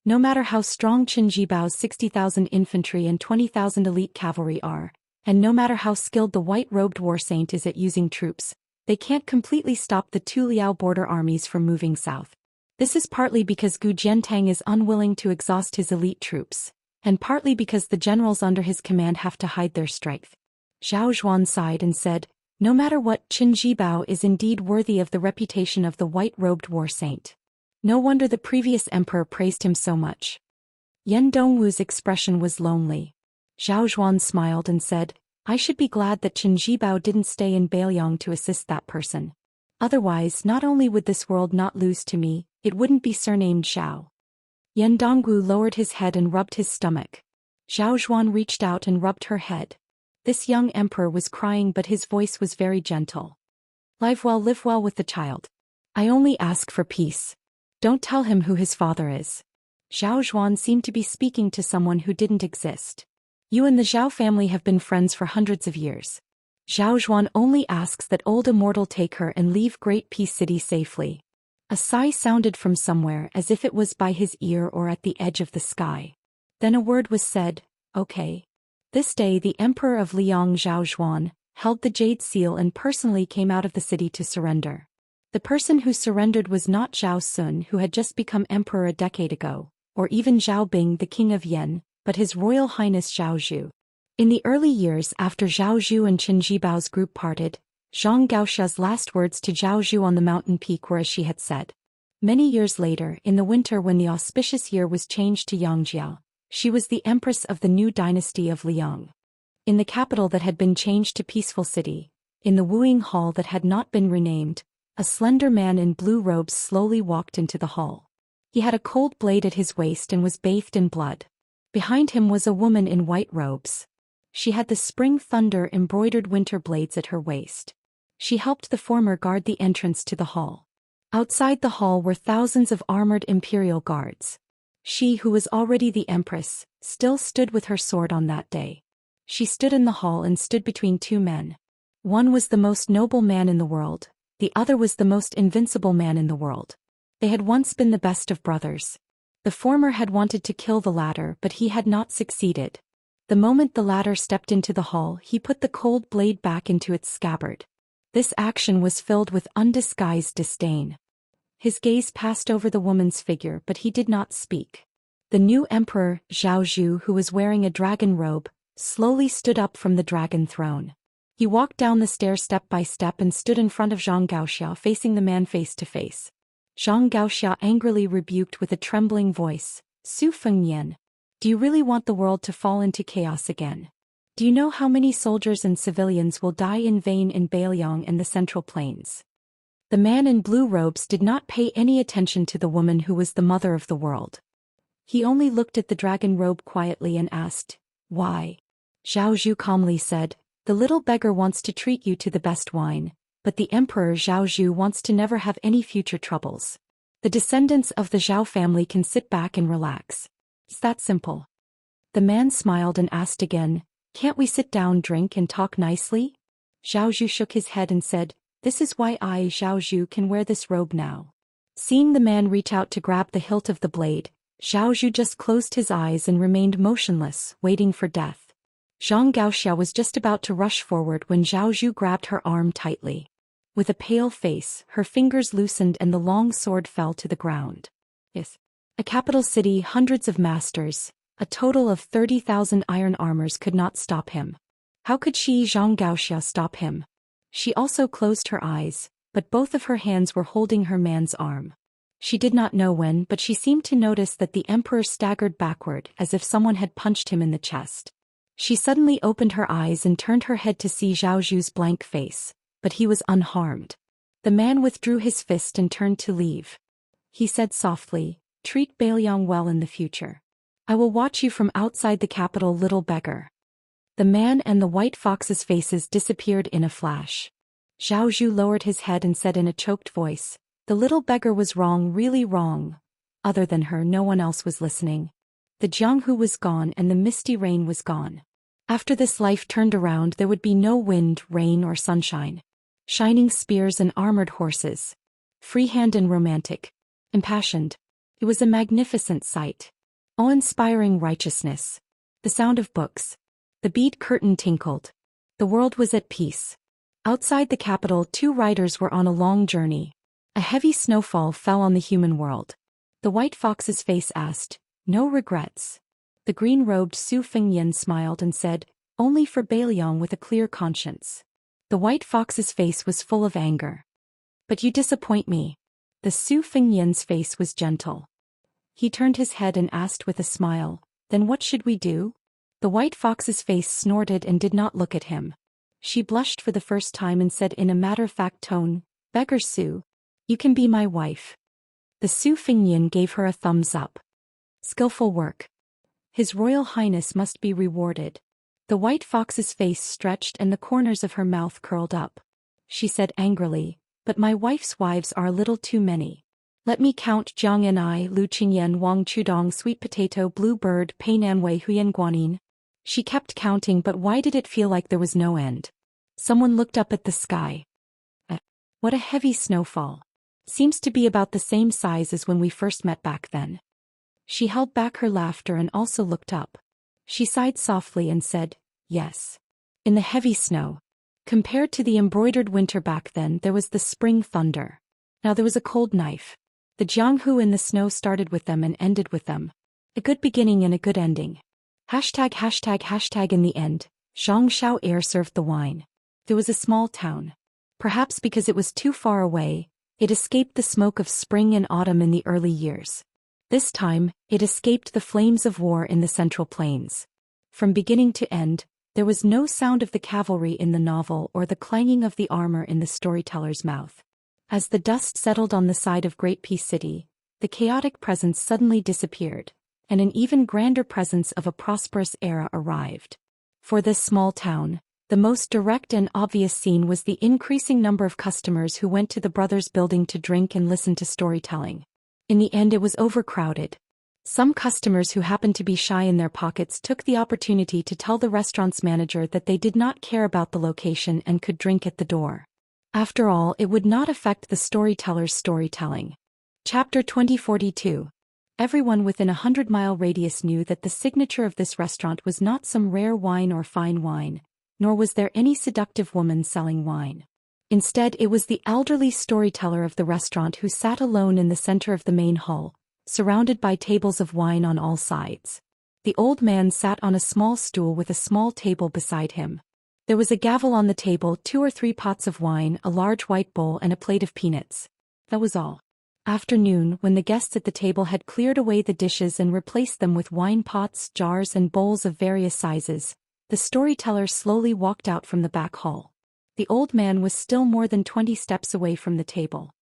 No matter how strong Qin Jibao's 60,000 infantry and 20,000 elite cavalry are, and no matter how skilled the white-robed war saint is at using troops, they can't completely stop the two Liao border armies from moving south. This is partly because Gu Jiantang is unwilling to exhaust his elite troops, and partly because the generals under his command have to hide their strength. Zhao Xuan sighed and said, "No matter what, Qin Jibao is indeed worthy of the reputation of the white-robed war saint. No wonder the previous emperor praised him so much." Yan Dongwu's expression was lonely. Zhao Xuan smiled and said, "I should be glad that Qin Jibao didn't stay in Bailiang to assist that person. Otherwise, not only would this world not lose to me, it wouldn't be surnamed Zhao." Yan Dongwu lowered his head and rubbed his stomach. Zhao Xuan reached out and rubbed her head. This young emperor was crying, but his voice was very gentle. Live well with the child. I only ask for peace. Don't tell him who his father is." Zhao Xuan seemed to be speaking to someone who didn't exist. "You and the Zhao family have been friends for hundreds of years. Zhao Xuan only asks that old Immortal take her and leave Great Peace City safely." A sigh sounded from somewhere, as if it was by his ear or at the edge of the sky. Then a word was said, "Okay." This day the Emperor of Liang, Zhao Xuan, held the Jade Seal and personally came out of the city to surrender. The person who surrendered was not Zhao Sun, who had just become emperor a decade ago, or even Zhao Bing, the king of Yen, but His Royal Highness Zhao Zhu. In the early years after Zhao Zhu and Qin Jibao's group parted, Zhang Gaoxia's last words to Zhao Zhu on the mountain peak were as she had said. Many years later, in the winter when the auspicious year was changed to Yangzhia, she was the empress of the new dynasty of Liang. In the capital that had been changed to Peaceful City, in the wooing hall that had not been renamed, a slender man in blue robes slowly walked into the hall. He had a cold blade at his waist and was bathed in blood. Behind him was a woman in white robes. She had the spring thunder embroidered winter blades at her waist. She helped the former guard the entrance to the hall. Outside the hall were thousands of armored imperial guards. She, who was already the empress, still stood with her sword on that day. She stood in the hall and stood between two men. One was the most noble man in the world, the other was the most invincible man in the world. They had once been the best of brothers. The former had wanted to kill the latter, but he had not succeeded. The moment the latter stepped into the hall, he put the cold blade back into its scabbard. This action was filled with undisguised disdain. His gaze passed over the woman's figure, but he did not speak. The new emperor, Zhao Zhu, who was wearing a dragon robe, slowly stood up from the dragon throne. He walked down the stairs step by step and stood in front of Zhang Gaoxia, facing the man face to face. Zhang Gaoxia angrily rebuked with a trembling voice, "Su Fengnian, do you really want the world to fall into chaos again? Do you know how many soldiers and civilians will die in vain in Bailiang and the Central Plains?" The man in blue robes did not pay any attention to the woman who was the mother of the world. He only looked at the dragon robe quietly and asked, "Why?" Zhao Zhu calmly said, "The little beggar wants to treat you to the best wine, but the emperor Zhao Zhu wants to never have any future troubles. The descendants of the Zhao family can sit back and relax. It's that simple." The man smiled and asked again, "Can't we sit down, drink and talk nicely?" Zhao Zhu shook his head and said, "This is why I, Zhao Zhu, can wear this robe now." Seeing the man reach out to grab the hilt of the blade, Zhao Zhu just closed his eyes and remained motionless, waiting for death. Zhang Gaoxia was just about to rush forward when Zhao Zhu grabbed her arm tightly. With a pale face, her fingers loosened and the long sword fell to the ground. Yes. A capital city, hundreds of masters, a total of 30,000 iron armors could not stop him. How could she, Zhang Gaoxia, stop him? She also closed her eyes, but both of her hands were holding her man's arm. She did not know when, but she seemed to notice that the emperor staggered backward as if someone had punched him in the chest. She suddenly opened her eyes and turned her head to see Zhao Zhu's blank face, but he was unharmed. The man withdrew his fist and turned to leave. He said softly, "Treat Bailiang well in the future. I will watch you from outside the capital, little beggar." The man and the white fox's faces disappeared in a flash. Zhao Zhu lowered his head and said in a choked voice, "The little beggar was wrong, really wrong." Other than her, no one else was listening. The Jianghu was gone and the misty rain was gone. After this life turned around, there would be no wind, rain, or sunshine. Shining spears and armored horses. Freehand and romantic. Impassioned. It was a magnificent sight. Awe-inspiring righteousness. The sound of books. The bead curtain tinkled. The world was at peace. Outside the capital, two riders were on a long journey. A heavy snowfall fell on the human world. The white fox's face asked, "No regrets?" The green-robed Su Fengyan smiled and said, "Only for Bailiang with a clear conscience." The white fox's face was full of anger. "But you disappoint me." The Su Fengyan's face was gentle. He turned his head and asked with a smile, "Then what should we do?" The white fox's face snorted and did not look at him. She blushed for the first time and said in a matter-of-fact tone, "Beggar Su, you can be my wife." The Su Fengyan gave her a thumbs up. "Skillful work. His Royal Highness must be rewarded." The white fox's face stretched and the corners of her mouth curled up. She said angrily, "But my wife's wives are a little too many. Let me count: Jiang Enai, Lu Qingyan, Wang Chudong, Sweet Potato, Blue Bird, Peinan Wei, Huyan Guanin." She kept counting, but why did it feel like there was no end? Someone looked up at the sky. What a heavy snowfall. Seems to be about the same size as when we first met back then. She held back her laughter and also looked up. She sighed softly and said, "Yes. In the heavy snow. Compared to the embroidered winter back then, there was the spring thunder. Now there was a cold knife. The Jianghu in the snow started with them and ended with them. A good beginning and a good ending. ##### in the end, Xianxia air served the wine. There was a small town. Perhaps because it was too far away, it escaped the smoke of spring and autumn in the early years. This time, it escaped the flames of war in the Central Plains. From beginning to end, there was no sound of the cavalry in the novel or the clanging of the armor in the storyteller's mouth. As the dust settled on the side of Great Peace City, the chaotic presence suddenly disappeared, and an even grander presence of a prosperous era arrived. For this small town, the most direct and obvious scene was the increasing number of customers who went to the brothers' building to drink and listen to storytelling. In the end, it was overcrowded. Some customers who happened to be shy in their pockets took the opportunity to tell the restaurant's manager that they did not care about the location and could drink at the door. After all, it would not affect the storyteller's storytelling. Chapter 2042. Everyone within a 100-mile radius knew that the signature of this restaurant was not some rare wine or fine wine, nor was there any seductive woman selling wine. Instead, it was the elderly storyteller of the restaurant who sat alone in the center of the main hall, surrounded by tables of wine on all sides. The old man sat on a small stool with a small table beside him. There was a gavel on the table, 2 or 3 pots of wine, a large white bowl, and a plate of peanuts. That was all. After noon, when the guests at the table had cleared away the dishes and replaced them with wine pots, jars, and bowls of various sizes, the storyteller slowly walked out from the back hall. The old man was still more than 20 steps away from the table.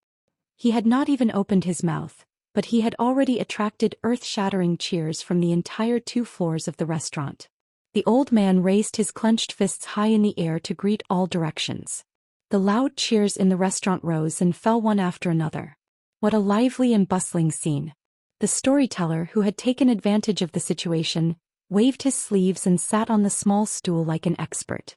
He had not even opened his mouth, but he had already attracted earth-shattering cheers from the entire 2 floors of the restaurant. The old man raised his clenched fists high in the air to greet all directions. The loud cheers in the restaurant rose and fell one after another. What a lively and bustling scene. The storyteller, who had taken advantage of the situation, waved his sleeves and sat on the small stool like an expert.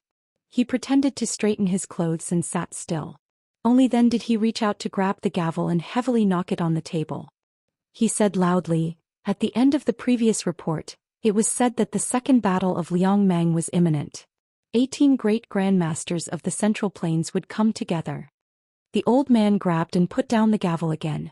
He pretended to straighten his clothes and sat still. Only then did he reach out to grab the gavel and heavily knock it on the table. He said loudly, "At the end of the previous report, it was said that the second battle of Liangmang was imminent. 18 great grandmasters of the Central Plains would come together. The old man grabbed and put down the gavel again.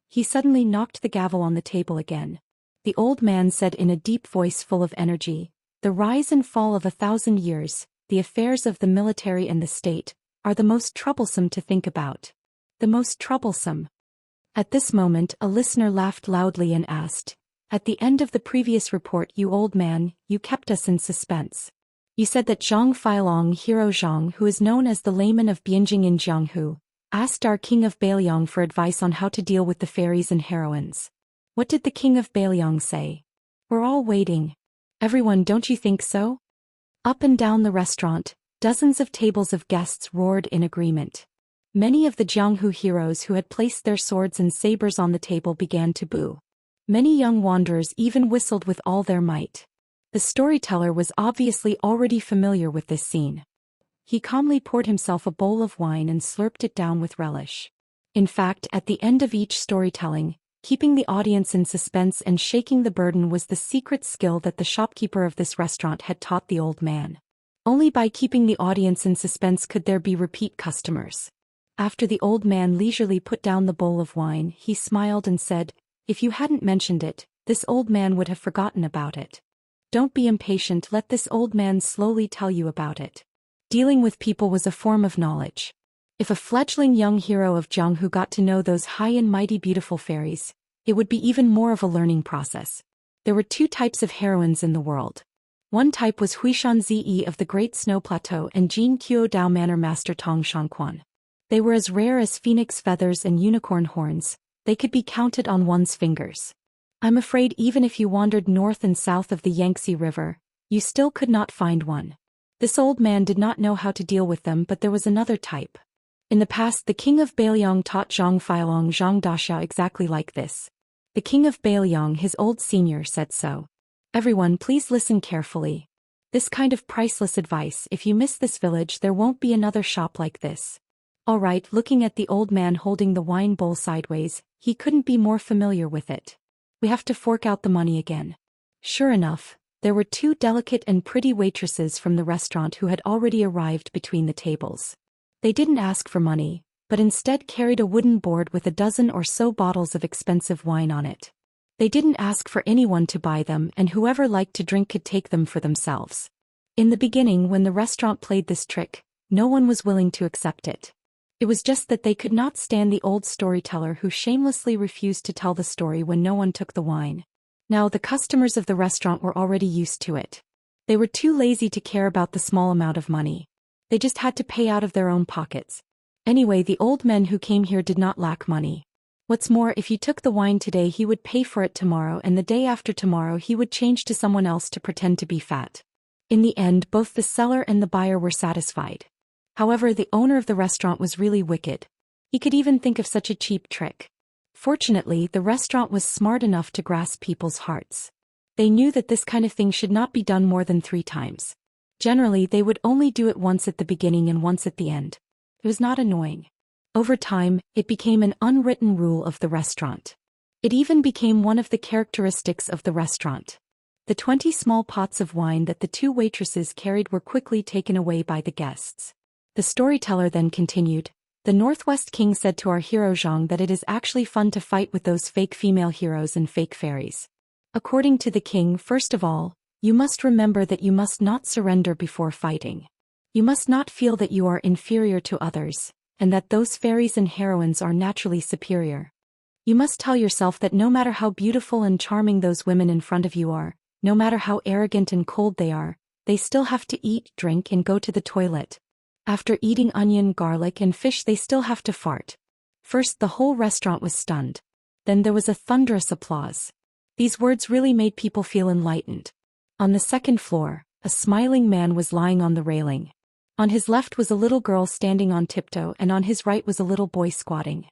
He suddenly knocked the gavel on the table again. The old man said in a deep voice full of energy, "The rise and fall of 1,000 years, the affairs of the military and the state, are the most troublesome to think about. The most troublesome." At this moment a listener laughed loudly and asked, "At the end of the previous report, you old man, you kept us in suspense. You said that Zhang Feilong, hero Zhang, who is known as the layman of Bianjing in Jianghu, asked our king of Bailiang for advice on how to deal with the fairies and heroines. What did the king of Bailiang say? We're all waiting. Everyone, don't you think so?" Up and down the restaurant, dozens of tables of guests roared in agreement. Many of the Jianghu heroes who had placed their swords and sabers on the table began to boo. Many young wanderers even whistled with all their might. The storyteller was obviously already familiar with this scene. He calmly poured himself a bowl of wine and slurped it down with relish. In fact, at the end of each storytelling, keeping the audience in suspense and shaking the burden was the secret skill that the shopkeeper of this restaurant had taught the old man. Only by keeping the audience in suspense could there be repeat customers. After the old man leisurely put down the bowl of wine, he smiled and said, "If you hadn't mentioned it, this old man would have forgotten about it. Don't be impatient, let this old man slowly tell you about it." Dealing with people was a form of knowledge. If a fledgling young hero of Jianghu got to know those high and mighty beautiful fairies, it would be even more of a learning process. There were two types of heroines in the world. One type was Huishan Zi of the Great Snow Plateau and Jin Qiu Dao Manor Master Tong Shangquan. They were as rare as phoenix feathers and unicorn horns, they could be counted on one's fingers. I'm afraid even if you wandered north and south of the Yangtze River, you still could not find one. This old man did not know how to deal with them, but there was another type. In the past, the king of Bailiang taught Zhang Feilong Zhang Daxia exactly like this. The king of Bailiang, his old senior, said so. Everyone, please listen carefully. This kind of priceless advice, if you miss this village, there won't be another shop like this. Alright, looking at the old man holding the wine bowl sideways, he couldn't be more familiar with it. We have to fork out the money again. Sure enough, there were two delicate and pretty waitresses from the restaurant who had already arrived between the tables. They didn't ask for money, but instead carried a wooden board with a dozen or so bottles of expensive wine on it. They didn't ask for anyone to buy them, and whoever liked to drink could take them for themselves. In the beginning, when the restaurant played this trick, no one was willing to accept it. It was just that they could not stand the old storyteller who shamelessly refused to tell the story when no one took the wine. Now the customers of the restaurant were already used to it. They were too lazy to care about the small amount of money. They just had to pay out of their own pockets. Anyway, the old men who came here did not lack money. What's more, if you took the wine today, he would pay for it tomorrow, and the day after tomorrow he would change to someone else to pretend to be fat. In the end, both the seller and the buyer were satisfied. However, the owner of the restaurant was really wicked. He could even think of such a cheap trick. Fortunately, the restaurant was smart enough to grasp people's hearts. They knew that this kind of thing should not be done more than 3 times. Generally, they would only do it once at the beginning and once at the end. It was not annoying. Over time, it became an unwritten rule of the restaurant. It even became one of the characteristics of the restaurant. The 20 small pots of wine that the 2 waitresses carried were quickly taken away by the guests. The storyteller then continued, "The Northwest King said to our hero Zhang that it is actually fun to fight with those fake female heroes and fake fairies. According to the king, first of all, you must remember that you must not surrender before fighting. You must not feel that you are inferior to others, and that those fairies and heroines are naturally superior. You must tell yourself that no matter how beautiful and charming those women in front of you are, no matter how arrogant and cold they are, they still have to eat, drink, and go to the toilet. After eating onion, garlic, and fish, they still have to fart." First, the whole restaurant was stunned. Then there was a thunderous applause. These words really made people feel enlightened. On the second floor, a smiling man was lying on the railing. On his left was a little girl standing on tiptoe, and on his right was a little boy squatting.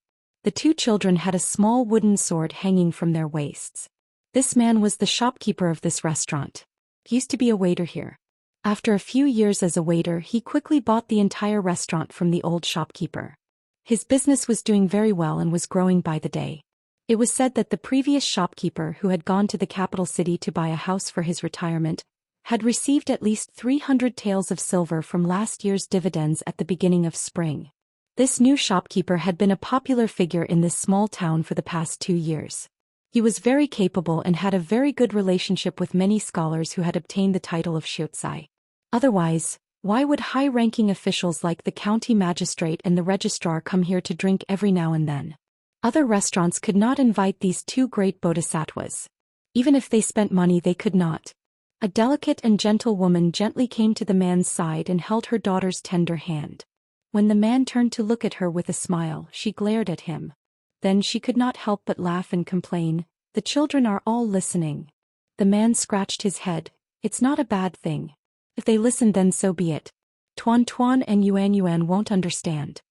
The 2 children had a small wooden sword hanging from their waists. This man was the shopkeeper of this restaurant. He used to be a waiter here. After a few years as a waiter, he quickly bought the entire restaurant from the old shopkeeper. His business was doing very well and was growing by the day. It was said that the previous shopkeeper, who had gone to the capital city to buy a house for his retirement, had received at least 300 taels of silver from last year's dividends at the beginning of spring. This new shopkeeper had been a popular figure in this small town for the past 2 years. He was very capable and had a very good relationship with many scholars who had obtained the title of Xianxia. Otherwise, why would high-ranking officials like the county magistrate and the registrar come here to drink every now and then? Other restaurants could not invite these two great bodhisattvas. Even if they spent money, they could not. A delicate and gentle woman gently came to the man's side and held her daughter's tender hand. When the man turned to look at her with a smile, she glared at him. Then she could not help but laugh and complain, "The children are all listening." The man scratched his head. "It's not a bad thing. If they listen, then so be it. Tuan Tuan and Yuan Yuan won't understand."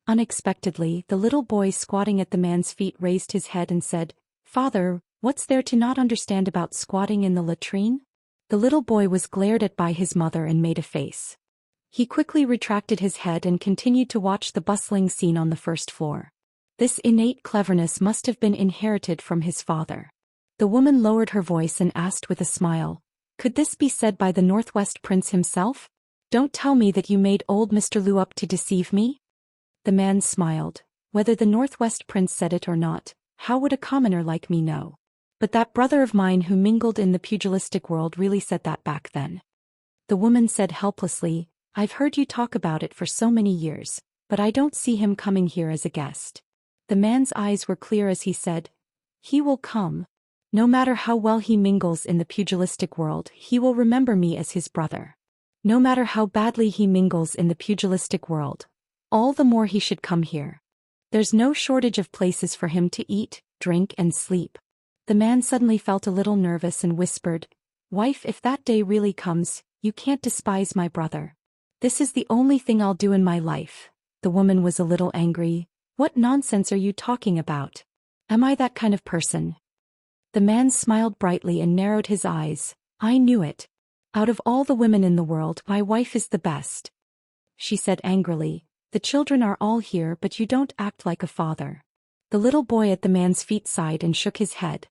Unexpectedly, the little boy squatting at the man's feet raised his head and said, "Father, what's there to not understand about squatting in the latrine?" The little boy was glared at by his mother and made a face. He quickly retracted his head and continued to watch the bustling scene on the first floor. This innate cleverness must have been inherited from his father. The woman lowered her voice and asked with a smile, "Could this be said by the Northwest Prince himself? Don't tell me that you made old Mr. Lu up to deceive me?" The man smiled. "Whether the Northwest Prince said it or not, how would a commoner like me know? But that brother of mine who mingled in the pugilistic world really said that back then." The woman said helplessly, "I've heard you talk about it for so many years, but I don't see him coming here as a guest." The man's eyes were clear as he said, "He will come. No matter how well he mingles in the pugilistic world, he will remember me as his brother. No matter how badly he mingles in the pugilistic world, all the more he should come here. There's no shortage of places for him to eat, drink, and sleep." The man suddenly felt a little nervous and whispered, "Wife, if that day really comes, you can't despise my brother. This is the only thing I'll do in my life." The woman was a little angry. "What nonsense are you talking about? Am I that kind of person?" The man smiled brightly and narrowed his eyes. "I knew it. Out of all the women in the world, my wife is the best." She said angrily, "The children are all here, but you don't act like a father." The little boy at the man's feet sighed and shook his head.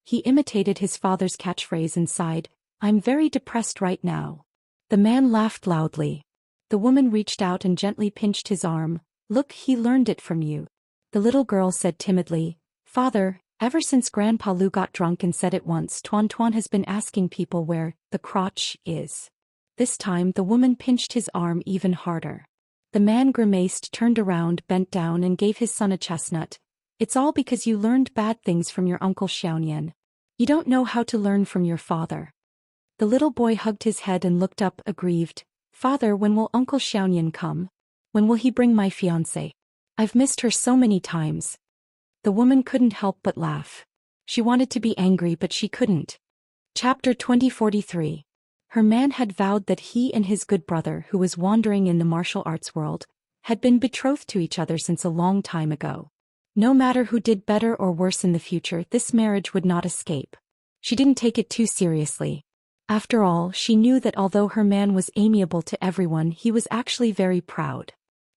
He imitated his father's catchphrase and sighed, "I'm very depressed right now." The man laughed loudly. The woman reached out and gently pinched his arm. "Look, he learned it from you." The little girl said timidly, "Father, ever since Grandpa Lu got drunk and said it once, Tuan Tuan has been asking people where the crotch is." This time the woman pinched his arm even harder. The man grimaced, turned around, bent down and gave his son a chestnut. "It's all because you learned bad things from your Uncle Xianyan. You don't know how to learn from your father." The little boy hugged his head and looked up, aggrieved. "Father, when will Uncle Xianyan come? When will he bring my fiancée? I've missed her so many times." The woman couldn't help but laugh. She wanted to be angry, but she couldn't. Chapter 2043. Her man had vowed that he and his good brother, who was wandering in the martial arts world, had been betrothed to each other since a long time ago. No matter who did better or worse in the future, this marriage would not escape. She didn't take it too seriously. After all, she knew that although her man was amiable to everyone, he was actually very proud.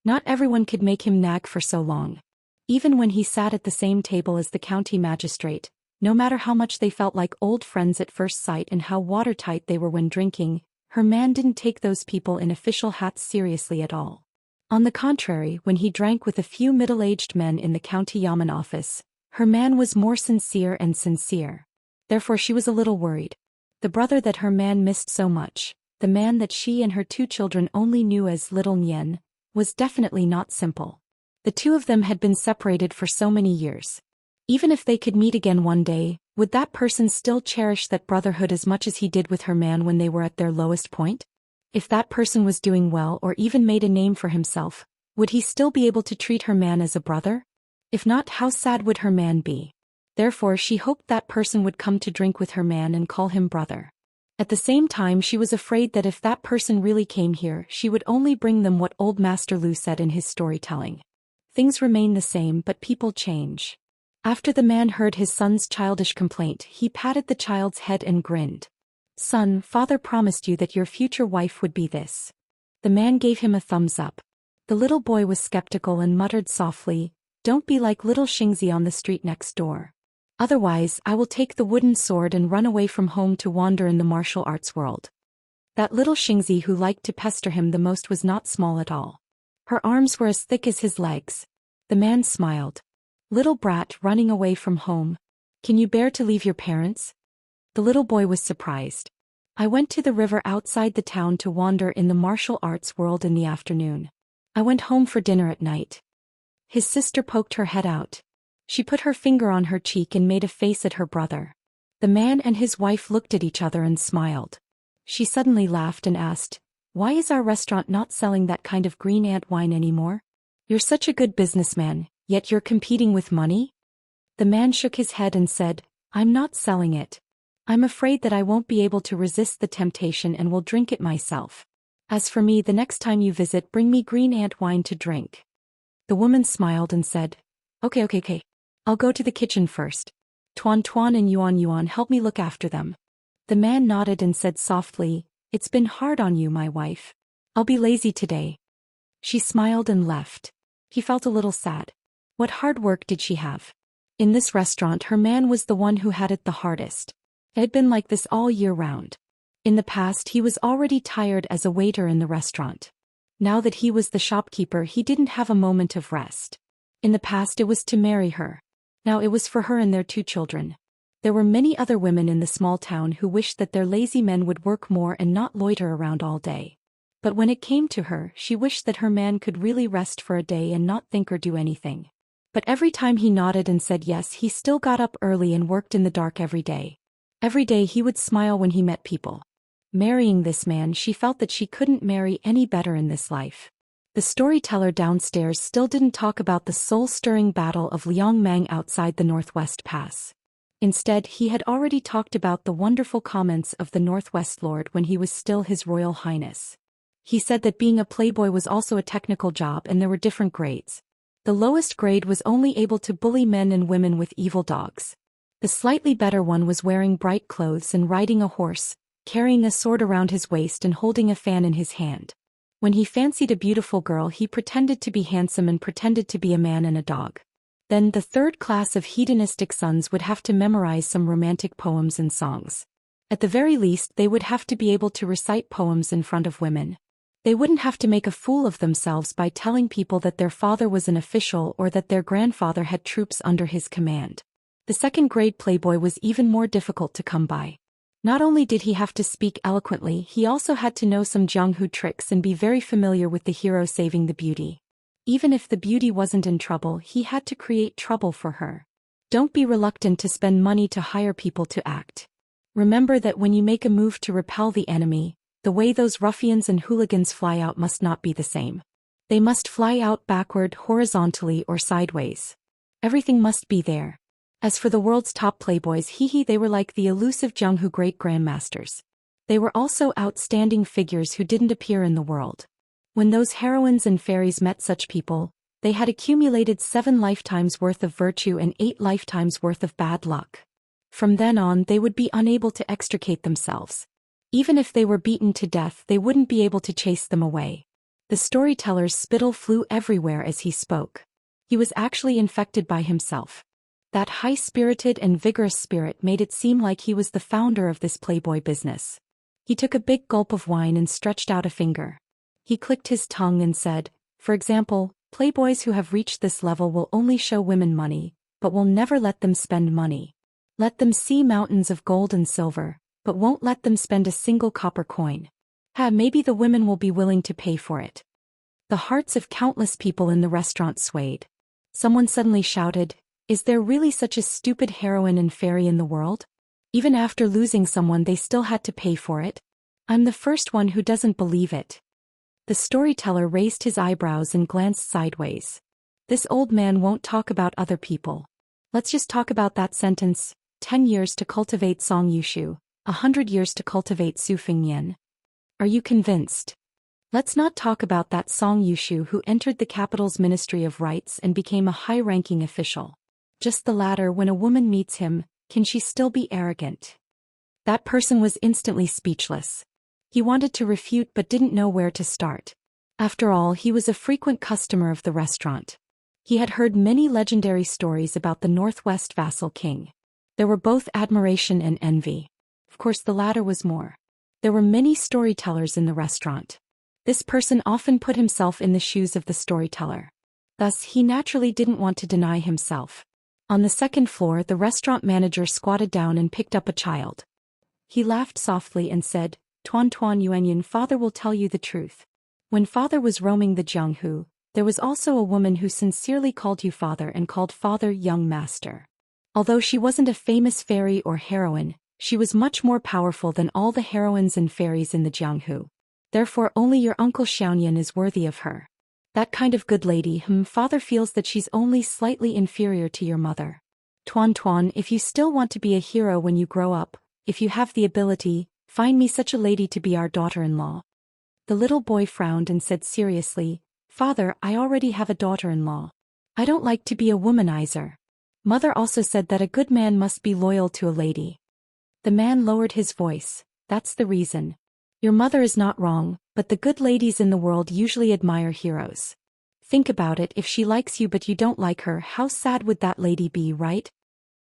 Not everyone could make him nag for so long. Even when he sat at the same table as the county magistrate, no matter how much they felt like old friends at first sight and how watertight they were when drinking, her man didn't take those people in official hats seriously at all. On the contrary, when he drank with a few middle-aged men in the county yamen office, her man was more sincere and sincere. Therefore she was a little worried. The brother that her man missed so much, the man that she and her two children only knew as Little Nian, was definitely not simple. The two of them had been separated for so many years. Even if they could meet again one day, would that person still cherish that brotherhood as much as he did with her man when they were at their lowest point? If that person was doing well or even made a name for himself, would he still be able to treat her man as a brother? If not, how sad would her man be? Therefore she hoped that person would come to drink with her man and call him brother. At the same time, she was afraid that if that person really came here, she would only bring them what old Master Lu said in his storytelling. Things remain the same, but people change. After the man heard his son's childish complaint, he patted the child's head and grinned. "Son, father promised you that your future wife would be this." The man gave him a thumbs up. The little boy was skeptical and muttered softly, "Don't be like little Xianxia on the street next door. Otherwise, I will take the wooden sword and run away from home to wander in the martial arts world." That little Xianxia who liked to pester him the most was not small at all. Her arms were as thick as his legs. The man smiled. Little brat running away from home. Can you bear to leave your parents? The little boy was surprised. I went to the river outside the town to wander in the martial arts world in the afternoon. I went home for dinner at night. His sister poked her head out. She put her finger on her cheek and made a face at her brother. The man and his wife looked at each other and smiled. She suddenly laughed and asked, "Why is our restaurant not selling that kind of green ant wine anymore? You're such a good businessman, yet you're competing with money?" The man shook his head and said, "I'm not selling it. I'm afraid that I won't be able to resist the temptation and will drink it myself. As for me, the next time you visit, bring me green ant wine to drink." The woman smiled and said, Okay. I'll go to the kitchen first. Tuan Tuan and Yuan Yuan help me look after them." The man nodded and said softly, "It's been hard on you, my wife. I'll be lazy today." She smiled and left. He felt a little sad. What hard work did she have? In this restaurant, her man was the one who had it the hardest. It had been like this all year round. In the past, he was already tired as a waiter in the restaurant. Now that he was the shopkeeper, he didn't have a moment of rest. In the past, it was to marry her. Now it was for her and their 2 children. There were many other women in the small town who wished that their lazy men would work more and not loiter around all day. But when it came to her, she wished that her man could really rest for a day and not think or do anything. But every time he nodded and said yes, he still got up early and worked in the dark every day. Every day he would smile when he met people. Marrying this man, she felt that she couldn't marry any better in this life. The storyteller downstairs still didn't talk about the soul-stirring battle of Liangmang outside the Northwest Pass. Instead, he had already talked about the wonderful comments of the Northwest Lord when he was still His Royal Highness. He said that being a playboy was also a technical job and there were different grades. The lowest grade was only able to bully men and women with evil dogs. The slightly better one was wearing bright clothes and riding a horse, carrying a sword around his waist and holding a fan in his hand. When he fancied a beautiful girl, he pretended to be handsome and pretended to be a man and a dog. Then the 3rd class of hedonistic sons would have to memorize some romantic poems and songs. At the very least, they would have to be able to recite poems in front of women. They wouldn't have to make a fool of themselves by telling people that their father was an official or that their grandfather had troops under his command. The 2nd-grade playboy was even more difficult to come by. Not only did he have to speak eloquently, he also had to know some Jianghu tricks and be very familiar with the hero saving the beauty. Even if the beauty wasn't in trouble, he had to create trouble for her. Don't be reluctant to spend money to hire people to act. Remember that when you make a move to repel the enemy, the way those ruffians and hooligans fly out must not be the same. They must fly out backward, horizontally, or sideways. Everything must be there. As for the world's top playboys, they were like the elusive Jianghu great grandmasters. They were also outstanding figures who didn't appear in the world. When those heroines and fairies met such people, they had accumulated 7 lifetimes worth of virtue and 8 lifetimes worth of bad luck. From then on, they would be unable to extricate themselves. Even if they were beaten to death, they wouldn't be able to chase them away. The storyteller's spittle flew everywhere as he spoke. He was actually infected by himself. That high-spirited and vigorous spirit made it seem like he was the founder of this playboy business. He took a big gulp of wine and stretched out a finger. He clicked his tongue and said, "For example, playboys who have reached this level will only show women money, but will never let them spend money. Let them see mountains of gold and silver, but won't let them spend a single copper coin. Maybe the women will be willing to pay for it." The hearts of countless people in the restaurant swayed. Someone suddenly shouted, "Is there really such a stupid heroine and fairy in the world? Even after losing someone, they still had to pay for it? I'm the first one who doesn't believe it." The storyteller raised his eyebrows and glanced sideways. This old man won't talk about other people. Let's just talk about that sentence, 10 years to cultivate Song Yushu, 100 years to cultivate Su Fingnian. Are you convinced? Let's not talk about that Song Yushu who entered the capital's Ministry of Rights and became a high-ranking official. Just the latter, when a woman meets him, can she still be arrogant? That person was instantly speechless. He wanted to refute but didn't know where to start. After all, he was a frequent customer of the restaurant. He had heard many legendary stories about the Northwest vassal king. There were both admiration and envy. Of course, the latter was more. There were many storytellers in the restaurant. This person often put himself in the shoes of the storyteller. Thus, he naturally didn't want to deny himself. On the second floor, the restaurant manager squatted down and picked up a child. He laughed softly and said, "Tuan Tuan Yuanyan, father will tell you the truth. When father was roaming the Jianghu, there was also a woman who sincerely called you father and called father young master. Although she wasn't a famous fairy or heroine, she was much more powerful than all the heroines and fairies in the Jianghu. Therefore only your uncle Xianyan is worthy of her. That kind of good lady, father feels that she's only slightly inferior to your mother. Tuan Tuan, if you still want to be a hero when you grow up, if you have the ability, find me such a lady to be our daughter-in-law." The little boy frowned and said seriously, "Father, I already have a daughter-in-law. I don't like to be a womanizer. Mother also said that a good man must be loyal to a lady." The man lowered his voice. "That's the reason. Your mother is not wrong, but the good ladies in the world usually admire heroes. Think about it, if she likes you but you don't like her, how sad would that lady be, right?"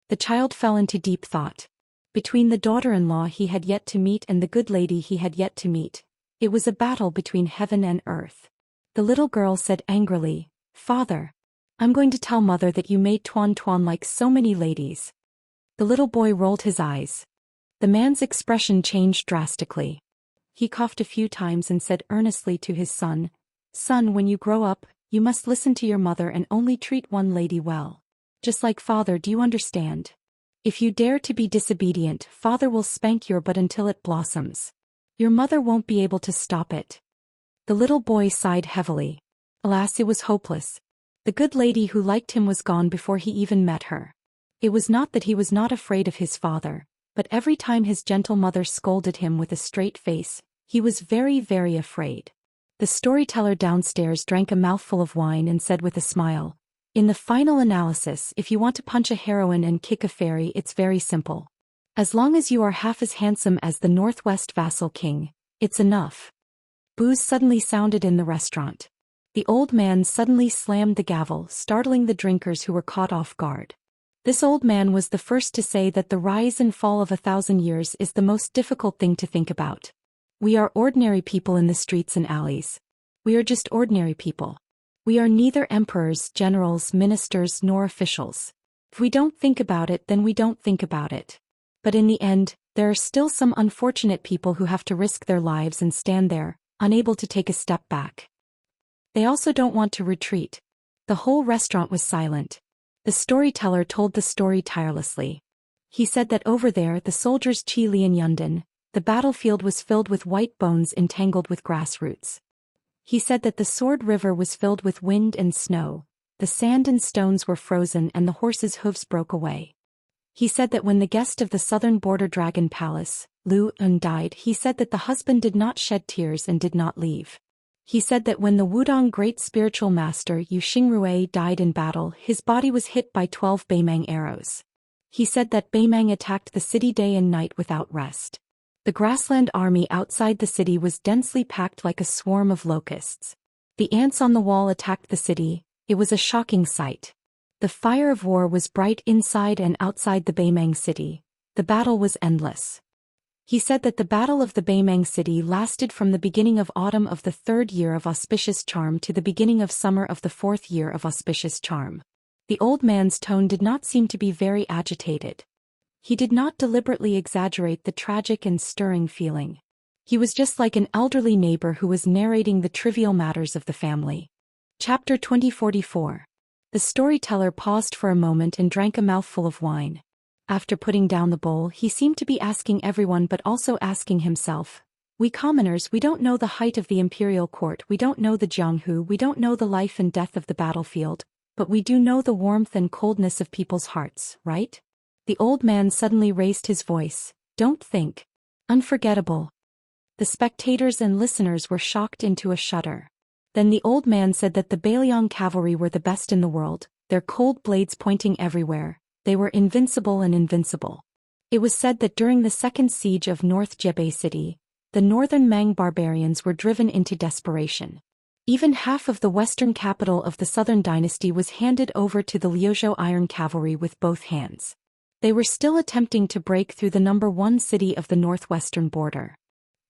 The child fell into deep thought. Between the daughter-in-law he had yet to meet and the good lady he had yet to meet, it was a battle between heaven and earth. The little girl said angrily, "Father, I'm going to tell mother that you made Tuan Tuan like so many ladies." The little boy rolled his eyes. The man's expression changed drastically. He coughed a few times and said earnestly to his son, "Son, when you grow up, you must listen to your mother and only treat one lady well. Just like father, do you understand? If you dare to be disobedient, father will spank your butt until it blossoms. Your mother won't be able to stop it." The little boy sighed heavily. Alas, it was hopeless. The good lady who liked him was gone before he even met her. It was not that he was not afraid of his father, but every time his gentle mother scolded him with a straight face, he was very, very afraid. The storyteller downstairs drank a mouthful of wine and said with a smile, "In the final analysis, if you want to punch a heroine and kick a fairy, it's very simple. As long as you are half as handsome as the Northwest vassal king, it's enough." Boos suddenly sounded in the restaurant. The old man suddenly slammed the gavel, startling the drinkers who were caught off guard. This old man was the first to say that the rise and fall of 1,000 years is the most difficult thing to think about. We are ordinary people in the streets and alleys. We are just ordinary people. We are neither emperors, generals, ministers, nor officials. If we don't think about it, then we don't think about it. But in the end, there are still some unfortunate people who have to risk their lives and stand there, unable to take a step back. They also don't want to retreat. The whole restaurant was silent. The storyteller told the story tirelessly. He said that over there, the soldiers Qi Lian Yundan, the battlefield was filled with white bones entangled with grass roots. He said that the Sword River was filled with wind and snow, the sand and stones were frozen and the horses' hooves broke away. He said that when the guest of the southern border dragon palace, Lu Un, died, he said that the husband did not shed tears and did not leave. He said that when the Wudong great spiritual master Yu Xingrui died in battle, his body was hit by 12 Beimang arrows. He said that Beimang attacked the city day and night without rest. The grassland army outside the city was densely packed like a swarm of locusts. The ants on the wall attacked the city. It was a shocking sight. The fire of war was bright inside and outside the Beimang city. The battle was endless. He said that the battle of the Beimang city lasted from the beginning of autumn of the 3rd year of auspicious charm to the beginning of summer of the 4th year of auspicious charm. The old man's tone did not seem to be very agitated. He did not deliberately exaggerate the tragic and stirring feeling. He was just like an elderly neighbor who was narrating the trivial matters of the family. Chapter 2044. The storyteller paused for a moment and drank a mouthful of wine. After putting down the bowl, he seemed to be asking everyone but also asking himself, "We commoners, we don't know the height of the imperial court, we don't know the Jianghu, we don't know the life and death of the battlefield, but we do know the warmth and coldness of people's hearts, right?" The old man suddenly raised his voice. "Don't think. Unforgettable." The spectators and listeners were shocked into a shudder. Then the old man said that the Bailiang cavalry were the best in the world, their cold blades pointing everywhere. They were invincible and invincible. It was said that during the second siege of North Jebei City, the northern Mang barbarians were driven into desperation. Even half of the western capital of the southern dynasty was handed over to the Liuzhou Iron Cavalry with both hands. They were still attempting to break through the number 1 city of the northwestern border.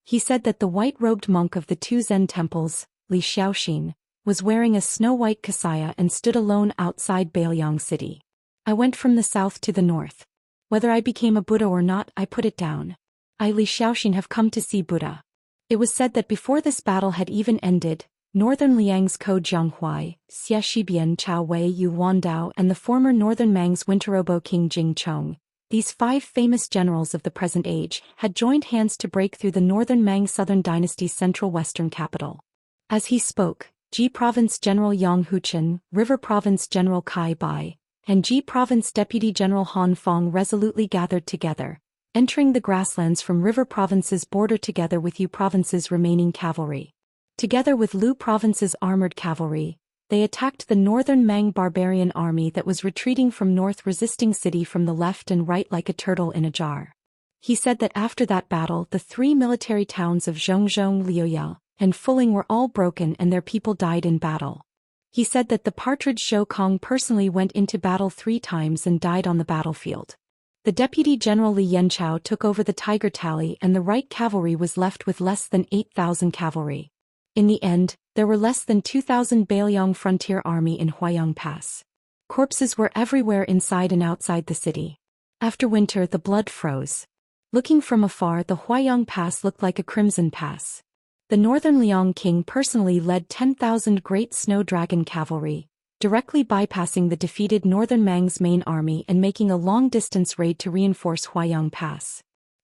He said that the white-robed monk of the two Zen temples, Li Xiaoxin, was wearing a snow-white kasaya and stood alone outside Bailiang City. I went from the south to the north. Whether I became a Buddha or not, I put it down. I, Li Xiaoxin, have come to see Buddha. It was said that before this battle had even ended, Northern Liang's Ko Jianghuai, Xie Shibian Chao Wei Yu Wandao and the former Northern Mang's Winterobo King Jing Chong, these 5 famous generals of the present age, had joined hands to break through the Northern Mang Southern Dynasty's central-western capital. As he spoke, Ji Province General Yang Huchen, River Province General Kai Bai, and Ji Province Deputy General Han Fong resolutely gathered together, entering the grasslands from River Province's border together with Yu Province's remaining cavalry. Together with Lu Province's armored cavalry, they attacked the Northern Mang barbarian army that was retreating from north, resisting city from the left and right like a turtle in a jar. He said that after that battle the 3 military towns of Zhongzhong, Liuya, and Fuling were all broken and their people died in battle. He said that the partridge Zhou Kong personally went into battle 3 times and died on the battlefield. The Deputy General Li Yanchao took over the Tiger Tally and the right cavalry was left with less than 8,000 cavalry. In the end, there were less than 2,000 Bailiang frontier army in Huayang Pass. Corpses were everywhere inside and outside the city. After winter the blood froze. Looking from afar the Huayang Pass looked like a crimson pass. The Northern Liang King personally led 10,000 great snow dragon cavalry, directly bypassing the defeated Northern Mang's main army and making a long-distance raid to reinforce Huayang Pass.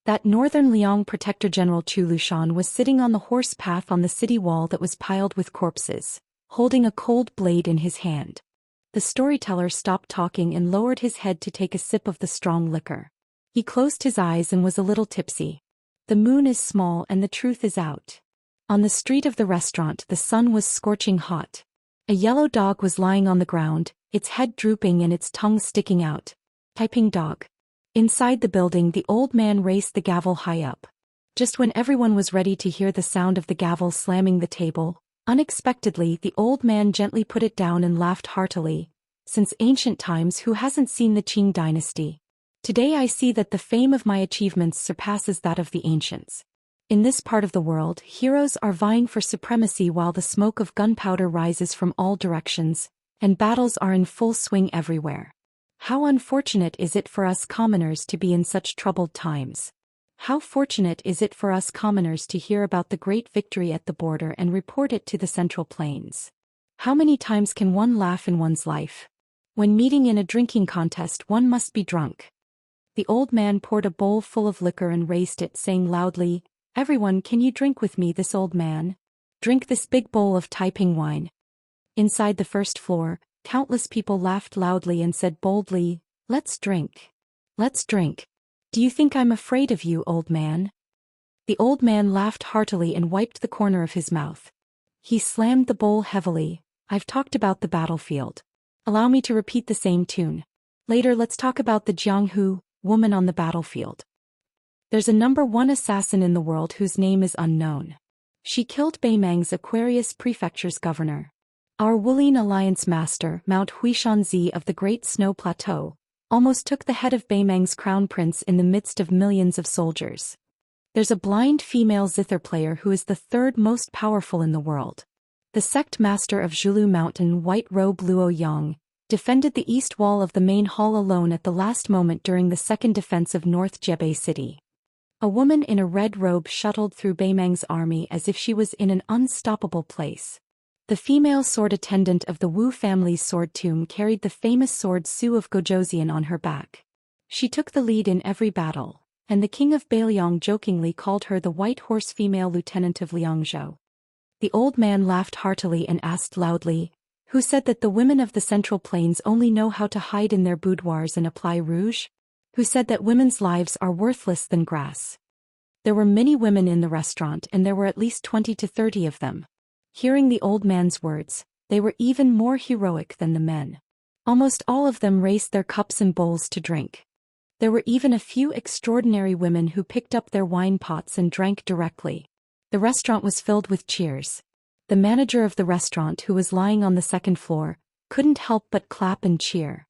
That Northern Liang Protector General Chu Lushan was sitting on the horse path on the city wall that was piled with corpses, holding a cold blade in his hand. The storyteller stopped talking and lowered his head to take a sip of the strong liquor. He closed his eyes and was a little tipsy. The moon is small and the truth is out. On the street of the restaurant the sun was scorching hot. A yellow dog was lying on the ground, its head drooping and its tongue sticking out. Typing dog. Inside the building the old man raised the gavel high up. Just when everyone was ready to hear the sound of the gavel slamming the table, unexpectedly the old man gently put it down and laughed heartily. Since ancient times who hasn't seen the Qing dynasty? Today I see that the fame of my achievements surpasses that of the ancients. In this part of the world heroes are vying for supremacy while the smoke of gunpowder rises from all directions, and battles are in full swing everywhere. How unfortunate is it for us commoners to be in such troubled times. How fortunate is it for us commoners to hear about the great victory at the border and report it to the Central Plains. How many times can one laugh in one's life? When meeting in a drinking contest one must be drunk. The old man poured a bowl full of liquor and raised it, saying loudly, "Everyone, can you drink with me, this old man? Drink this big bowl of Taiping wine." Inside the first floor, countless people laughed loudly and said boldly, "Let's drink. Let's drink. Do you think I'm afraid of you, old man?" The old man laughed heartily and wiped the corner of his mouth. He slammed the bowl heavily. "I've talked about the battlefield. Allow me to repeat the same tune. Later let's talk about the Jianghu, woman on the battlefield. There's a #1 assassin in the world whose name is unknown. She killed Beimang's Aquarius Prefecture's governor. Our Wulin Alliance master, Mount Huishanzi of the Great Snow Plateau, almost took the head of Beimang's crown prince in the midst of millions of soldiers. There's a blind female zither player who is the 3rd most powerful in the world. The sect master of Zhulu Mountain, White Robe Luo Yang, defended the east wall of the main hall alone at the last moment during the second defense of North Jebei City. A woman in a red robe shuttled through Beimang's army as if she was in an unstoppable place. The female sword attendant of the Wu family's sword tomb carried the famous sword Su of Gojoseon on her back. She took the lead in every battle, and the king of Bailiang jokingly called her the white horse female lieutenant of Liangzhou. The old man laughed heartily and asked loudly, "Who said that the women of the Central Plains only know how to hide in their boudoirs and apply rouge? Who said that women's lives are worthless than grass?" There were many women in the restaurant and there were at least 20 to 30 of them. Hearing the old man's words, they were even more heroic than the men. Almost all of them raised their cups and bowls to drink. There were even a few extraordinary women who picked up their wine pots and drank directly. The restaurant was filled with cheers. The manager of the restaurant, who was lying on the 2nd floor, couldn't help but clap and cheer.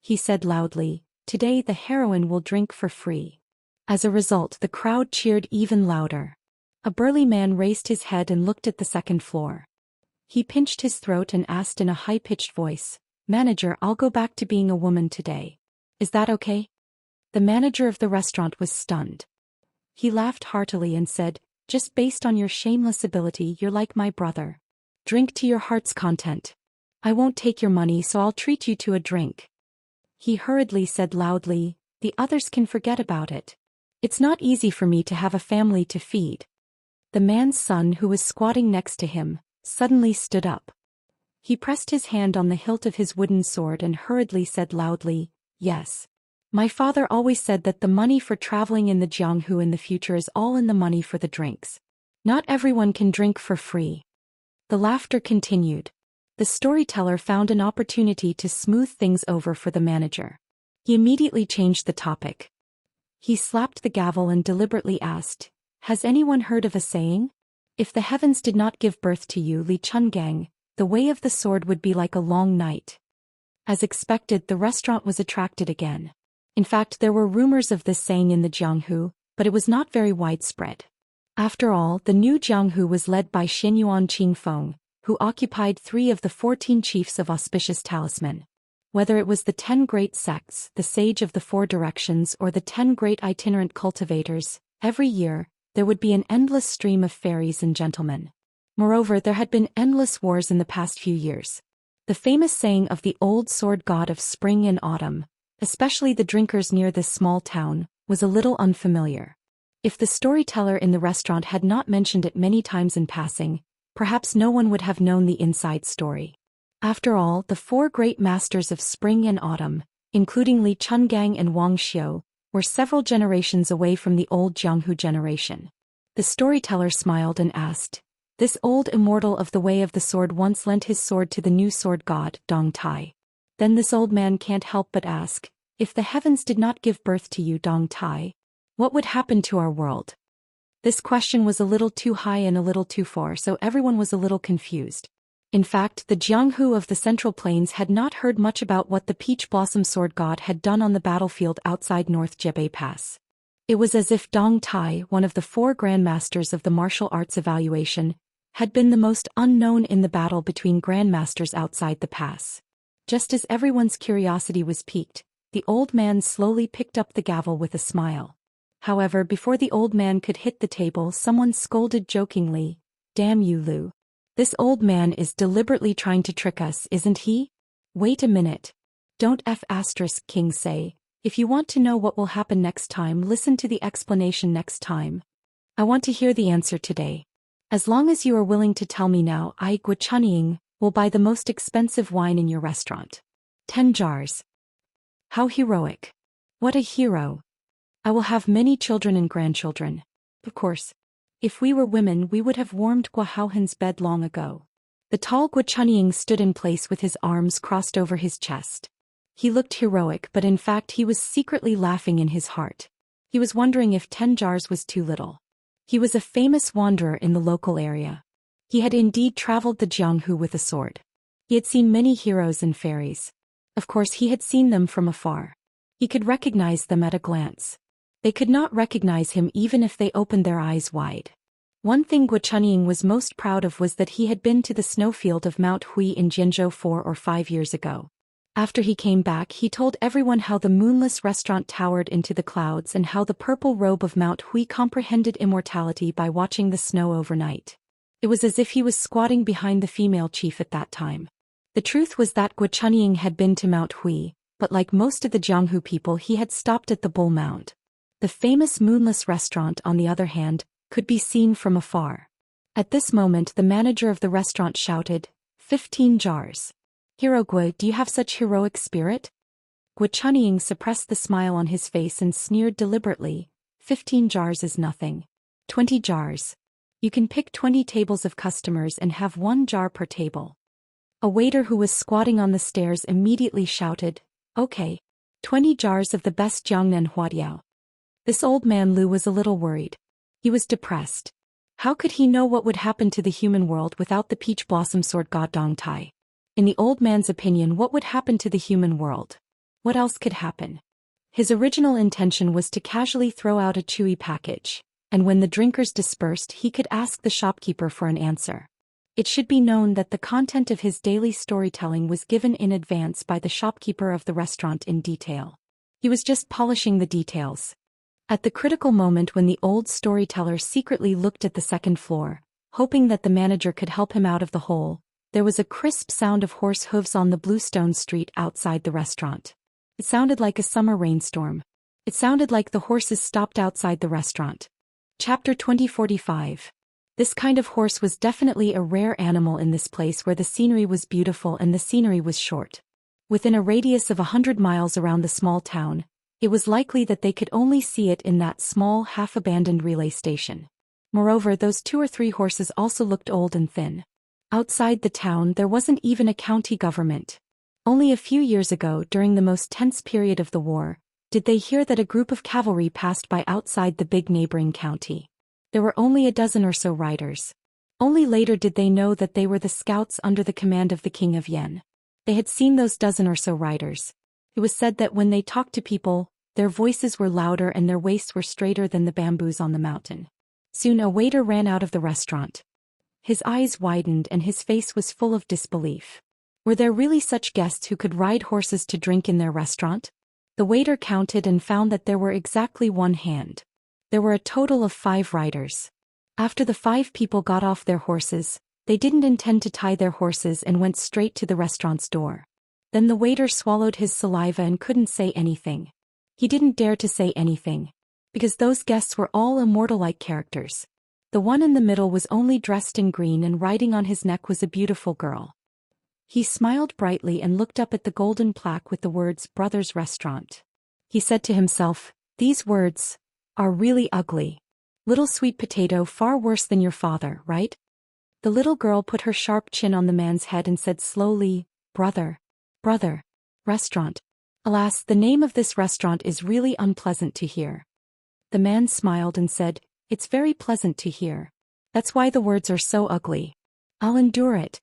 He said loudly, "Today the heroine will drink for free." As a result, the crowd cheered even louder. A burly man raised his head and looked at the second floor. He pinched his throat and asked in a high-pitched voice, "Manager, I'll go back to being a woman today. Is that okay?" The manager of the restaurant was stunned. He laughed heartily and said, "Just based on your shameless ability, you're like my brother. Drink to your heart's content. I won't take your money, so I'll treat you to a drink." He hurriedly said loudly, "The others can forget about it. It's not easy for me to have a family to feed." The man's son, who was squatting next to him, suddenly stood up. He pressed his hand on the hilt of his wooden sword and hurriedly said loudly, "Yes. My father always said that the money for traveling in the Jianghu in the future is all in the money for the drinks. Not everyone can drink for free." The laughter continued. The storyteller found an opportunity to smooth things over for the manager. He immediately changed the topic. He slapped the gavel and deliberately asked, "Has anyone heard of a saying? If the heavens did not give birth to you, Li Chungang, the way of the sword would be like a long night." As expected, the restaurant was attracted again. In fact, there were rumors of this saying in the Jianghu, but it was not very widespread. After all, the new Jianghu was led by Xinyuan Qingfeng, who occupied 3 of the 14 chiefs of auspicious talisman. Whether it was the 10 great sects, the sage of the 4 directions, or the 10 great itinerant cultivators, every year, there would be an endless stream of fairies and gentlemen. Moreover, there had been endless wars in the past few years. The famous saying of the old sword god of spring and autumn, especially the drinkers near this small town, was a little unfamiliar. If the storyteller in the restaurant had not mentioned it many times in passing, perhaps no one would have known the inside story. After all, the 4 great masters of spring and autumn, including Li Chungang and Wang Xiu, were several generations away from the old Jianghu generation. The storyteller smiled and asked, "This old immortal of the way of the sword once lent his sword to the new sword god, Dong Tai. Then this old man can't help but ask, if the heavens did not give birth to you, Dong Tai, what would happen to our world?" This question was a little too high and a little too far, so everyone was a little confused. In fact, the Jianghu of the Central Plains had not heard much about what the Peach Blossom Sword God had done on the battlefield outside North Jebei Pass. It was as if Dong Tai, one of the 4 grandmasters of the martial arts evaluation, had been the most unknown in the battle between grandmasters outside the pass. Just as everyone's curiosity was piqued, the old man slowly picked up the gavel with a smile. However, before the old man could hit the table, someone scolded jokingly, "Damn you, Lu. This old man is deliberately trying to trick us, isn't he? Wait a minute. Don't King say. If you want to know what will happen next time, listen to the explanation next time. I want to hear the answer today. As long as you are willing to tell me now, I, Guochunying, will buy the most expensive wine in your restaurant. 10 jars. How heroic. What a hero. I will have many children and grandchildren. Of course. If we were women, we would have warmed Guohaohen's bed long ago." The tall Guochunying stood in place with his arms crossed over his chest. He looked heroic, but in fact he was secretly laughing in his heart. He was wondering if 10 jars was too little. He was a famous wanderer in the local area. He had indeed traveled the Jianghu with a sword. He had seen many heroes and fairies. Of course, he had seen them from afar. He could recognize them at a glance. They could not recognize him even if they opened their eyes wide. One thing Guochunying was most proud of was that he had been to the snowfield of Mount Hui in Jinzhou 4 or 5 years ago. After he came back, he told everyone how the moonless restaurant towered into the clouds and how the purple robe of Mount Hui comprehended immortality by watching the snow overnight. It was as if he was squatting behind the female chief at that time. The truth was that Guochunying had been to Mount Hui, but like most of the Jianghu people, he had stopped at the Bull Mound. The famous moonless restaurant, on the other hand, could be seen from afar. At this moment, the manager of the restaurant shouted, 15 jars. Hero Guo, do you have such heroic spirit? Guochunying suppressed the smile on his face and sneered deliberately, 15 jars is nothing. 20 jars. You can pick 20 tables of customers and have 1 jar per table. A waiter who was squatting on the stairs immediately shouted, okay. 20 jars of the best Jiangnan Huadiao. This old man Lu was a little worried. He was depressed. How could he know what would happen to the human world without the peach blossom sword god Dong Tai? In the old man's opinion, what would happen to the human world? What else could happen? His original intention was to casually throw out a chewy package. and when the drinkers dispersed he could ask the shopkeeper for an answer. It should be known that the content of his daily storytelling was given in advance by the shopkeeper of the restaurant in detail. He was just polishing the details. At the critical moment when the old storyteller secretly looked at the second floor, hoping that the manager could help him out of the hole, there was a crisp sound of horse hooves on the bluestone street outside the restaurant. It sounded like a summer rainstorm. It sounded like the horses stopped outside the restaurant. Chapter 2045. This kind of horse was definitely a rare animal in this place where the scenery was beautiful and the scenery was short. Within a radius of 100 miles around the small town, it was likely that they could only see it in that small half-abandoned relay station. Moreover, those 2 or 3 horses also looked old and thin. Outside the town there wasn't even a county government. Only a few years ago, during the most tense period of the war, did they hear that a group of cavalry passed by outside the big neighboring county. There were only a dozen or so riders. Only later did they know that they were the scouts under the command of the King of Yen. They had seen those dozen or so riders. It was said that when they talked to people, their voices were louder and their waists were straighter than the bamboos on the mountain. Soon a waiter ran out of the restaurant. His eyes widened and his face was full of disbelief. Were there really such guests who could ride horses to drink in their restaurant? The waiter counted and found that there were exactly 1 hand. There were a total of 5 riders. After the 5 people got off their horses, they didn't intend to tie their horses and went straight to the restaurant's door. Then the waiter swallowed his saliva and couldn't say anything. He didn't dare to say anything, because those guests were all immortal-like characters. The one in the middle was only dressed in green and riding on his neck was a beautiful girl. He smiled brightly and looked up at the golden plaque with the words Brothers Restaurant. He said to himself, "These words are really ugly. Little sweet potato, far worse than your father, right?" The little girl put her sharp chin on the man's head and said slowly, Brother, restaurant. Alas, the name of this restaurant is really unpleasant to hear." The man smiled and said, "It's very pleasant to hear. That's why the words are so ugly. I'll endure it."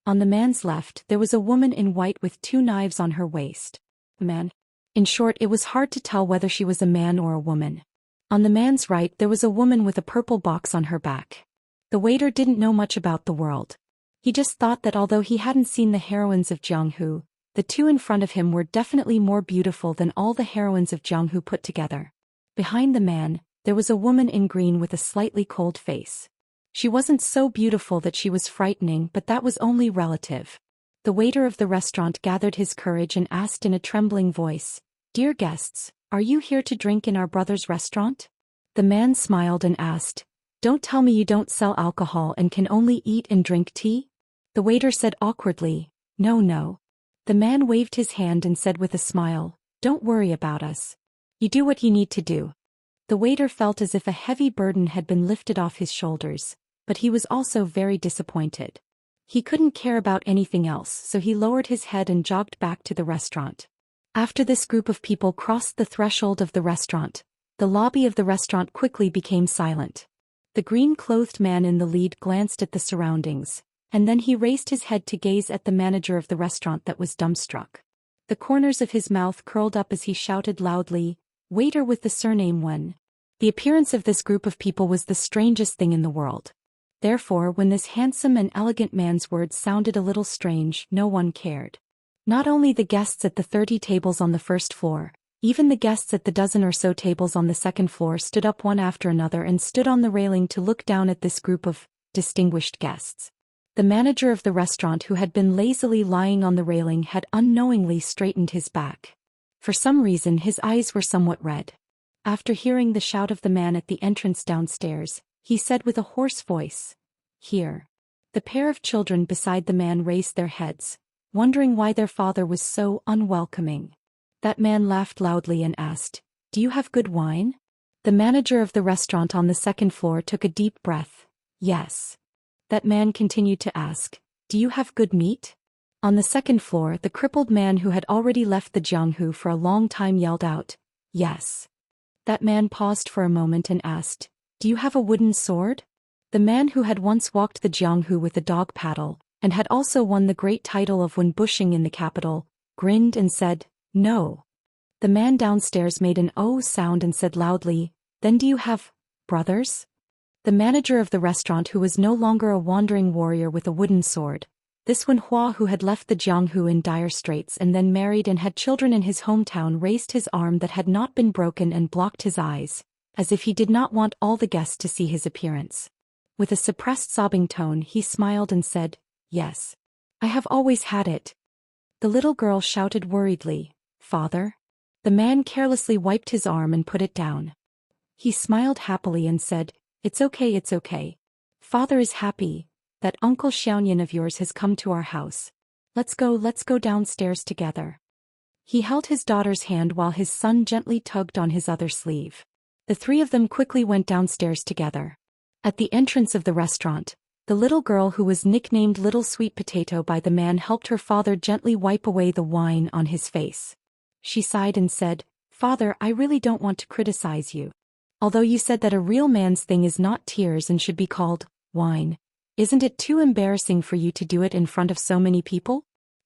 On the man's left, there was a woman in white with 2 knives on her waist. A man. In short, it was hard to tell whether she was a man or a woman. On the man's right, there was a woman with a purple box on her back. The waiter didn't know much about the world. He just thought that although he hadn't seen the heroines of Jianghu, the 2 in front of him were definitely more beautiful than all the heroines of Jianghu put together. Behind the man, there was a woman in green with a slightly cold face. She wasn't so beautiful that she was frightening, but that was only relative. The waiter of the restaurant gathered his courage and asked in a trembling voice, "Dear guests, are you here to drink in our brother's restaurant?" The man smiled and asked, "Don't tell me you don't sell alcohol and can only eat and drink tea?" The waiter said awkwardly, No. The man waved his hand and said with a smile, "Don't worry about us. You do what you need to do." The waiter felt as if a heavy burden had been lifted off his shoulders, but he was also very disappointed. He couldn't care about anything else, so he lowered his head and jogged back to the restaurant. After this group of people crossed the threshold of the restaurant, the lobby of the restaurant quickly became silent. The green-clothed man in the lead glanced at the surroundings, and then he raised his head to gaze at the manager of the restaurant that was dumbstruck. The corners of his mouth curled up as he shouted loudly, "Waiter with the surname Wen." The appearance of this group of people was the strangest thing in the world. Therefore, when this handsome and elegant man's words sounded a little strange, no one cared. Not only the guests at the 30 tables on the first floor, even the guests at the dozen or so tables on the second floor stood up one after another and stood on the railing to look down at this group of distinguished guests. The manager of the restaurant, who had been lazily lying on the railing, had unknowingly straightened his back. For some reason his eyes were somewhat red. After hearing the shout of the man at the entrance downstairs, he said with a hoarse voice, "Here." The pair of children beside the man raised their heads, wondering why their father was so unwelcoming. That man laughed loudly and asked, "Do you have good wine?" The manager of the restaurant on the second floor took a deep breath. "Yes." That man continued to ask, "Do you have good meat?" On the second floor, the crippled man who had already left the Jianghu for a long time yelled out, "Yes." That man paused for a moment and asked, "Do you have a wooden sword?" The man who had once walked the Jianghu with a dog paddle, and had also won the great title of Wen Bushing in the capital, grinned and said, "No." The man downstairs made an "oh" sound and said loudly, "Then do you have brothers? The manager of the restaurant, who was no longer a wandering warrior with a wooden sword. This Wen Hua, who had left the Jianghu in dire straits and then married and had children in his hometown, raised his arm that had not been broken and blocked his eyes, as if he did not want all the guests to see his appearance. With a suppressed sobbing tone, he smiled and said, "Yes. I have always had it." The little girl shouted worriedly, "Father?" The man carelessly wiped his arm and put it down. He smiled happily and said, "It's okay, it's okay. Father is happy that Uncle Xianxia of yours has come to our house. Let's go downstairs together." He held his daughter's hand while his son gently tugged on his other sleeve. The three of them quickly went downstairs together. At the entrance of the restaurant, the little girl, who was nicknamed Little Sweet Potato by the man, helped her father gently wipe away the wine on his face. She sighed and said, "Father, I really don't want to criticize you. Although you said that a real man's thing is not tears and should be called wine, isn't it too embarrassing for you to do it in front of so many people?"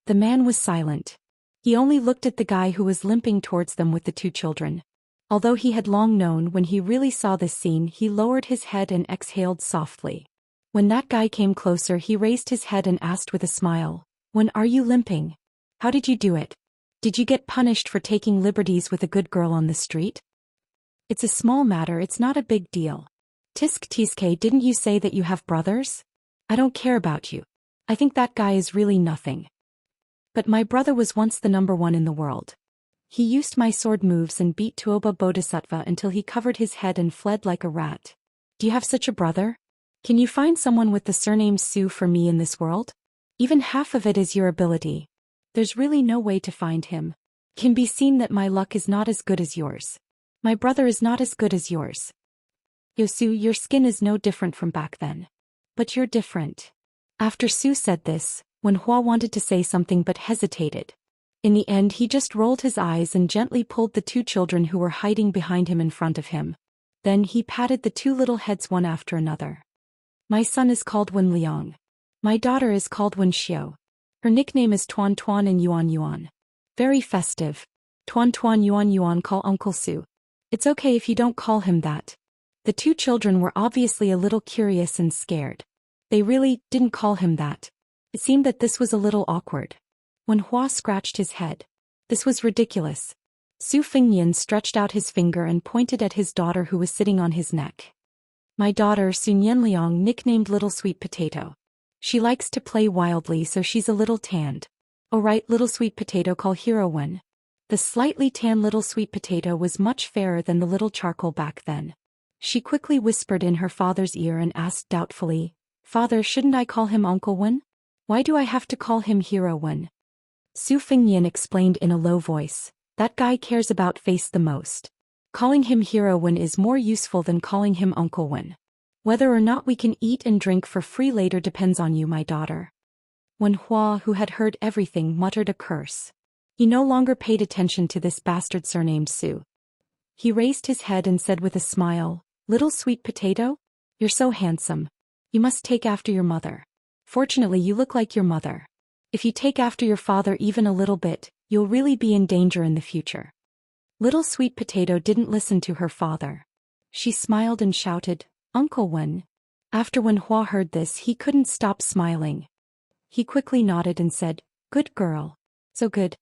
The man was silent. He only looked at the guy who was limping towards them with the two children. Although he had long known, when he really saw this scene, he lowered his head and exhaled softly. When that guy came closer, he raised his head and asked with a smile, "When are you limping? How did you do it? Did you get punished for taking liberties with a good girl on the street?" "It's a small matter, it's not a big deal." "Tisk Tiske, didn't you say that you have brothers?" "I don't care about you. I think that guy is really nothing. But my brother was once the #1 in the world. He used my sword moves and beat Tuoba Bodhisattva until he covered his head and fled like a rat. Do you have such a brother? Can you find someone with the surname Su for me in this world? Even half of it is your ability. There's really no way to find him. Can be seen that my luck is not as good as yours. My brother is not as good as yours. Yosu, your skin is no different from back then. But you're different." After Su said this, Wen Hua wanted to say something but hesitated. In the end, he just rolled his eyes and gently pulled the two children who were hiding behind him in front of him. Then he patted the two little heads one after another. "My son is called Wen Liang. My daughter is called Wen Xiao. Her nickname is Tuan Tuan and Yuan Yuan. Very festive. Tuan Tuan Yuan Yuan, call Uncle Su. It's okay if you don't call him that." The two children were obviously a little curious and scared. They really didn't call him that. It seemed that this was a little awkward. Wen Hua scratched his head. This was ridiculous. Su Fengnian stretched out his finger and pointed at his daughter, who was sitting on his neck. "My daughter Su Nianliang, nicknamed Little Sweet Potato. She likes to play wildly, so she's a little tanned. Oh right, Little Sweet Potato, call Hero Wen." The slightly tan Little Sweet Potato was much fairer than the little charcoal back then. She quickly whispered in her father's ear and asked doubtfully, "Father, shouldn't I call him Uncle Wen? Why do I have to call him Hero Wen?" Su Fengnian explained in a low voice, "That guy cares about face the most. Calling him Hero Wen is more useful than calling him Uncle Wen. Whether or not we can eat and drink for free later depends on you, my daughter." Wen Hua, who had heard everything, muttered a curse. He no longer paid attention to this bastard surnamed Su. He raised his head and said with a smile, "Little Sweet Potato? You're so handsome. You must take after your mother. Fortunately, you look like your mother. If you take after your father even a little bit, you'll really be in danger in the future." Little Sweet Potato didn't listen to her father. She smiled and shouted, "Uncle Wen." After Wen Hua heard this, he couldn't stop smiling. He quickly nodded and said, "Good girl. So good."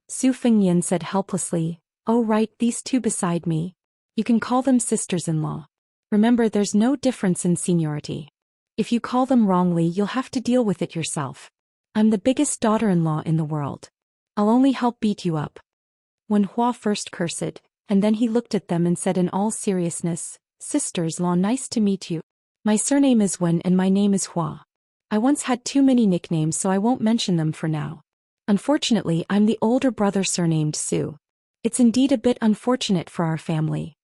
Su Fengnian said helplessly, "Oh right, these two beside me. You can call them sisters-in-law. Remember, there's no difference in seniority. If you call them wrongly, you'll have to deal with it yourself. I'm the biggest daughter-in-law in the world. I'll only help beat you up." Wen Hua first cursed, and then he looked at them and said in all seriousness, "Sisters-in-law, nice to meet you. My surname is Wen and my name is Hua. I once had too many nicknames, so I won't mention them for now. Unfortunately, I'm the older brother surnamed Su. It's indeed a bit unfortunate for our family.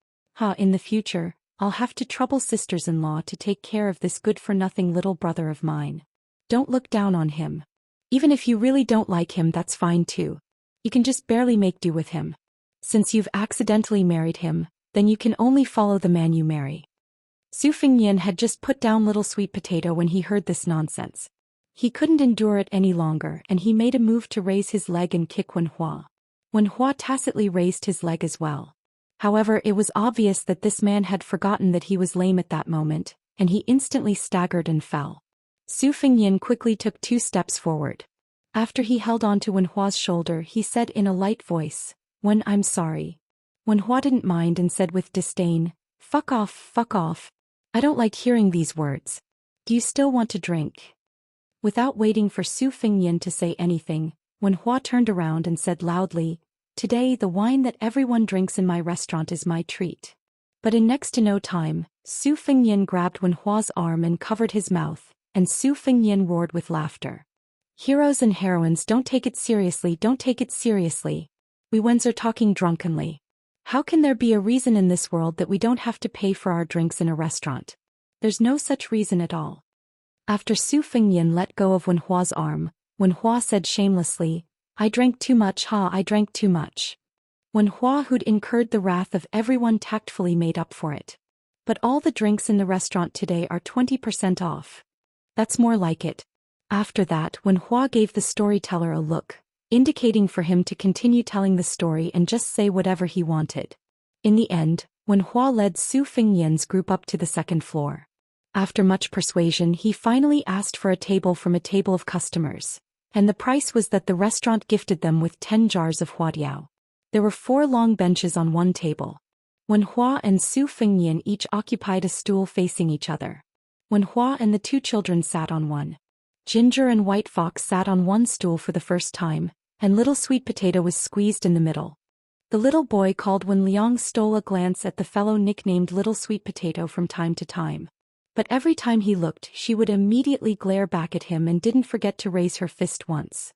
In the future, I'll have to trouble sisters-in-law to take care of this good-for-nothing little brother of mine. Don't look down on him. Even if you really don't like him, that's fine too. You can just barely make do with him. Since you've accidentally married him, then you can only follow the man you marry." Su Fengnian had just put down Little Sweet Potato when he heard this nonsense. He couldn't endure it any longer, and he made a move to raise his leg and kick Wen Hua. Wen Hua tacitly raised his leg as well. However, it was obvious that this man had forgotten that he was lame at that moment, and he instantly staggered and fell. Su Fengyan quickly took 2 steps forward. After he held on to Wenhua's shoulder, he said in a light voice, "Wen, I'm sorry." Wenhua didn't mind and said with disdain, fuck off, fuck off. I don't like hearing these words. Do you still want to drink?" Without waiting for Su Fengyan to say anything, Wenhua turned around and said loudly, "Today the wine that everyone drinks in my restaurant is my treat." But in next to no time, Su Fengyan grabbed Wenhua's arm and covered his mouth, and Su Fengyan roared with laughter. "Heroes and heroines, don't take it seriously, don't take it seriously. We Wens are talking drunkenly. How can there be a reason in this world that we don't have to pay for our drinks in a restaurant? There's no such reason at all." After Su Fengyan let go of Wenhua's arm, Wenhua said shamelessly, "I drank too much, I drank too much." Wenhua, who'd incurred the wrath of everyone, tactfully made up for it. "But all the drinks in the restaurant today are 20% off. That's more like it." After that, Wenhua gave the storyteller a look, indicating for him to continue telling the story and just say whatever he wanted. In the end, Wenhua led Su Fengyan's group up to the 2nd floor. After much persuasion, he finally asked for a table from a table of customers, and the price was that the restaurant gifted them with 10 jars of huadiao. There were 4 long benches on one table. Wenhua and Su Fengyan each occupied a stool facing each other. Wenhua and the 2 children sat on one. Ginger and White Fox sat on one stool for the first time, and Little Sweet Potato was squeezed in the middle. The little boy called when Liang stole a glance at the fellow nicknamed Little Sweet Potato from time to time. But every time he looked, she would immediately glare back at him and didn't forget to raise her fist once.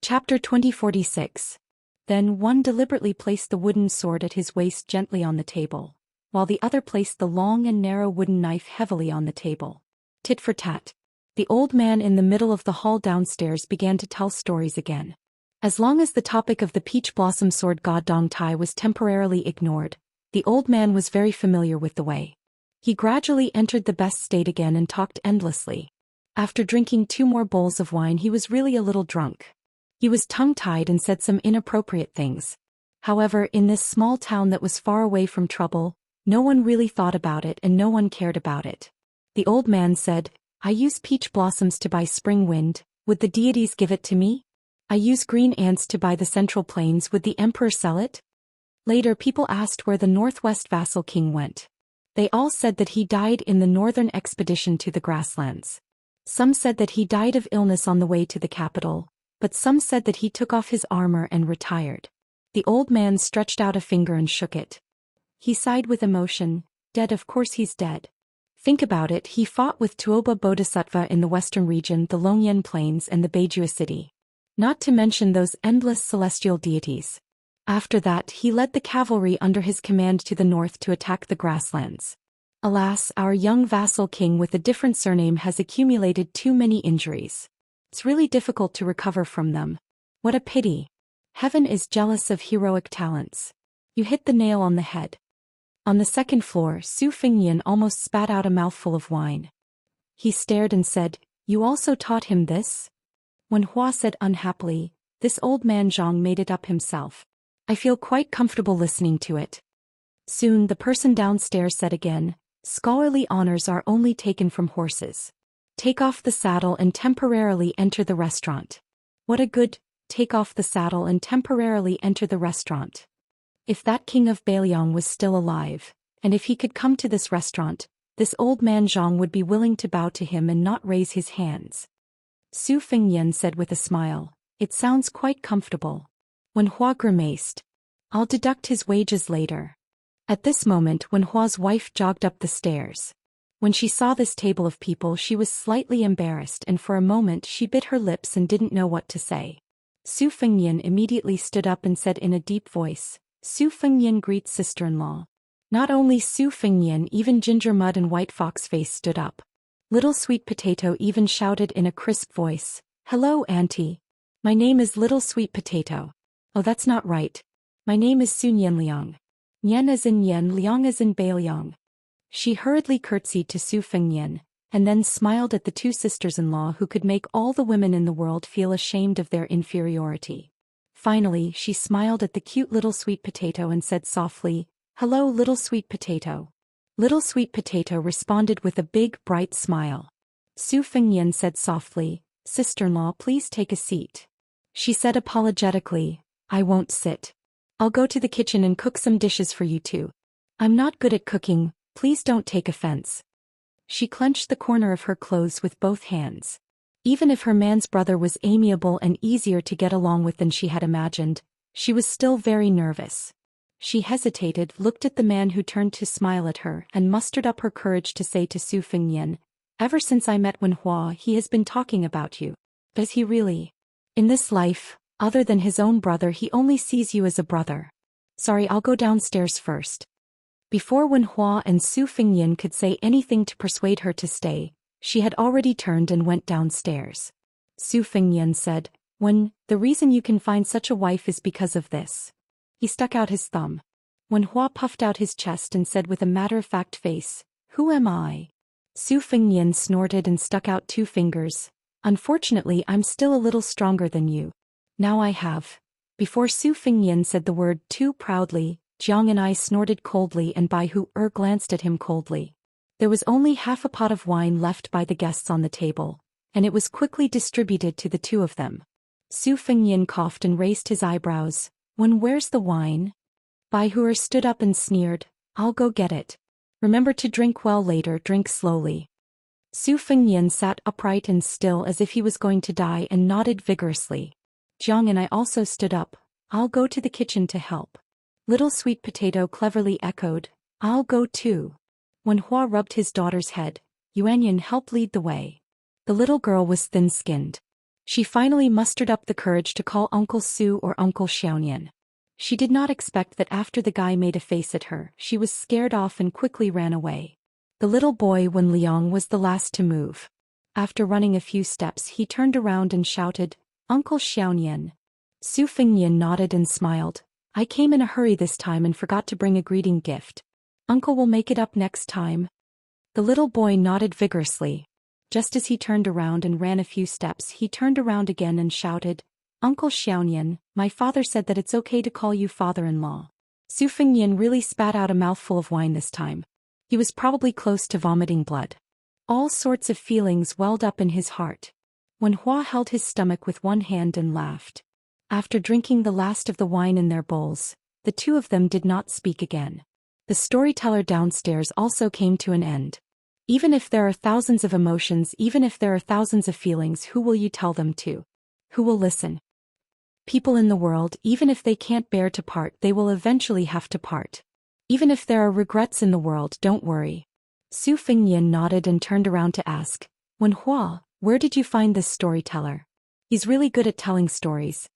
Chapter 2046. Then one deliberately placed the wooden sword at his waist gently on the table, while the other placed the long and narrow wooden knife heavily on the table. Tit for tat. The old man in the middle of the hall downstairs began to tell stories again. As long as the topic of the peach blossom sword god Dong Tai was temporarily ignored, the old man was very familiar with the way. He gradually entered the best state again and talked endlessly. After drinking 2 more bowls of wine, he was really a little drunk. He was tongue-tied and said some inappropriate things. However, in this small town that was far away from trouble, no one really thought about it and no one cared about it. The old man said, "I use peach blossoms to buy spring wind, would the deities give it to me? I use green ants to buy the central plains, would the emperor sell it?" Later, people asked where the northwest vassal king went. They all said that he died in the northern expedition to the grasslands. Some said that he died of illness on the way to the capital, but some said that he took off his armor and retired. The old man stretched out a finger and shook it. He sighed with emotion, "Dead, of course he's dead. Think about it, he fought with Tuoba Bodhisattva in the western region, the Longyan Plains and the Beijua city. Not to mention those endless celestial deities. After that, he led the cavalry under his command to the north to attack the grasslands. Alas, our young vassal king with a different surname has accumulated too many injuries. It's really difficult to recover from them. What a pity. Heaven is jealous of heroic talents." You hit the nail on the head. On the 2nd floor, Su Fengyan almost spat out a mouthful of wine. He stared and said, "You also taught him this?" Wenhua said unhappily, "This old man Zhang made it up himself. I feel quite comfortable listening to it." Soon the person downstairs said again, "Scholarly honors are only taken from horses. Take off the saddle and temporarily enter the restaurant." What a good, take off the saddle and temporarily enter the restaurant. If that king of Bailiang was still alive, and if he could come to this restaurant, this old man Zhang would be willing to bow to him and not raise his hands. Su Fengyan said with a smile, "It sounds quite comfortable." Wenhua grimaced, "I'll deduct his wages later." At this moment, Wenhua's wife jogged up the stairs. When she saw this table of people, she was slightly embarrassed and for a moment she bit her lips and didn't know what to say. Su Fengyan immediately stood up and said in a deep voice, "Su Fengyan greets sister-in-law." Not only Su Fengyan, even Ginger Mud and White Fox Face stood up. Little Sweet Potato even shouted in a crisp voice, "Hello, Auntie. My name is Little Sweet Potato." "Oh, that's not right. My name is Su Nian Liang. Nian as in Yen, Liang as in Bailiang." She hurriedly curtsied to Su Fengyan, and then smiled at the 2 sisters-in-law who could make all the women in the world feel ashamed of their inferiority. Finally, she smiled at the cute Little Sweet Potato and said softly, Hello, little sweet potato. Little sweet potato responded with a big, bright smile. Su Fengnian said softly, Sister-in-law, please take a seat. She said apologetically, I won't sit. I'll go to the kitchen and cook some dishes for you two. I'm not good at cooking, please don't take offense. She clenched the corner of her clothes with both hands. Even if her man's brother was amiable and easier to get along with than she had imagined, she was still very nervous. She hesitated, looked at the man who turned to smile at her, and mustered up her courage to say to Su Fengnian, Ever since I met Wenhua, he has been talking about you. Does he really? In this life, other than his own brother, he only sees you as a brother. Sorry, I'll go downstairs first. Before Wenhua and Su Fengnian could say anything to persuade her to stay, she had already turned and went downstairs. Su Fengnian said, the reason you can find such a wife is because of this. He stuck out his thumb. Wenhua puffed out his chest and said with a matter-of-fact face, Who am I? Su Fengnian snorted and stuck out 2 fingers. Unfortunately, I'm still a little stronger than you. Now I have. Before Su Fengnian said the word too proudly, Jiang and I snorted coldly and Bai Hu glanced at him coldly. There was only half a pot of wine left by the guests on the table, and it was quickly distributed to the 2 of them. Su Fengnian coughed and raised his eyebrows. Where's the wine? Bai Hu stood up and sneered, I'll go get it. Remember to drink well later, drink slowly. Su Fengnian sat upright and still as if he was going to die and nodded vigorously. Jiang and I also stood up, I'll go to the kitchen to help. Little sweet potato cleverly echoed, I'll go too. Wenhua rubbed his daughter's head, Yuanyan helped lead the way. The little girl was thin-skinned. She finally mustered up the courage to call Uncle Su or Uncle Xiaonian. She did not expect that after the guy made a face at her, she was scared off and quickly ran away. The little boy Wen Liang was the last to move. After running a few steps, he turned around and shouted, Uncle Xiaonian. Su Fengnian nodded and smiled. I came in a hurry this time and forgot to bring a greeting gift. Uncle will make it up next time. The little boy nodded vigorously. Just as he turned around and ran a few steps, he turned around again and shouted, Uncle Xiaonian, my father said that it's okay to call you father-in-law. Su Fengnian really spat out a mouthful of wine this time. He was probably close to vomiting blood. All sorts of feelings welled up in his heart. Wenhua held his stomach with one hand and laughed. After drinking the last of the wine in their bowls, the 2 of them did not speak again. The storyteller downstairs also came to an end. Even if there are thousands of emotions, even if there are thousands of feelings, who will you tell them to? Who will listen? People in the world, even if they can't bear to part, they will eventually have to part. Even if there are regrets in the world, don't worry. Su Fengnian nodded and turned around to ask, Wenhua, where did you find this storyteller? He's really good at telling stories.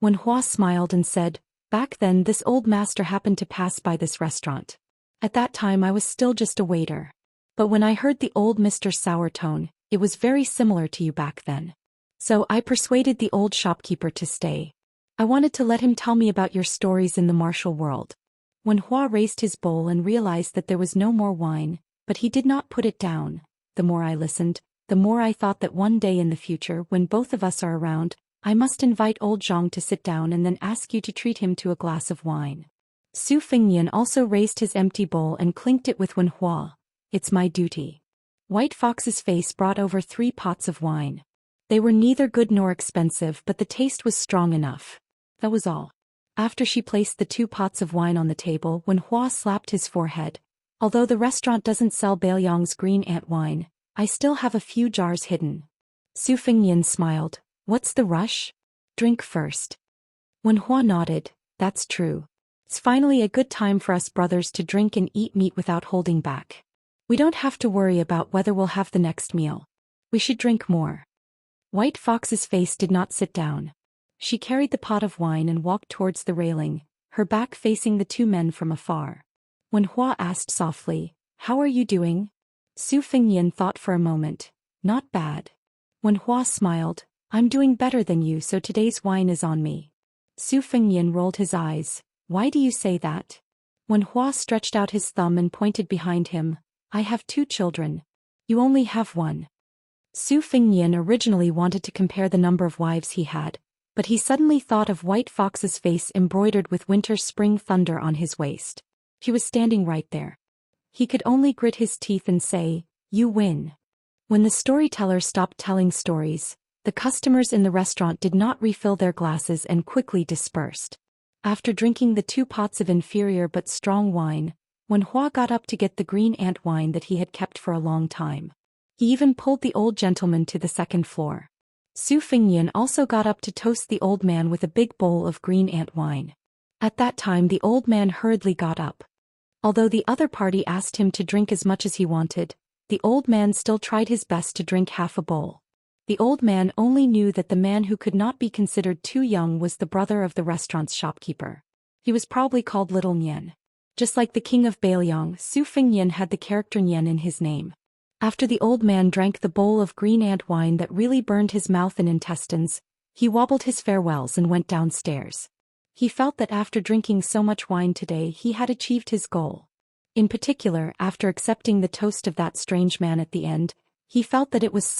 Wenhua smiled and said, Back then this old master happened to pass by this restaurant. At that time I was still just a waiter. But when I heard the old Mr. Sourtone, it was very similar to you back then. So I persuaded the old shopkeeper to stay. I wanted to let him tell me about your stories in the martial world. Wenhua raised his bowl and realized that there was no more wine, but he did not put it down. The more I listened, the more I thought that one day in the future, when both of us are around, I must invite old Zhang to sit down and then ask you to treat him to a glass of wine. Su Fengnian also raised his empty bowl and clinked it with Wenhua. It's my duty. White Fox's face brought over 3 pots of wine. They were neither good nor expensive, but the taste was strong enough. That was all. After she placed the 2 pots of wine on the table, Wenhua slapped his forehead. Although the restaurant doesn't sell Beiliang's green ant wine, I still have a few jars hidden. Su Fengnian smiled. What's the rush? Drink first. Wenhua nodded. That's true. It's finally a good time for us brothers to drink and eat meat without holding back. We don't have to worry about whether we'll have the next meal. We should drink more. White Fox's face did not sit down. She carried the pot of wine and walked towards the railing, her back facing the 2 men from afar. Wenhua asked softly, How are you doing? Su Fengnian thought for a moment. Not bad. Wenhua smiled. I'm doing better than you, so today's wine is on me. Su Fengnian rolled his eyes. Why do you say that? Wenhua stretched out his thumb and pointed behind him. I have 2 children. You only have 1. Su Fengnian originally wanted to compare the number of wives he had, but he suddenly thought of White Fox's face embroidered with winter-spring thunder on his waist. She was standing right there. He could only grit his teeth and say, "You win." When the storyteller stopped telling stories, the customers in the restaurant did not refill their glasses and quickly dispersed. After drinking the 2 pots of inferior but strong wine, Wen Hua got up to get the green ant wine that he had kept for a long time. He even pulled the old gentleman to the 2nd floor. Su Fingyan also got up to toast the old man with a big bowl of green ant wine. At that time the old man hurriedly got up. Although the other party asked him to drink as much as he wanted, the old man still tried his best to drink half a bowl. The old man only knew that the man who could not be considered too young was the brother of the restaurant's shopkeeper. He was probably called Little Nian. Just like the king of Bailiang, Su Fingyan had the character Nian in his name. After the old man drank the bowl of green ant wine that really burned his mouth and intestines, he wobbled his farewells and went downstairs. He felt that after drinking so much wine today he had achieved his goal. In particular, after accepting the toast of that strange man at the end, he felt that it was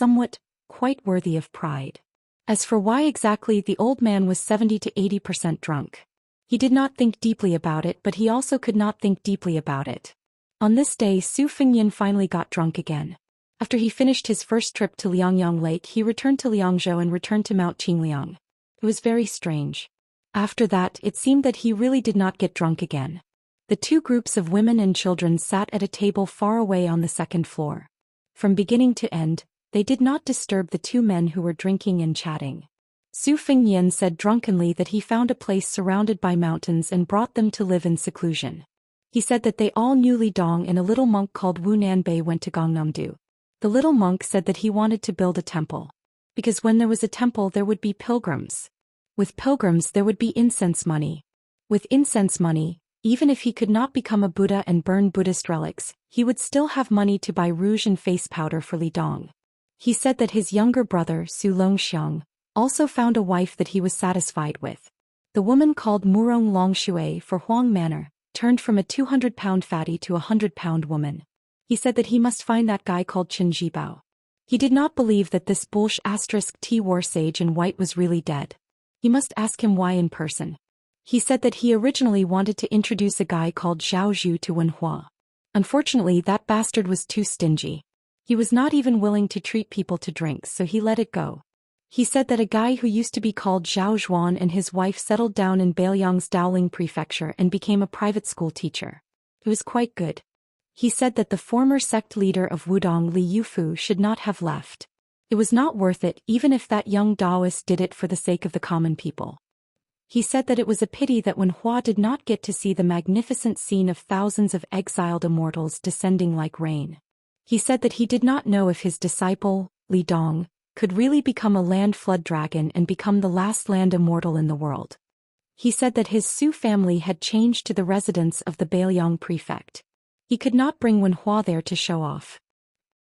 quite worthy of pride. As for why exactly the old man was 70 to 80% drunk, he did not think deeply about it, but he also could not think deeply about it. On this day Su Fingyan finally got drunk again. After he finished his first trip to Liangyang Lake he returned to Liangzhou and returned to Mount Qingliang. It was very strange. After that it seemed that he really did not get drunk again. The 2 groups of women and children sat at a table far away on the 2nd floor. From beginning to end, they did not disturb the 2 men who were drinking and chatting. Su Fingyan said drunkenly that he found a place surrounded by mountains and brought them to live in seclusion. He said that they all knew Li Dong and a little monk called Wu Nanbei went to Gangnam-do. The little monk said that he wanted to build a temple. Because when there was a temple there would be pilgrims. With pilgrims there would be incense money. With incense money, even if he could not become a Buddha and burn Buddhist relics, he would still have money to buy rouge and face powder for Li Dong. He said that his younger brother, Su Longxiang, also found a wife that he was satisfied with. The woman called Murong Longshui for Huang Manor, turned from a 200-pound fatty to a 100-pound woman. He said that he must find that guy called Chen Zhibao. He did not believe that this *T war sage in white was really dead. He must ask him why in person. He said that he originally wanted to introduce a guy called Zhao Zhu to Wen Hua. Unfortunately that bastard was too stingy. He was not even willing to treat people to drinks, so he let it go. He said that a guy who used to be called Zhao Zhuan and his wife settled down in Bailiang's Daoling prefecture and became a private school teacher. It was quite good. He said that the former sect leader of Wudong, Li Yufu, should not have left. It was not worth it even if that young Daoist did it for the sake of the common people. He said that it was a pity that Wen Hua did not get to see the magnificent scene of thousands of exiled immortals descending like rain. He said that he did not know if his disciple, Li Dong, could really become a land flood dragon and become the last land immortal in the world. He said that his Su family had changed to the residence of the Bailiang prefect. He could not bring Wen Hua there to show off.